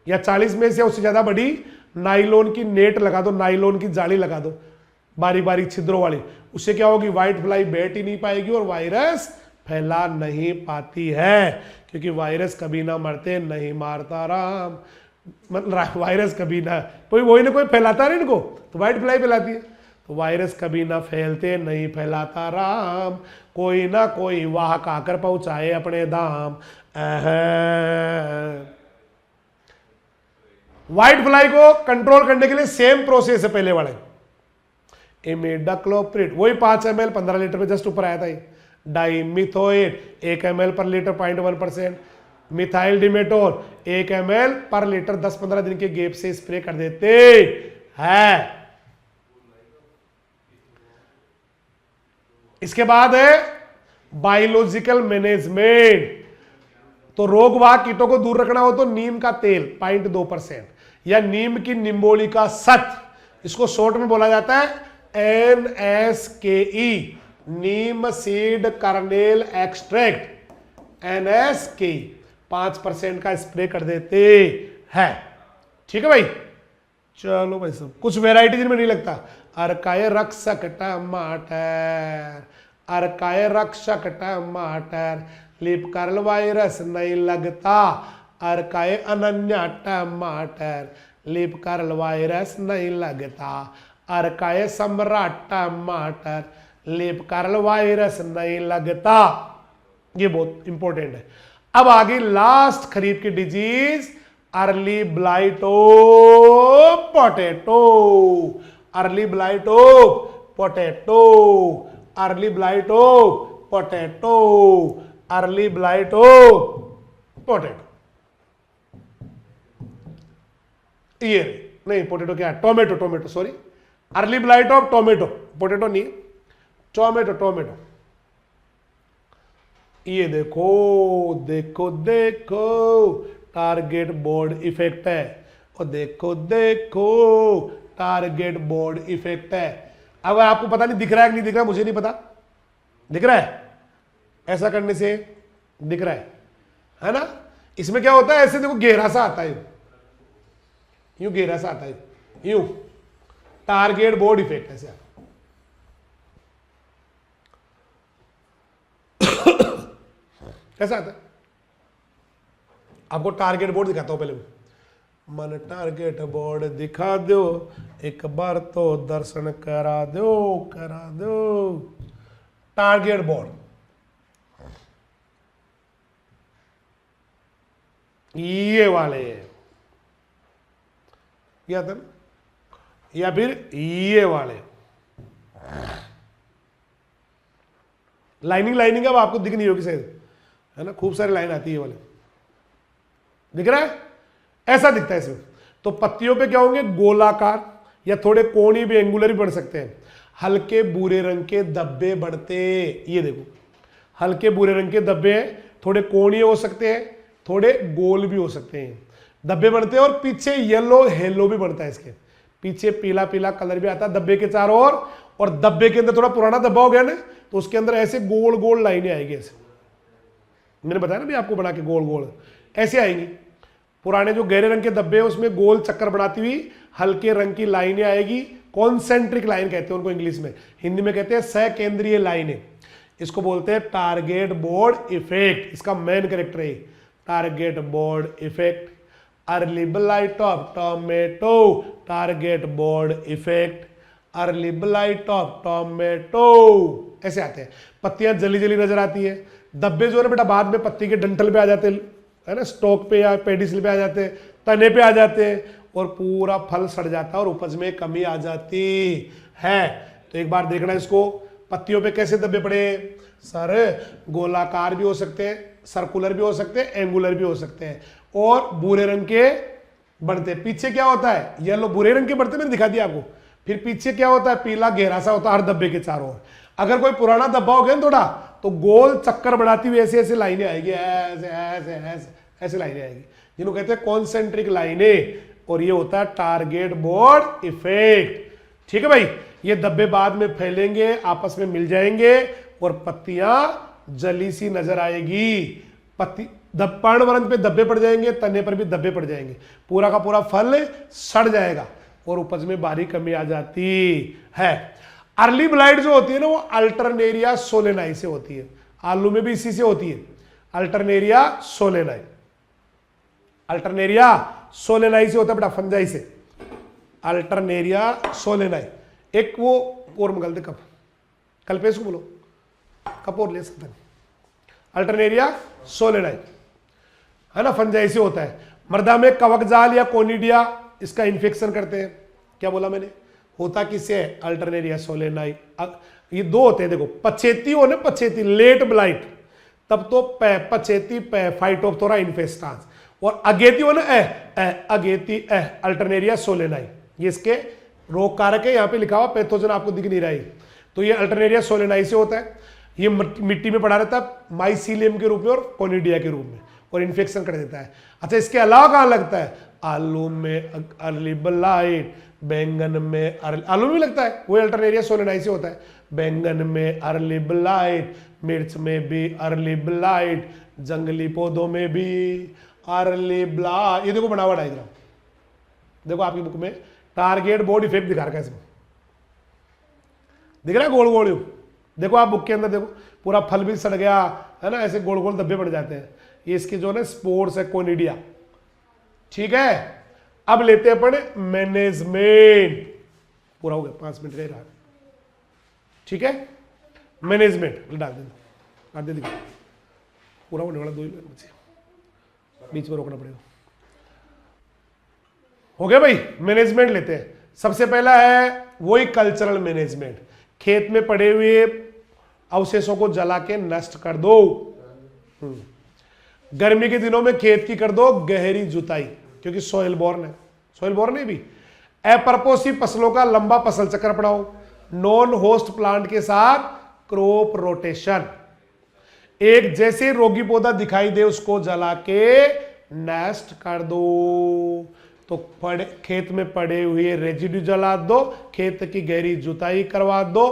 या 40 मेष या उससे ज्यादा बड़ी नाइलोन की नेट लगा दो, नाइलोन की जाली लगा दो, बारीक बारीक छिद्रों वाली। उससे क्या होगी? व्हाइट फ्लाई बैठ ही नहीं पाएगी और वायरस फैला नहीं पाती है, क्योंकि वायरस कभी ना मरते नहीं मारता राम, मतलब वायरस कभी ना कोई ना कोई फैलाता नहीं इनको, तो व्हाइट फ्लाई फैलाती है। तो वायरस कभी ना फैलते नहीं फैलाता राम, कोई ना कोई वाह खाकर पहुंचाए अपने दाम। व्हाइट फ्लाई को कंट्रोल करने के लिए सेम प्रोसेस है पहले वाले, इमिडाक्लोप्रिड, वही 5 ml 15 लीटर में जस्ट ऊपर आया था। डाइमिथोएट 1 ml पर लीटर 0.1%, मिथाइल डिमेटोर 1 ml पर लीटर 10-15 दिन के गैप से स्प्रे कर देते हैं। इसके बाद है बायोलॉजिकल मैनेजमेंट, तो रोगवाहक कीटों को दूर रखना हो तो नीम का तेल 0.2% या नीम की निम्बोली का सत, इसको शॉर्ट में बोला जाता है NSKE, नीम सीड कर्नेल एक्सट्रैक्ट, NSKE 5% का स्प्रे कर देते हैं। ठीक है भाई, चलो भाई सब कुछ वेराइटी जिनमें नहीं लगता। अर्काय रक्षक टमाटर, अर्काय रक्षक टमाटर, लीप कर्ल वायरस नहीं लगता, अर्काय अनन्या टमाटर, लीप कर्ल वायरस नहीं लगता, अर्काय सम्राट टमाटर, लीप कर्ल वायरस नहीं लगता। ये बहुत इंपॉर्टेंट है। अब आगे लास्ट खरीफ की disease, early blight of potato, early blight of potato, early blight of potato, early blight of potato. ये नहीं, पोटैटो क्या है? Tomato, tomato sorry, early blight of tomato, potato नहीं, टोमेटो, टोमेटो। ये देखो देखो देखो, टारगेट बोर्ड इफेक्ट है, और देखो देखो टारगेट बोर्ड इफेक्ट है। अब आपको पता नहीं दिख रहा है कि नहीं दिख रहा, मुझे नहीं पता, दिख रहा है? ऐसा करने से दिख रहा है ना? इसमें क्या होता है, ऐसे देखो घेरा सा आता है, यूं घेरा सा आता है, यूं टारगेट बोर्ड इफेक्ट ऐसे आता। कैसा आता है? आपको टारगेट बोर्ड दिखाता हूं पहले। मन टारगेट बोर्ड दिखा दो, एक बार तो दर्शन करा दो, करा दो। टारगेट बोर्ड, ये वाले ये आता है ना, या फिर ये वाले लाइनिंग, लाइनिंग अब आपको दिख नहीं होगी शायद, है ना, खूब सारी लाइन आती है वाले, दिख रहा है? ऐसा दिखता है इसमें। तो पत्तियों पे क्या होंगे? गोलाकार या थोड़े कोणी भी, एंगुलर भी बढ़ सकते हैं। हल्के भूरे रंग के धब्बे बढ़ते, ये देखो हल्के भूरे रंग के धब्बे हैं, थोड़े कोणीय हो सकते हैं, थोड़े गोल भी हो सकते हैं धब्बे बनते हैं। और पीछे येलो हेलो भी बनता है, इसके पीछे पीला पीला कलर भी आता है धब्बे के चारों ओर। और धब्बे के अंदर थोड़ा पुराना धब्बा हो गया ना, तो उसके अंदर ऐसे गोल गोल लाइनें आएगी, ऐसे मैंने बताया ना भी आपको बना के गोल गोल ऐसे आएंगी। पुराने जो गहरे रंग के धब्बे हैं उसमें गोल चक्कर बनाती हुई हल्के रंग की लाइनें आएगी, कॉन्सेंट्रिक लाइन कहते हैं उनको इंग्लिश में, हिंदी में कहते हैं सहकेंद्रीय लाइनें। इसको बोलते हैं टारगेट बोर्ड इफेक्ट। इसका मेन कैरेक्टर है target board effect. Early blight of tomato, target board effect. Early blight of tomato, ऐसे आते हैं। पत्तियां जली जली नजर आती है। धब्बे जो है ना बेटा बाद में पत्ती के डंठल पे आ जाते हैं, है ना, स्टॉक पे या पेडिसल पे आ जाते हैं, तने पे आ जाते हैं, और पूरा फल सड़ जाता है और उपज में कमी आ जाती है। तो एक बार देखना इसको, पत्तियों पे कैसे धब्बे पड़े सर, गोलाकार भी हो सकते हैं, सर्कुलर भी हो सकते हैं, एंगुलर भी हो सकते हैं, और भूरे रंग के बढ़ते हैं। पीछे क्या होता है, येलो भूरे रंग के बढ़ते मैंने दिखा दिया आपको। फिर पीछे क्या होता है, पीला गहरा सा होता है हर धब्बे के चारों ओर। अगर कोई पुराना धब्बा हो गया थोड़ा, तो गोल चक्कर बढ़ाती हुई ऐसे ऐसे लाइनें आएगी, ऐसे ऐसे ऐसे ऐसे लाइनें आएगी, जिनको कहते हैं कॉन्सेंट्रिक लाइनें। और ये होता है टारगेट बोर्ड इफेक्ट। ठीक है भाई, ये धब्बे बाद में फैलेंगे, आपस में मिल जाएंगे और पत्तियां जली सी नजर आएगी। पत्ती पर्णवरंत पे धब्बे पड़ जाएंगे, तने पर भी धब्बे पड़ जाएंगे, पूरा का पूरा फल सड़ जाएगा और उपज में भारी कमी आ जाती है। अर्ली ब्लाइट जो होती है ना, वो अल्टरनेरिया सोलेनाई से होती है। आलू में भी इसी से होती है, अल्टरनेरिया सोलेनाई। अल्टरनेरिया सोलेनाई से होता है बेटा, फंजाई से, अल्टरनेरिया सोलेनाई। एक वो और मंगल दे कप, कल पे इसको बोलो कप और ले सकते हैं। अल्टरनेरिया सोलेनाई है ना, फंजाई से होता है। मृदा में कवक जाल या कोनिडिया इसका इन्फेक्शन करते हैं। क्या बोला मैंने, होता किससे है, अल्टरनेरिया सोलेनाई। ये दो होते हैं देखो, पछेती हो ना, पछेती लेट ब्लाइट, तब तो पछेती फाइटोप्थोरा इन्फेस्टांस, और अगेती हो ना अगेती अल्टरनेरिया सोलेनाई। ये इसके रोग कारक है, यहां पे लिखा हुआ पैथोजन आपको दिख नहीं रहा है। तो ये अल्टरनेरिया सोलेनाई से होता है। ये मिट्टी में पड़ा रहता है माइसीलियम के रूप में और कोनिडिया के रूप में, और इन्फेक्शन कर देता है। अच्छा, इसके अलावा कहां लगता है, आलू में अर्ली ब्लाइट, बैंगन में आलू में लगता है, वो अल्टरनेरिया सोलेनाई से होता है। बैंगन में अर्ली ब्लाइट, मिर्च में भी अर्ली ब्लाइट, जंगली पौधों में भी अर्ली ब्लाइट। ये देखो बना हुआ डायग्राम, देखो आपकी बुक में टारगेट बोर्ड इफेक्ट दिखा रखा है इसमें, दिख रहा है गोल गोल। देखो आप बुक के अंदर देखो, पूरा फल भी सड़ गया है ना, ऐसे गोल गोल धब्बे पड़ जाते हैं। ये इसके जो है स्पोर्स है कोनिडिया। ठीक है, अब लेते हैं अपन मैनेजमेंट। पूरा हो गया, 5 मिनट रह रहा। ठीक है, मैनेजमेंट डाल देना, आधे दिखा पूरा होने वाला, 2 ही बचे, बीच में रोकना पड़ेगा। हो गया भाई, मैनेजमेंट लेते हैं। सबसे पहला है वही कल्चरल मैनेजमेंट, खेत में पड़े हुए अवशेषों को जला के नष्ट कर दो। गर्मी के दिनों में खेत की कर दो गहरी जुताई, क्योंकि सोइल बोर्न है, सोइल बोर्न है भी। अपरपोषी फसलों का लंबा फसल चक्र अपनाओ। नॉन होस्ट प्लांट के साथ क्रॉप रोटेशन। एक जैसे रोगी पौधा दिखाई दे उसको जला के नष्ट कर दो। तो खेत में पड़े हुए रेजिड्यू जला दो, खेत की गहरी जुताई करवा दो,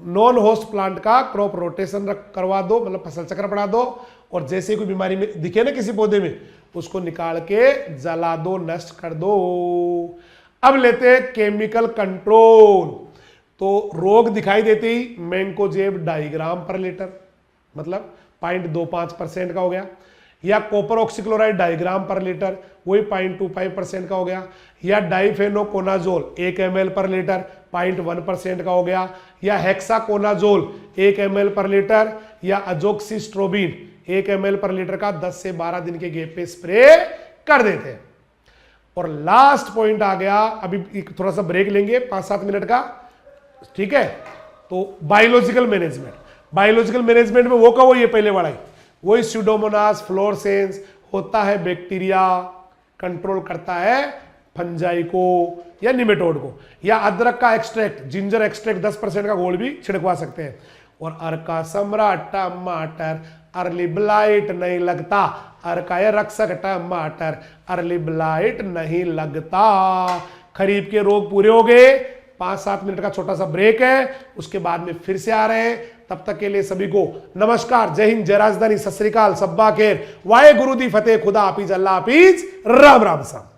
नॉन होस्ट प्लांट का क्रॉप रोटेशन करवा दो, मतलब फसल चक्र बढ़ा दो, और जैसे कोई बीमारी में दिखे ना किसी पौधे में, उसको निकाल के जला दो, नष्ट कर दो। अब लेते हैं केमिकल कंट्रोल। तो रोग दिखाई देते ही मैंकोजेब डाईग्राम पर लीटर, मतलब 0.25% का हो गया, या कॉपर ऑक्सीक्लोराइड डाईग्राम पर लीटर, वही 0.25% का हो गया, या डाइफेनोकोनाजोल 1 ml पर लीटर 0.1% का हो गया, या हेक्साकोनाजोल 1 ml पर लीटर, या अजोक्सिस्ट्रोबिन 1 ml पर लीटर का 10 से 12 दिन के गैप पे स्प्रे कर देते हैं। और लास्ट पॉइंट आ गया, अभी थोड़ा सा ब्रेक लेंगे 5-7 मिनट का, ठीक है। तो बायोलॉजिकल मैनेजमेंट, बायोलॉजिकल मैनेजमेंट में वो का वो ये पहले वाला ही, वही स्यूडोमोनास फ्लोरेसेंस होता है, बैक्टीरिया कंट्रोल करता है फंजाई को या निमेटोड को, या अदरक का एक्सट्रैक्ट, जिंजर एक्सट्रैक्ट 10% का घोल भी छिड़कवा सकते हैं। और अर का सम्राट टमाटर, अर्ली ब्लाइट नहीं लगता, अर का ये रक्षक टमाटर, अर्ली ब्लाइट नहीं लगता। खरीफ के रोग पूरे हो गए। 5-7 मिनट का छोटा सा ब्रेक है, उसके बाद में फिर से आ रहे हैं। तब तक के लिए सभी को नमस्कार, जय हिंद, जय राजधानी, सत श्री अकाल, सब्बा खेर, वाहे गुरु दी फतेह, खुदा हाफिज, अल्लाह हाफिज, राम राम साहब।